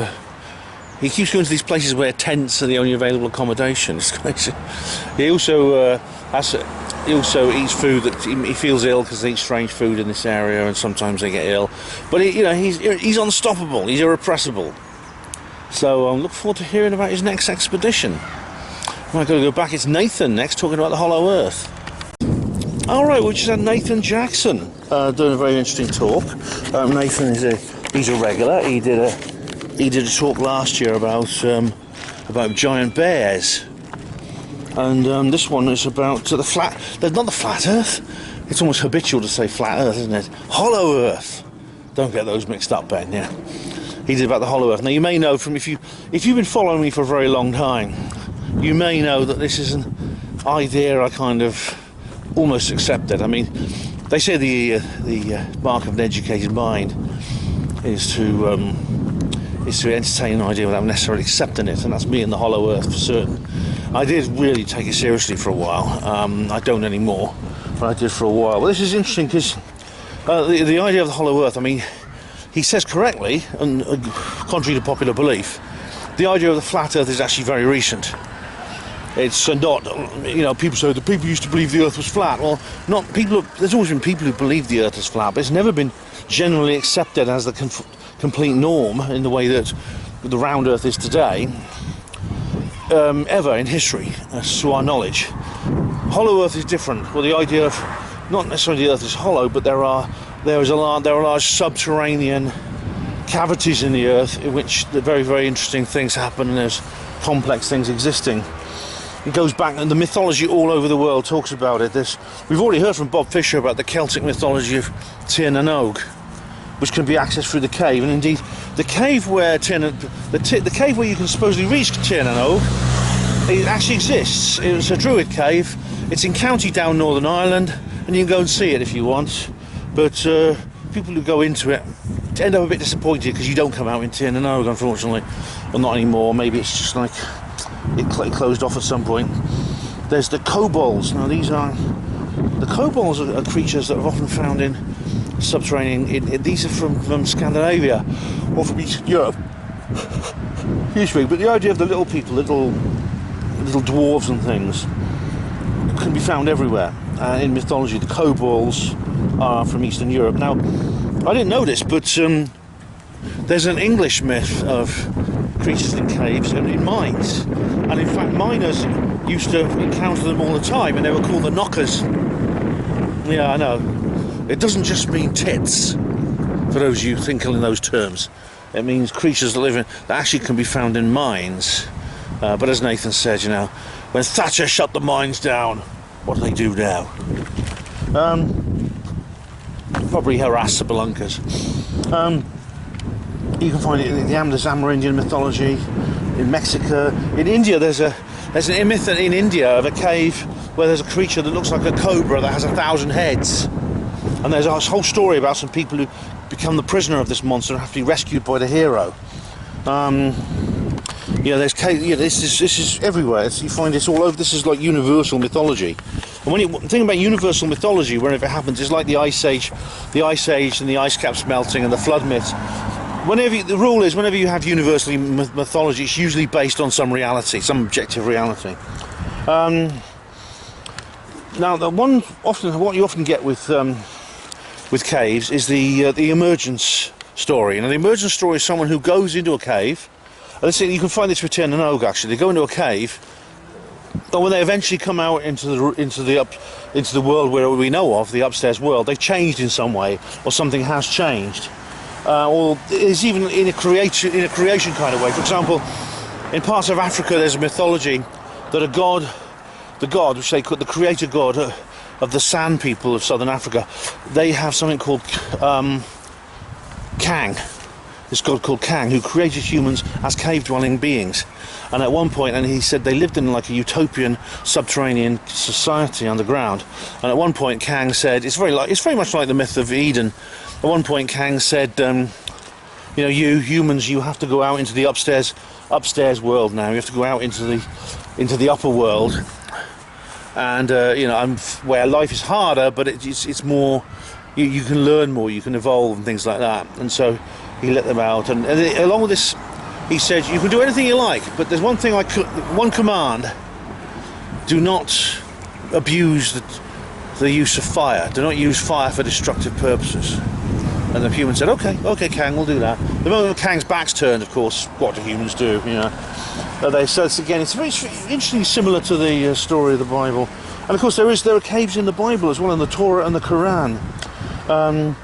S1: he keeps going to these places where tents are the only available accommodation. It's crazy. He also he also eats food that he feels ill because they eat strange food in this area, and sometimes they get ill. But he's unstoppable. He's irrepressible. So look forward to hearing about his next expedition. I'm going to go back. It's Nathan next, talking about the Hollow Earth. All right, we just had Nathan Jackson doing a very interesting talk. Nathan he's a regular. He did a talk last year about giant bears, and this one is about the flat. Not the flat Earth. It's almost habitual to say flat Earth, isn't it? Hollow Earth. Don't get those mixed up, Ben. Yeah, he did about the Hollow Earth. Now you may know from if you've been following me for a very long time, you may know that this is an idea I kind of almost accepted. I mean, they say the mark of an educated mind is to entertain an idea without necessarily accepting it, and that's me in the Hollow Earth for certain. I did really take it seriously for a while. I don't anymore, but I did for a while. Well, this is interesting because the idea of the Hollow Earth, I mean, he says correctly, and contrary to popular belief, the idea of the flat Earth is actually very recent. It's not, people say the people used to believe the Earth was flat. Well, there's always been people who believe the Earth is flat, but it's never been generally accepted as the complete norm in the way that the round Earth is today, ever in history, to our knowledge. Hollow Earth is different. Well, the idea of not necessarily the Earth is hollow, but there are large subterranean cavities in the Earth in which the very, very interesting things happen, and there's complex things existing. It goes back, and the mythology all over the world talks about it. We've already heard from Bob Fischer about the Celtic mythology of Tir na Nog, which can be accessed through the cave, and indeed the cave where the cave where you can supposedly reach Tir na Nog, it actually exists. It's a druid cave. It's in County Down, Northern Ireland, and you can go and see it if you want. But people who go into it end up a bit disappointed because you don't come out in Tir na Nog, unfortunately. Well, not anymore. Maybe it's just like it closed off at some point. There's the kobolds. Now the kobolds are creatures that are often found in subterranean. These are from Scandinavia or from Eastern Europe. Excuse me. But the idea of the little people, little dwarves and things, can be found everywhere in mythology. The kobolds are from Eastern Europe. Now, I didn't know this, but there's an English myth of creatures in caves and in mines, and in fact miners used to encounter them all the time, and they were called the knockers. Yeah, I know. It doesn't just mean tits, for those of you thinking in those terms. It means creatures that actually can be found in mines. But as Nathan said, when Thatcher shut the mines down, what do they do now? Probably harass the Spelunkers. You can find it in the Amerindian mythology, in Mexico, in India. There's a myth in India of a cave where there's a creature that looks like a cobra that has 1,000 heads, and there's a whole story about some people who become the prisoner of this monster and have to be rescued by the hero. This is everywhere. You find this all over. This is like universal mythology. And when you think about universal mythology, whenever it happens, it's like the Ice Age and the ice caps melting and the flood myths. The rule is whenever you have universal mythology, it's usually based on some reality, some objective reality. Now, what you often get with caves is the emergence story. Now, the emergence story is someone who goes into a cave. You can find this with Tir na Nog, actually. They go into a cave, but when they eventually come out into the world where we know of, the upstairs world, they've changed in some way, or something has changed. Or it's even in a creation kind of way. For example, in parts of Africa, there's a mythology that the creator god of the San people of southern Africa, they have something called Kang. This god called Kang, who created humans as cave-dwelling beings. And at one point, and he said they lived in like a utopian subterranean society underground. And at one point, Kang said, it's very much like the myth of Eden. At one point, Kang said, you humans, you have to go out into the upstairs world now. You have to go out into the upper world, and where life is harder, but it's more. You can learn more, you can evolve, and things like that. And so he let them out, and along with this he said, you can do anything you like, but there's one thing one command: do not abuse the use of fire. Do not use fire for destructive purposes. And the human said, okay, Kang, we'll do that. The moment Kang's back's turned, of course, what do humans do? You know, so again, it's very interesting, similar to the story of the Bible. And of course, there are caves in the Bible as well, in the Torah and the Quran, and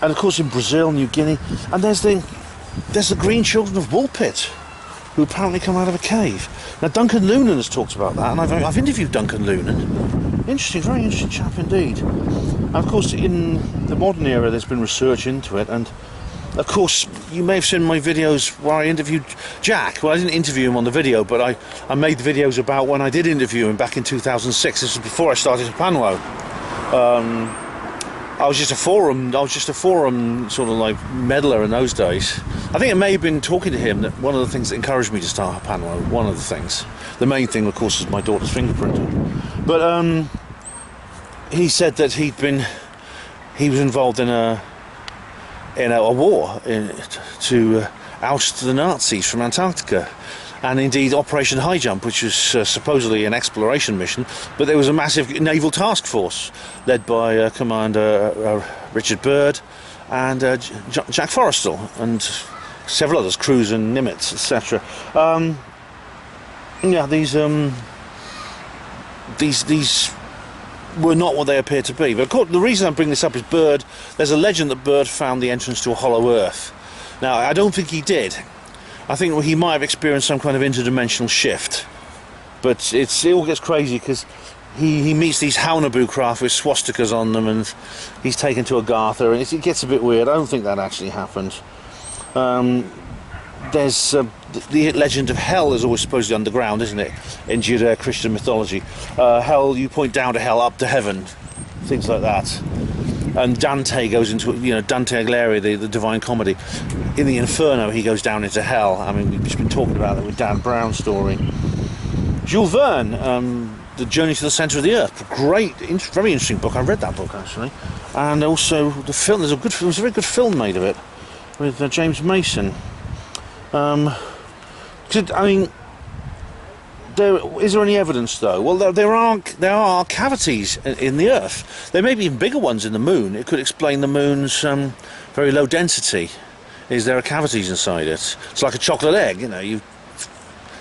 S1: of course in Brazil, New Guinea. And there's the Green Children of Woolpit, who apparently come out of a cave. Now Duncan Lunan has talked about that, and I've interviewed Duncan Lunan. Interesting, very interesting chap indeed. And of course, in the modern era, there's been research into it, and of course, you may have seen my videos where I interviewed Jack. Well, I didn't interview him on the video, but I made the videos about when I did interview him back in 2006. This was before I started Panwo. I was just a forum sort of like meddler in those days. I think it may have been talking to him that one of the things that encouraged me to start Panwo. One of the things. The main thing, of course, was my daughter's fingerprinting. But he said that he was involved in a war to oust the Nazis from Antarctica, and indeed Operation High Jump, which was supposedly an exploration mission, but there was a massive naval task force led by Commander Richard Byrd and Jack Forrestal and several others, Cruz and Nimitz, etc. Yeah, these were not what they appear to be. But of course, the reason I bring this up is Byrd. There's a legend that Byrd found the entrance to a hollow earth. Now, I don't think he did. I think he might have experienced some kind of interdimensional shift. But it all gets crazy because he meets these Haunabu craft with swastikas on them, and he's taken to Agartha, and it gets a bit weird. I don't think that actually happened. There's the legend of hell is always supposedly underground, isn't it, in Judeo-Christian mythology? Hell, you point down to hell, up to heaven, things like that. And Dante goes into, Dante Alighieri, the Divine Comedy. In the Inferno, he goes down into hell. I mean, we've just been talking about it with Dan Brown's story. Jules Verne, The Journey to the Centre of the Earth, great, very interesting book. I read that book actually, and also the film. There's a very good film made of it with James Mason. I mean, is there any evidence though? Well, there are cavities in the Earth. There may be even bigger ones in the Moon. It could explain the Moon's very low density. Is there are cavities inside it? It's like a chocolate egg,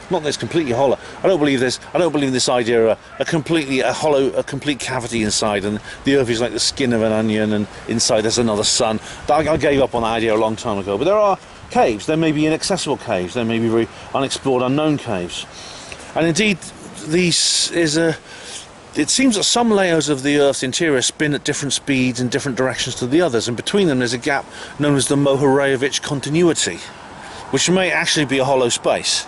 S1: not that it's completely hollow. I don't believe this idea of a complete cavity inside, and the Earth is like the skin of an onion, and inside there's another sun. I gave up on that idea a long time ago. But there are caves. There may be inaccessible caves. There may be very unexplored, unknown caves. And indeed, it seems that some layers of the Earth's interior spin at different speeds in different directions to the others, and between them there's a gap known as the Mohorovich continuity, which may actually be a hollow space.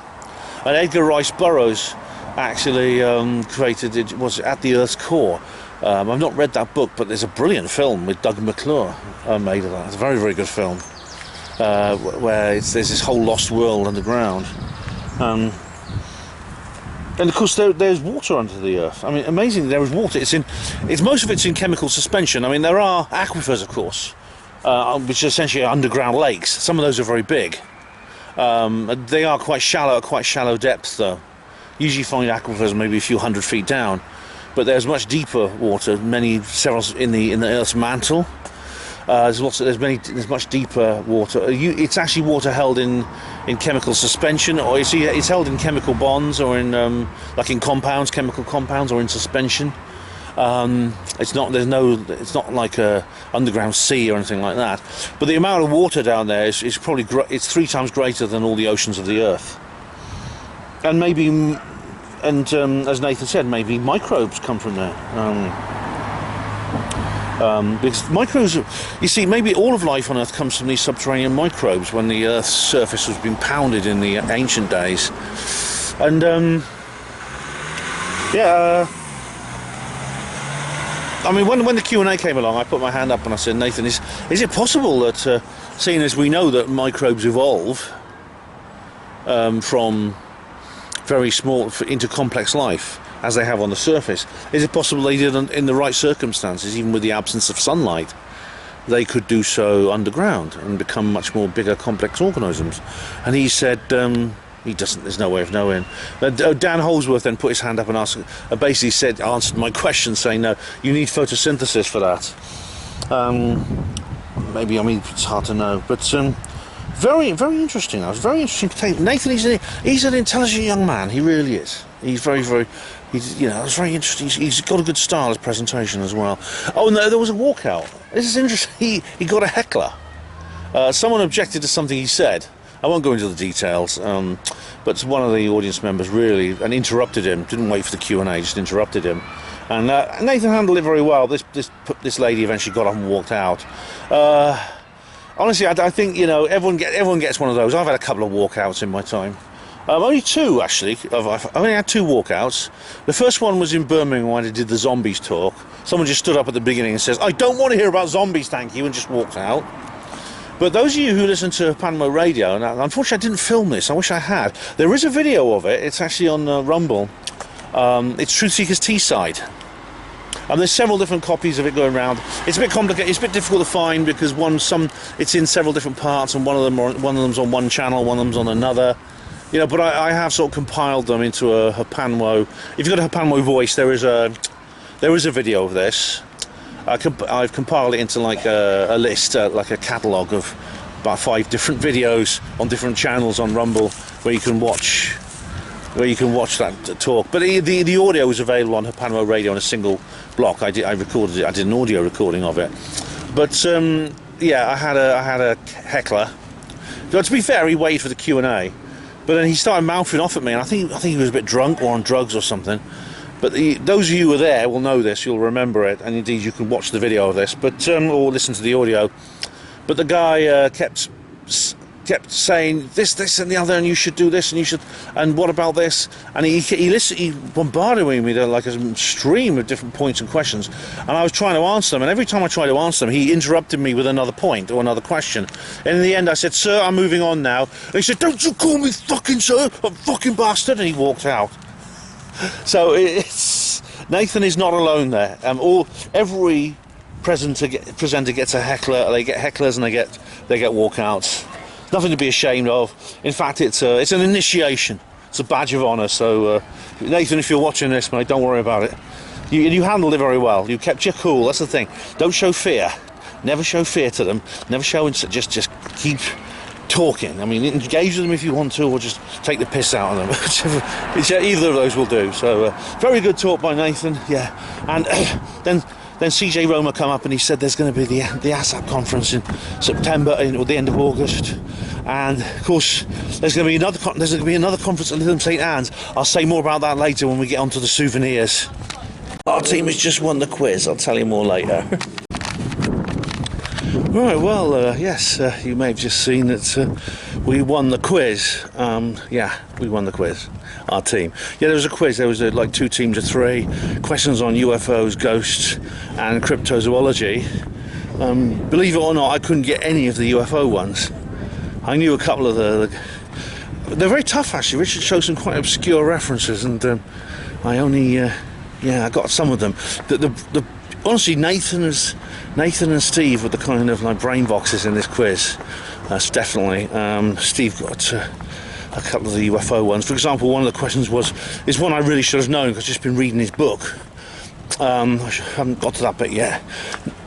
S1: And Edgar Rice Burroughs actually created it, was At the Earth's Core. I've not read that book, but there's a brilliant film with Doug McClure made of that. It's a very, very good film, where there's this whole lost world underground. And of course there's water under the Earth. I mean, amazingly, there is water. Most of it's in chemical suspension. I mean, there are aquifers, of course, which are essentially underground lakes. Some of those are very big. They are quite shallow depths though. Usually find aquifers maybe a few hundred feet down, but there's much deeper water, several in the Earth's mantle. There's much deeper water. It's actually water held in chemical suspension, or it's held in chemical bonds, or in like in compounds, chemical compounds, or in suspension. It's not like a underground sea or anything like that. But the amount of water down there is probably it's 3 times greater than all the oceans of the Earth. And maybe, as Nathan said, maybe microbes come from there. Because microbes, you see, maybe all of life on Earth comes from these subterranean microbes when the Earth's surface was being pounded in the ancient days. And I mean, when the Q&A came along, I put my hand up and I said, Nathan, is it possible that, seeing as we know that microbes evolve from very small into complex life, as they have on the surface, is it possible they did in the right circumstances, even with the absence of sunlight, they could do so underground and become much more bigger, complex organisms. And he said he doesn't. There's no way of knowing. Dan Holsworth then put his hand up and basically answered my question, saying, "No, you need photosynthesis for that." Maybe, I mean, it's hard to know, but very, very interesting. That was very interesting to take. Nathan, he's an intelligent young man. He really is. He's very, very. You know, it's very interesting. He's got a good style as presentation as well. Oh, no, there was a walkout. This is interesting. He got a heckler. Someone objected to something he said. I won't go into the details, but one of the audience members really interrupted him. Didn't wait for the Q&A, just interrupted him. And Nathan handled it very well. This lady eventually got up and walked out. Honestly, I think, you know, everyone gets one of those. I've had a couple of walkouts in my time. Only two, actually. I've only had two walkouts. The first one was in Birmingham when I did the zombies talk. Someone just stood up at the beginning and says, "I don't want to hear about zombies, thank you," and just walked out. But those of you who listen to Panama Radio, and unfortunately I didn't film this, I wish I had. There is a video of it. It's actually on Rumble. It's Truth Seekers Teesside. There's several different copies of it going around. It's a bit complicated. It's a bit difficult to find because it's in several different parts, and one of them's on one channel, one of them's on another. You know, but I have sort of compiled them into a Hapanwo. If you've got a Hapanwo voice, there is a video of this. I've compiled it into like a list, like a catalogue of about 5 different videos on different channels on Rumble where you can watch that talk. But the audio is available on Hapanwo Radio on a single block. I recorded it. I did an audio recording of it. But yeah, I had a heckler. But to be fair, he waited for the Q&A, but then he started mouthing off at me, and I think he was a bit drunk or on drugs or something. But those of you who were there will know this, you'll remember it, and indeed you can watch the video of this, but or listen to the audio. But the guy kept saying this and the other, and you should do this, and you should, and what about this? And he bombarded me with like a stream of different points and questions, and I was trying to answer them, and every time I tried to answer them, he interrupted me with another point or another question. And in the end I said, "Sir, I'm moving on now." And he said, "Don't you call me fucking sir, I'm fucking bastard," and he walked out. So Nathan is not alone there. Every presenter gets a heckler. They get hecklers and they get walkouts. Nothing to be ashamed of. In fact, it's an initiation. It's a badge of honour. So Nathan, if you're watching this, mate, don't worry about it. You handled it very well. You kept your cool. That's the thing. Don't show fear. Never show fear to them. Never show. Just keep talking. I mean, engage with them if you want to, or just take the piss out of them. Either of those will do. So very good talk by Nathan. Yeah, and then CJ Roma come up and he said there's going to be the ASAP conference in September or the end of August, and of course there's going to be another conference at Lytham St Anne's. I'll say more about that later when we get onto the souvenirs. Our team has just won the quiz. I'll tell you more later. Right, well, yes, you may have just seen that we won the quiz. Yeah, we won the quiz, our team. Yeah, there was a quiz. There was like 2 teams of 3, questions on UFOs, ghosts, and cryptozoology. Believe it or not, I couldn't get any of the UFO ones. I knew a couple of they're very tough, actually. Richard showed some quite obscure references, and I only, I got some of them. Honestly, Nathan and Steve were the kind of like brain boxes in this quiz. That's definitely. Steve got a couple of the UFO ones. For example, one of the questions is one I really should have known because I've just been reading his book. I haven't got to that bit yet.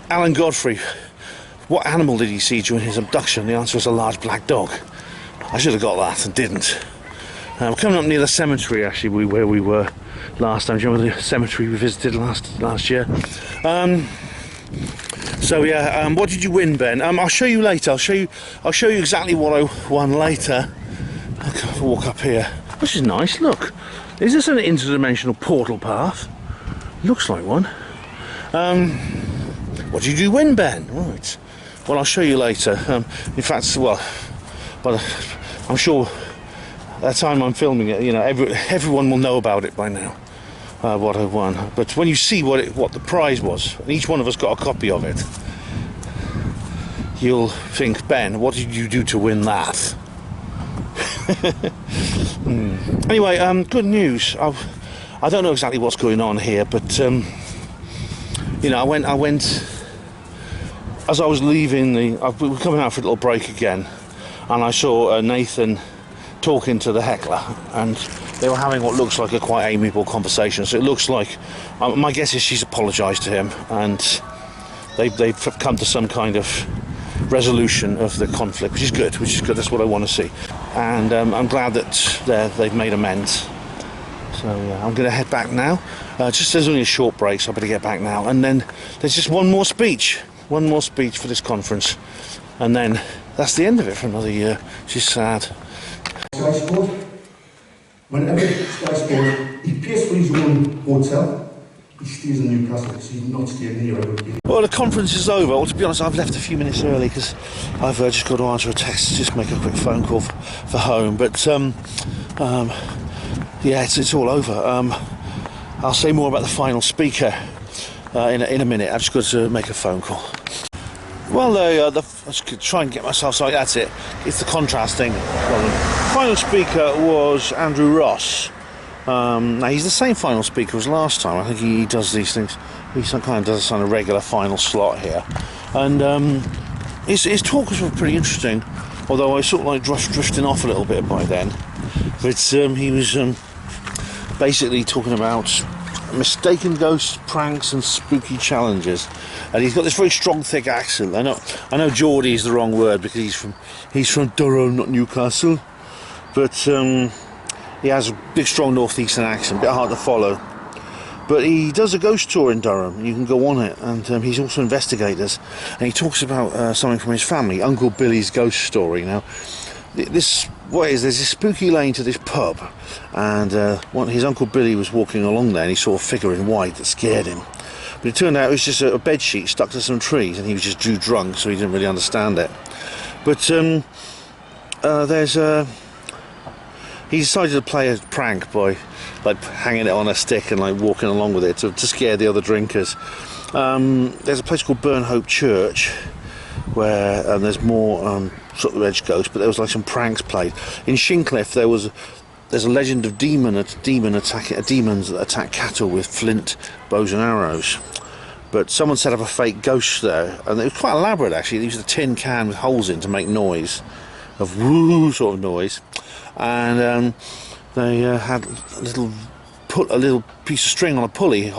S1: Alan Godfrey, what animal did he see during his abduction? The answer was a large black dog. I should have got that and didn't. We're coming up near the cemetery, actually, where we were last time. Do you remember the cemetery we visited last year? So yeah, what did you win, Ben? I'll show you later. I'll show you exactly what I won later. I'll walk up here, which is nice. Look, is this an interdimensional portal path? Looks like one. What did you win, Ben? Right. Well, I'll show you later. In fact, well, I'm sure at the time I'm filming it, you know, everyone will know about it by now. What I won, but when you see what the prize was, and each one of us got a copy of it, you'll think, Ben, what did you do to win that? Anyway, good news. I don't know exactly what's going on here, but you know, I went as I was leaving we were coming out for a little break again, and I saw Nathan talking to the heckler, and they were having what looks like a quite amiable conversation. So it looks like, my guess is she's apologised to him, and they've come to some kind of resolution of the conflict, which is good. That's what I want to see, and I'm glad that they've made amends. So yeah, I'm going to head back now. There's only a short break, so I better get back now. And then there's just one more speech for this conference, and then that's the end of it for another year. Which is sad.
S8: Sky Sport. Whenever Sky Sport, he pays for his own hotel. He stays in Newcastle, so he's not staying here.
S1: Well, the conference is over. Well, to be honest, I've left a few minutes early because I've just got to answer a text, just make a quick phone call for home. But yeah, it's all over. I'll say more about the final speaker in a minute. I've just got to make a phone call. Well, let's try and get myself sorry. That's it. It's the contrasting problem. Final speaker was Andrew Ross. Now he's the same final speaker as last time. I think he does these things. He kind of does a regular final slot here, and his talk was pretty interesting. Although I sort of like drifting off a little bit by then. But he was basically talking about mistaken ghosts, pranks, and spooky challenges. And he's got this very strong, thick accent. I know Geordie is the wrong word because he's from Durham, not Newcastle. But he has a big, strong northeastern accent, a bit hard to follow. But he does a ghost tour in Durham. You can go on it, and he's also investigators. And he talks about something from his family, Uncle Billy's ghost story. Now, there's this spooky lane to this pub, and his Uncle Billy was walking along there, and he saw a figure in white that scared him. But it turned out it was just a bed sheet stuck to some trees, and he was just too drunk, so he didn't really understand it. But he decided to play a prank by like hanging it on a stick and like walking along with it to scare the other drinkers. There's a place called Burnhope Church where there's more sort of edge ghosts, but there was like some pranks played. In Shincliffe there's a legend of demons that attack cattle with flint, bows and arrows. But someone set up a fake ghost there, and it was quite elaborate actually. They used a tin can with holes in to make noise, of woo sort of noise, and they had a little piece of string on a pulley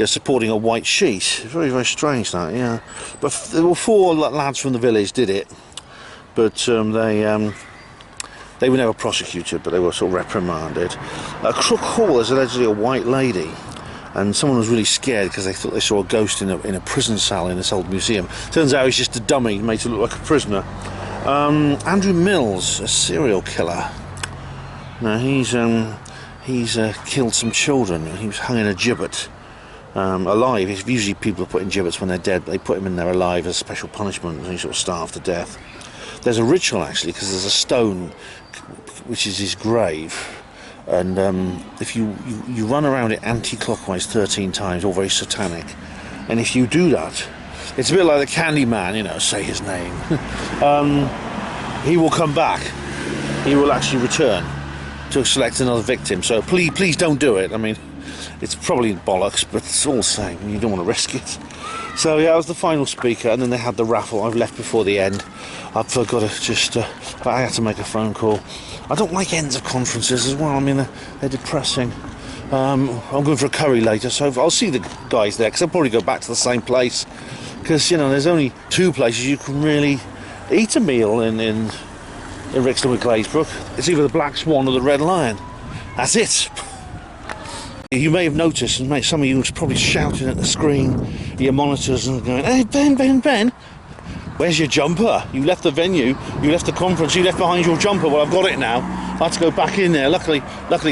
S1: supporting a white sheet. Very, very strange that, yeah. But there were 4 lads from the village did it, but they were never prosecuted, but they were sort of reprimanded. At Crook Hall there's allegedly a white lady, and someone was really scared because they thought they saw a ghost in a prison cell in this old museum. Turns out he's just a dummy made to look like a prisoner. Andrew Mills, a serial killer. Now he's killed some children. He was hung in a gibbet, alive. Usually people are put in gibbets when they're dead, but they put him in there alive as special punishment, and he sort of starved to death. There's a ritual actually, because there's a stone which is his grave, and if you run around it anti-clockwise 13 times, all very satanic, and if you do that, it's a bit like the Candy Man, say his name. He will come back. He will actually return to select another victim. So please don't do it. I mean, it's probably bollocks, but it's all the same. You don't want to risk it. So yeah, I was the final speaker, and then they had the raffle. I've left before the end. I've got to just, but I had to make a phone call. I don't like ends of conferences as well. I mean, they're depressing. I'm going for a curry later, so I'll see the guys there, because I'll probably go back to the same place. Because, there's only 2 places you can really eat a meal in Rixton with Glazebrook. It's either the Black Swan or the Red Lion. That's it. You may have noticed, and some of you was probably shouting at the screen, your monitors, and going, "Hey, Ben, where's your jumper? You left the venue, you left the conference, you left behind your jumper." Well, I've got it now. I had to go back in there. Luckily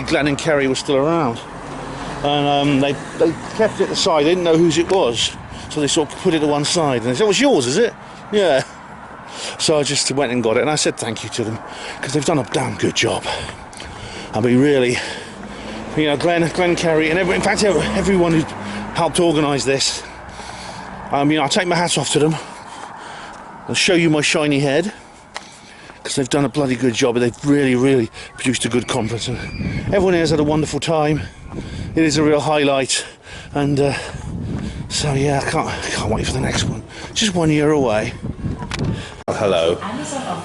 S1: Glenn and Kerry were still around. And they kept it at the side. They didn't know whose it was. So they sort of put it to one side. And they said, "Oh, it's yours, is it?" "Yeah." So I just went and got it, and I said thank you to them, because they've done a damn good job. I mean, really, Glenn, Kerry, and in fact everyone who helped organise this. I'll take my hats off to them. I'll show you my shiny head, because they've done a bloody good job. They've really, really produced a good conference, and everyone here has had a wonderful time. It is a real highlight, and so yeah, I can't wait for the next one. just 1 year away. Hello,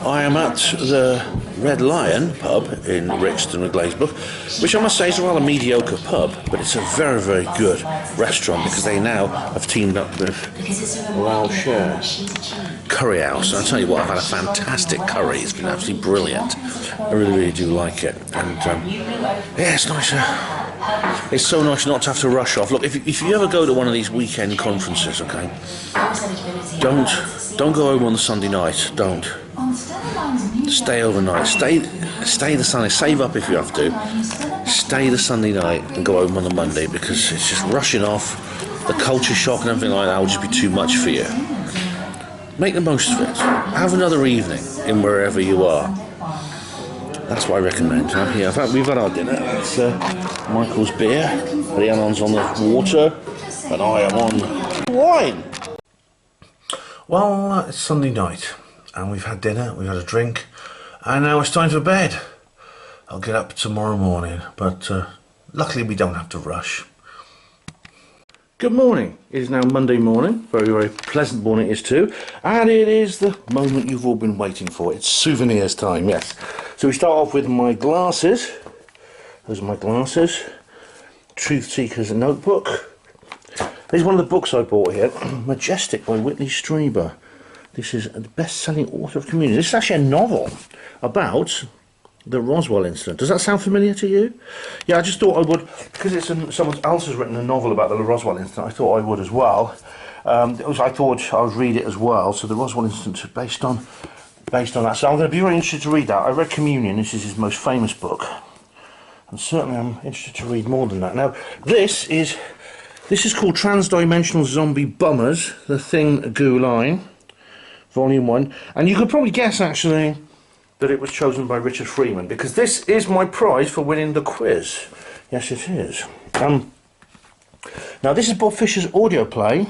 S1: I am at the Red Lion pub in Rixton with Glazebrook, which I must say is a rather mediocre pub, but it's a very, very good restaurant because they now have teamed up with Royal Curry House. And I tell you what, I've had a fantastic curry. It's been absolutely brilliant. I really, really do like it. And yeah, it's nice. It's so nice not to have to rush off. Look, if you ever go to one of these weekend conferences, okay, don't go home on the Sunday night. Don't. Stay overnight. Stay the Sunday. Save up if you have to. Stay the Sunday night and go home on the Monday, because it's just rushing off. The culture shock and everything like that will just be too much for you. Make the most of it. Have another evening in wherever you are. That's what I recommend. We've had our dinner. That's Michael's beer. Rhiannon's on the water, and I am on wine. Well, it's Sunday night, and we've had dinner, we've had a drink, and now it's time for bed. I'll get up tomorrow morning, but luckily we don't have to rush. Good morning. It is now Monday morning. Very, very pleasant morning it is too. And it is the moment you've all been waiting for. It's souvenirs time, yes. So we start off with my glasses. Those are my glasses. Truth Seekers notebook. This is one of the books I bought here. Majestic by Whitley Strieber. This is the best-selling author of community. This is actually a novel about the Roswell incident. Does that sound familiar to you? Yeah, I just thought I would, because it's someone else has written a novel about the Roswell incident. I thought I would as well. I thought I would read it as well. So the Roswell incident is based on that. So I'm going to be very interested to read that. I read Communion. This is his most famous book, and certainly I'm interested to read more than that. Now, this is called Transdimensional Zombie Bummers: The Thing Goo Line, Volume 1, and you could probably guess actually that it was chosen by Richard Freeman, because this is my prize for winning the quiz. Yes, it is. Now, this is Bob Fischer's audio play,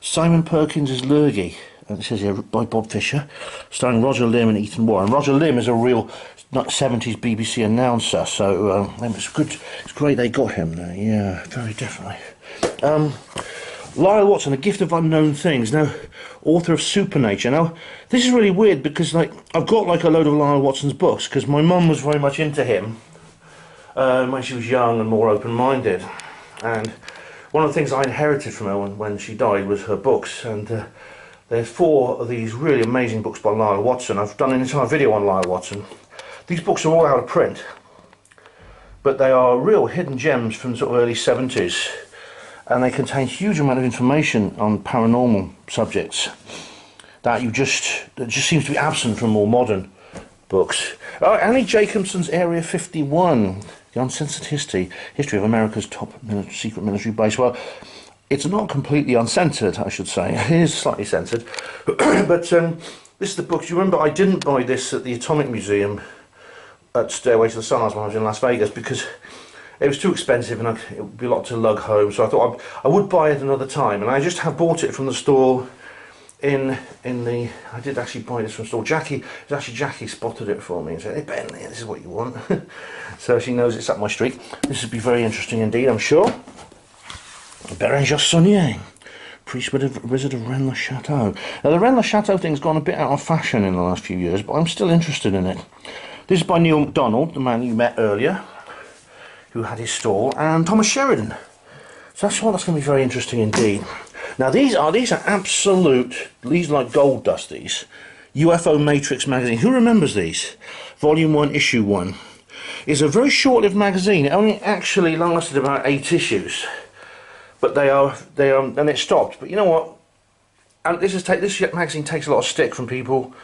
S1: Simon Perkins' Lurgy, and it says here by Bob Fischer, starring Roger Limb and Ethan Warren. Roger Limb is a real 70s BBC announcer, so it's good. It's great they got him there. Yeah, very definitely. Lyle Watson, A Gift of Unknown Things. Now, author of Supernature. Now, this is really weird because, like, I've got like a load of Lyle Watson's books because my mum was very much into him when she was young and more open-minded. And one of the things I inherited from her when she died was her books. And there's 4 of these really amazing books by Lyle Watson. I've done an entire video on Lyle Watson. These books are all out of print, but they are real hidden gems from sort of early 70s. And they contain a huge amount of information on paranormal subjects that just seems to be absent from more modern books. Annie Jacobson's Area 51, The Uncensored History of America's Top Secret Military Base. Well, it's not completely uncensored, I should say. It is slightly censored. But this is the book. Do you remember I didn't buy this at the Atomic Museum at Stairway to the Sunrise when I was in Las Vegas because it was too expensive and it would be a lot to lug home, so I thought I would buy it another time, and I just have bought it from the store I did actually buy this from the store. Jackie spotted it for me and said, "Hey Ben, this is what you want." So she knows it's up my street. This would be very interesting indeed, I'm sure. Bérenger Saunier, Priest Wizard of Rennes-le-Château. Now, the Rennes-le-Château thing's gone a bit out of fashion in the last few years, but I'm still interested in it. This is by Neil MacDonald, the man you met earlier, who had his stall, and Thomas Sheridan. So that's going to be very interesting indeed. Now these are like gold dust, these. UFO Matrix magazine. Who remembers these? Volume 1, Issue 1. It's a very short-lived magazine. It only actually lasted about 8 issues. But they are, and it stopped. But you know what? And this magazine takes a lot of stick from people,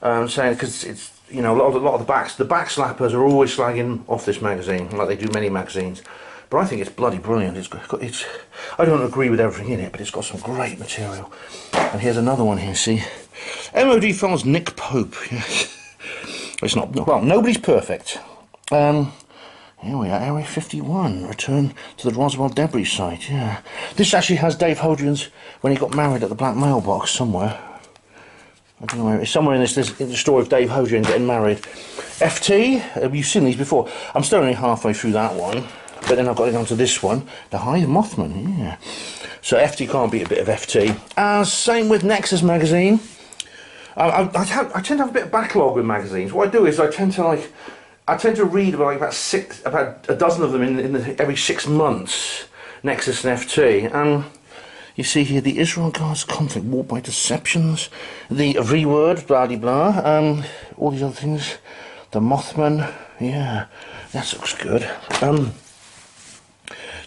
S1: saying, because it's, you know, a lot of the backslappers are always slagging off this magazine, like they do many magazines. But I think it's bloody brilliant. I don't agree with everything in it, but it's got some great material. And here's another one here, see? MOD Files Nick Pope. Yes. It's not, well, nobody's perfect. Here we are, Area 51, Return to the Roswell Debris Site, yeah. This actually has Dave Hodrian's, when he got married at the Black Mailbox, somewhere. I don't know where, it's somewhere in this in the story of Dave Hodrian getting married. FT, you've seen these before. I'm still only halfway through that one. But then I've got to go on to this one, the Hive Mothman, yeah. So FT can't beat a bit of FT. Same with Nexus magazine. I tend to have a bit of backlog with magazines. What I do is I tend to read about a dozen of them every 6 months. Nexus and FT. You see here the Israel Guards conflict, war by deceptions, the reword, blah de blah, all these other things. The Mothman, yeah, that looks good.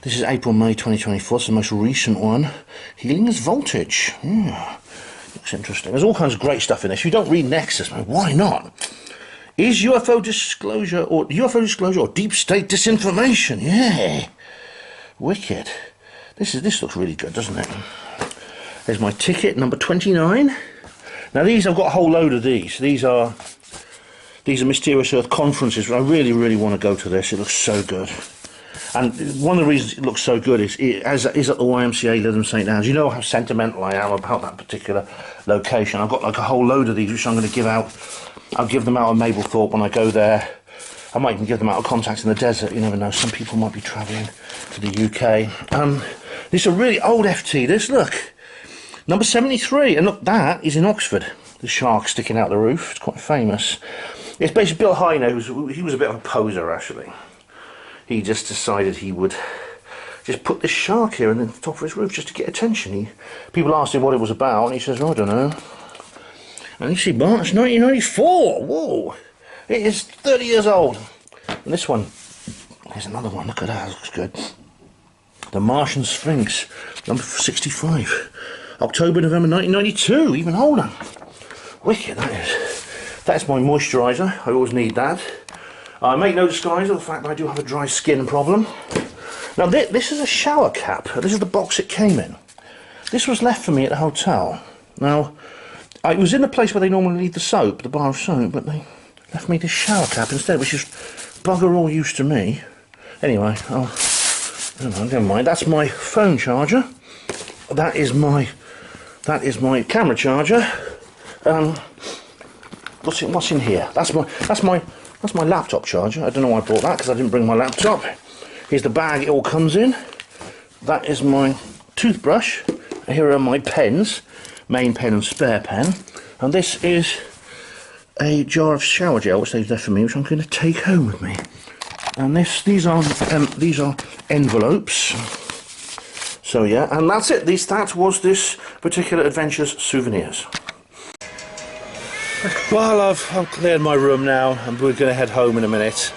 S1: This is April-May 2024, it's the most recent one. Healing as voltage, yeah, looks interesting. There's all kinds of great stuff in this. You don't read Nexus, man, why not? Is UFO disclosure or deep state disinformation? Yeah, wicked. This looks really good, doesn't it? There's my ticket, number 29. Now these, I've got a whole load of these. These are Mysterious Earth conferences. I really, really want to go to this. It looks so good. And one of the reasons it looks so good is at the YMCA Lytham St Anne's. You know how sentimental I am about that particular location. I've got like a whole load of these which I'm going to give out. I'll give them out at Mablethorpe when I go there. I might even give them out of contacts in the desert. You never know. Some people might be travelling to the UK. This is a really old FT. This, look, number 73, and look, that is in Oxford. The shark sticking out the roof. It's quite famous. It's basically Bill Hino. He was a bit of a poser, actually. He just decided he would just put this shark here on the top of his roof just to get attention. People asked him what it was about, and he says, oh, I don't know. And you see, March 1994. Whoa! It is 30 years old. And this one, here's another one. Look at that. Looks good. The Martian Sphinx, number 65. October, November 1992, even older. Wicked, that is. That's my moisturiser. I always need that. I make no disguise of the fact that I do have a dry skin problem. Now, this is a shower cap. This is the box it came in. This was left for me at the hotel. Now, it was in the place where they normally leave the soap, the bar of soap, but they left me this shower cap instead, which is bugger all use to me. Anyway, never mind. That's my phone charger. That is my camera charger. What's in here? That's my laptop charger. I don't know why I brought that because I didn't bring my laptop. Here's the bag it all comes in. That is my toothbrush. Here are my pens, main pen and spare pen. And this is a jar of shower gel which they've left for me, which I'm going to take home with me. And these are envelopes. So yeah, and that's it. That was this particular adventure's souvenirs. Well, I've cleared my room now, and we're going to head home in a minute.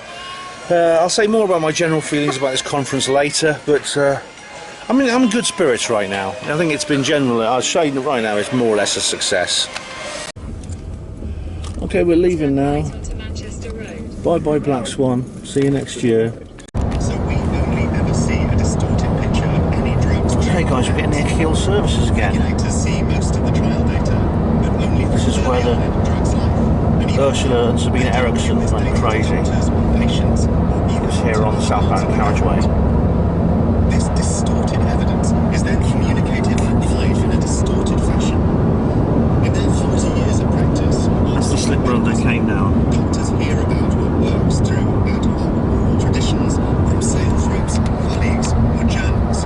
S1: I'll say more about my general feelings about this conference later, but I'm in good spirits right now. I think it's been generally, I'll show you right now, it's more or less a success. Okay, we're leaving now. Bye bye Black Swan, see you next year.
S13: So we only ever see a distorted picture of any drugs.
S1: Hey guys, we're getting near Keel Services again.
S13: To see most of the trial data, but only
S1: this is where the Ursula and Sabina Eriksson went crazy. It's here on the southbound carriageway.
S13: This distorted evidence is then communicated live in a distorted fashion. In their 40 years of practice,
S1: that's the slip road they came down.
S13: Doctors hear about what works through ad hoc traditions from sales reps, colleagues, or journals.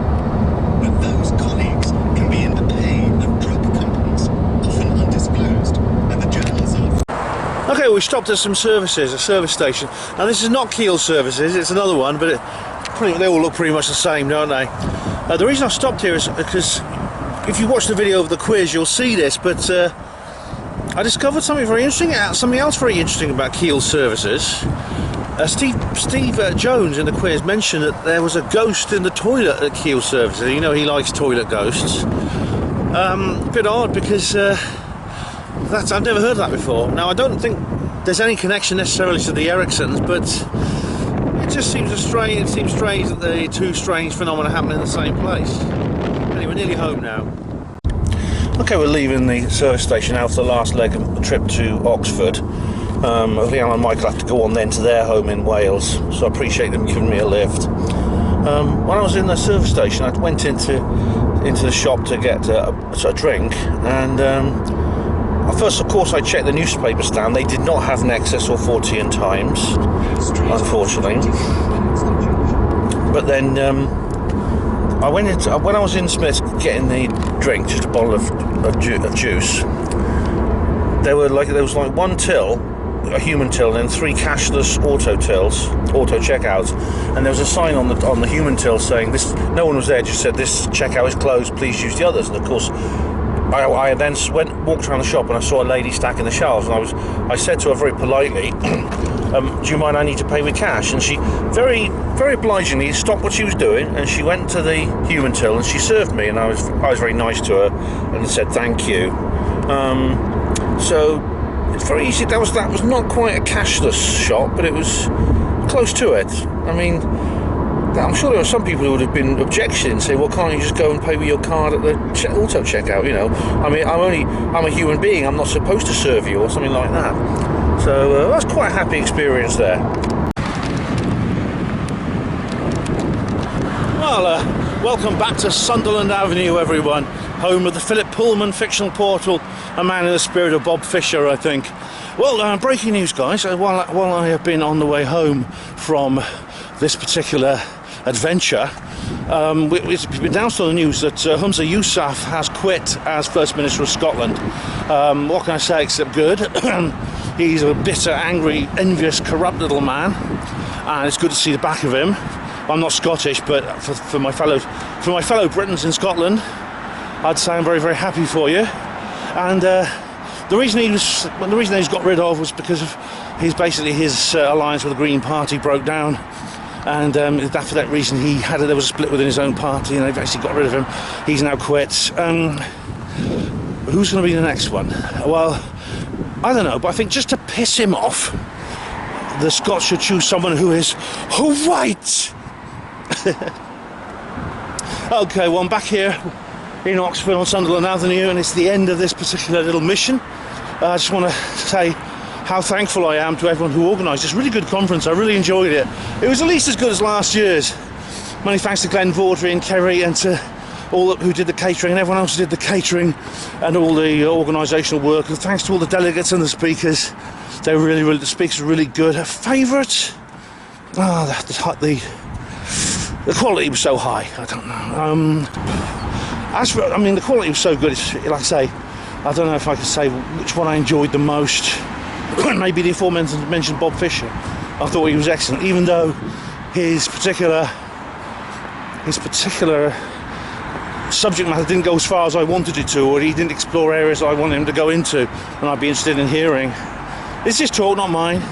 S13: But those colleagues can be in the pay of drug companies, often undisclosed, and the journals are.
S1: Okay, we stopped at some services, a service station. Now this is not Keel Services, it's another one, but they all look pretty much the same, don't they? The reason I stopped here is because if you watch the video of the quiz, you'll see this, but I discovered something very interesting, something else very interesting about Keel Services. Steve Jones in the quiz mentioned that there was a ghost in the toilet at Keel Services. You know he likes toilet ghosts. A bit odd because I've never heard of that before. Now I don't think there's any connection necessarily to the Eriksons, but it just seems strange. It seems strange that the two strange phenomena happen in the same place. Anyway, we're nearly home now. Okay, we're leaving the service station now for the last leg of the trip to Oxford. Leanne and Michael have to go on then to their home in Wales, so I appreciate them giving me a lift. When I was in the service station, I went into the shop to get a drink, and first, of course, I checked the newspaper stand. They did not have Nexus or 14 Times, unfortunately. But then when I was in Smith's getting the drink, just a bottle of juice, there was like one till, a human till, and then 3 cashless auto checkouts, and there was a sign on the human till saying this. No one was there, just said this checkout is closed, please use the others. And of course, I then walked around the shop and I saw a lady stacking the shelves, and I said to her very politely, do you mind, I need to pay with cash? And she very, very obligingly stopped what she was doing, and she went to the human till and she served me, and I was very nice to her and said thank you. So it's very easy. That was not quite a cashless shop, but it was close to it. I mean, I'm sure there were some people who would have been objecting and say, well, can't you just go and pay with your card at the auto checkout, you know? I mean, I'm a human being, I'm not supposed to serve you, or something like that. So that's quite a happy experience there. Well, welcome back to Sunderland Avenue, everyone. Home of the Philip Pullman fictional portal, a man in the spirit of Bob Fischer, I think. Well, breaking news, guys. While I have been on the way home from this particular adventure, it's been announced on the news that Humza Yousaf has quit as First Minister of Scotland. What can I say except good? He's a bitter, angry, envious, corrupt little man, and it's good to see the back of him. I'm not Scottish, but for my fellow Britons in Scotland, I'd say I'm very, very happy for you. And the reason he's got rid of was because of his alliance with the Green Party broke down, and for that reason there was a split within his own party, and they've actually got rid of him. He's now quit. Who's going to be the next one? Well, I don't know, but I think just to piss him off, the Scots should choose someone who is white. Okay, well, I'm back here in Oxford on Sunderland Avenue, and it's the end of this particular little mission. I just want to say how thankful I am to everyone who organised this really good conference. I really enjoyed it. It was at least as good as last year's. Many thanks to Glenn Vaudrey and Kerry, and to all who did the catering, and everyone else who did the catering and all the organisational work. And thanks to all the delegates and the speakers. They were really, the speakers were really good. A favourite? The quality was so high. I don't know. The quality was so good. Like I say, I don't know if I could say which one I enjoyed the most. Maybe the aforementioned Bob Fischer. I thought he was excellent, even though his particular subject matter didn't go as far as I wanted it to, or he didn't explore areas I wanted him to go into, and I'd be interested in hearing. It's his talk, not mine,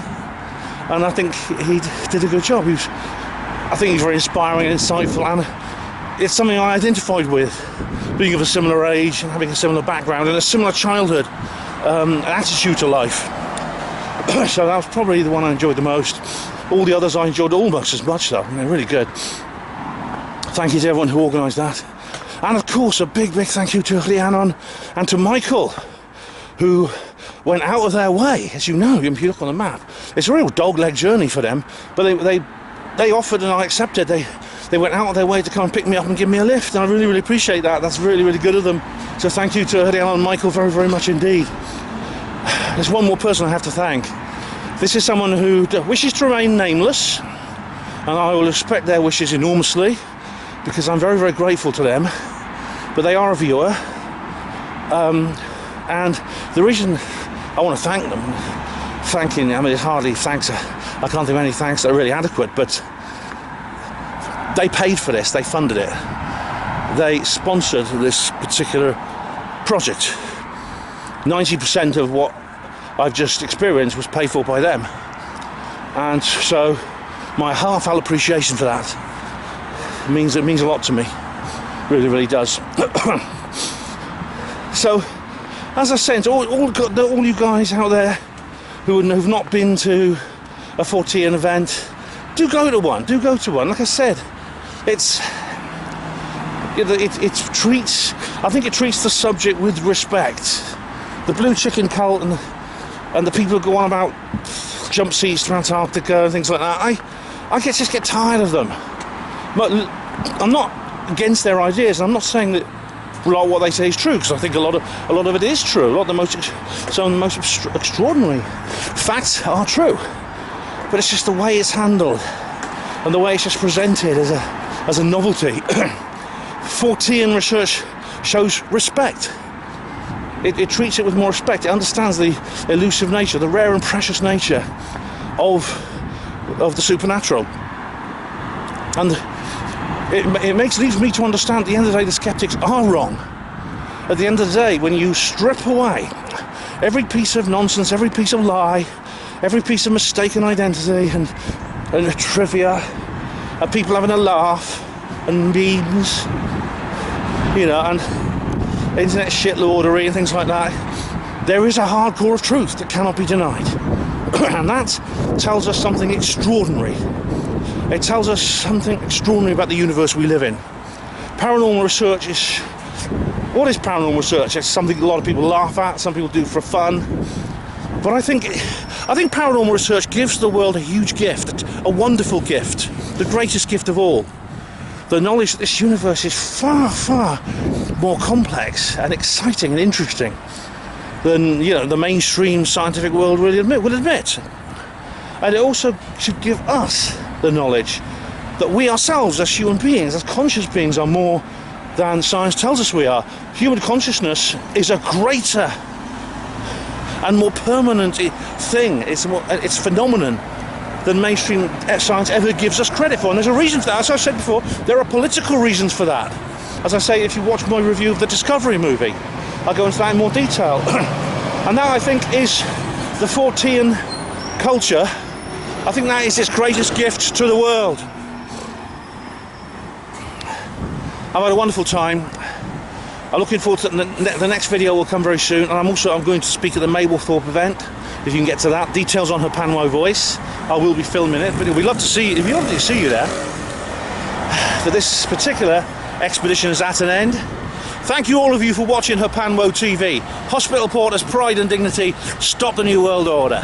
S1: and I think he did a good job. I think he's very inspiring and insightful, and it's something I identified with, being of a similar age and having a similar background and a similar childhood, an attitude to life. So that was probably the one I enjoyed the most. All the others I enjoyed almost as much, though. They're really good. Thank you to everyone who organised that. And of course, a big, big thank you to Rhiannon and to Michael, who went out of their way. As you know, if you look on the map, it's a real dog-leg journey for them, but they offered and I accepted. They went out of their way to come and pick me up and give me a lift, and I really, really appreciate that. That's really, really good of them. So thank you to Rhiannon and Michael very, very much indeed. There's one more person I have to thank. This is someone who wishes to remain nameless, and I will respect their wishes enormously, because I'm very, very grateful to them. But they are a viewer, and the reason I want to thank them, it's hardly thanks, I can't think of any thanks that are really adequate, but they paid for this, they funded it, they sponsored this particular project. 90% of what I've just experienced was paid for by them, and so my heartfelt appreciation for that means a lot to me. Really, really does. So, as I said, all you guys out there who have not been to a 14 event, do go to one. Like I said, it treats the subject with respect. The blue chicken cult and the people who go on about jump seats to Antarctica and things like that, I just get tired of them. But I'm not against their ideas. I'm not saying that a lot of what they say is true, because I think a lot of it is true. Some of the most extraordinary facts are true. But it's just the way it's handled. and the way it's just presented as a novelty. Fortean research shows respect. It treats it with more respect. It understands the elusive nature, the rare and precious nature of the supernatural. And it leads me to understand at the end of the day the skeptics are wrong. At the end of the day, when you strip away every piece of nonsense, every piece of lie, every piece of mistaken identity and trivia, and people having a laugh, and memes, you know, and internet shitlordery and things like that, there is a hard core of truth that cannot be denied. And that tells us something extraordinary. It tells us something extraordinary about the universe we live in. Paranormal research is... What is paranormal research? It's something a lot of people laugh at, some people do for fun. But I think paranormal research gives the world a huge gift, a wonderful gift, the greatest gift of all. The knowledge that this universe is far, far more complex and exciting and interesting than, you know, the mainstream scientific world will admit. And it also should give us the knowledge that we ourselves, as human beings, as conscious beings, are more than science tells us we are. Human consciousness is a greater and more permanent thing. It's phenomenon than mainstream science ever gives us credit for. And there's a reason for that. As I said before, there are political reasons for that. As I say, if you watch my review of the Discovery movie, I'll go into that in more detail. And that, I think, is the Fortean culture. I think that is its greatest gift to the world. I've had a wonderful time. I'm looking forward to the next video will come very soon, and I'm going to speak at the Mablethorpe event, if you can get to that. Details on her Panwo voice. I will be filming it, but we'd love to see you. We'd love to see you there. But this particular expedition is at an end. Thank you all of you for watching her Panwo TV. Hospital Porters, pride and dignity. Stop the New World Order.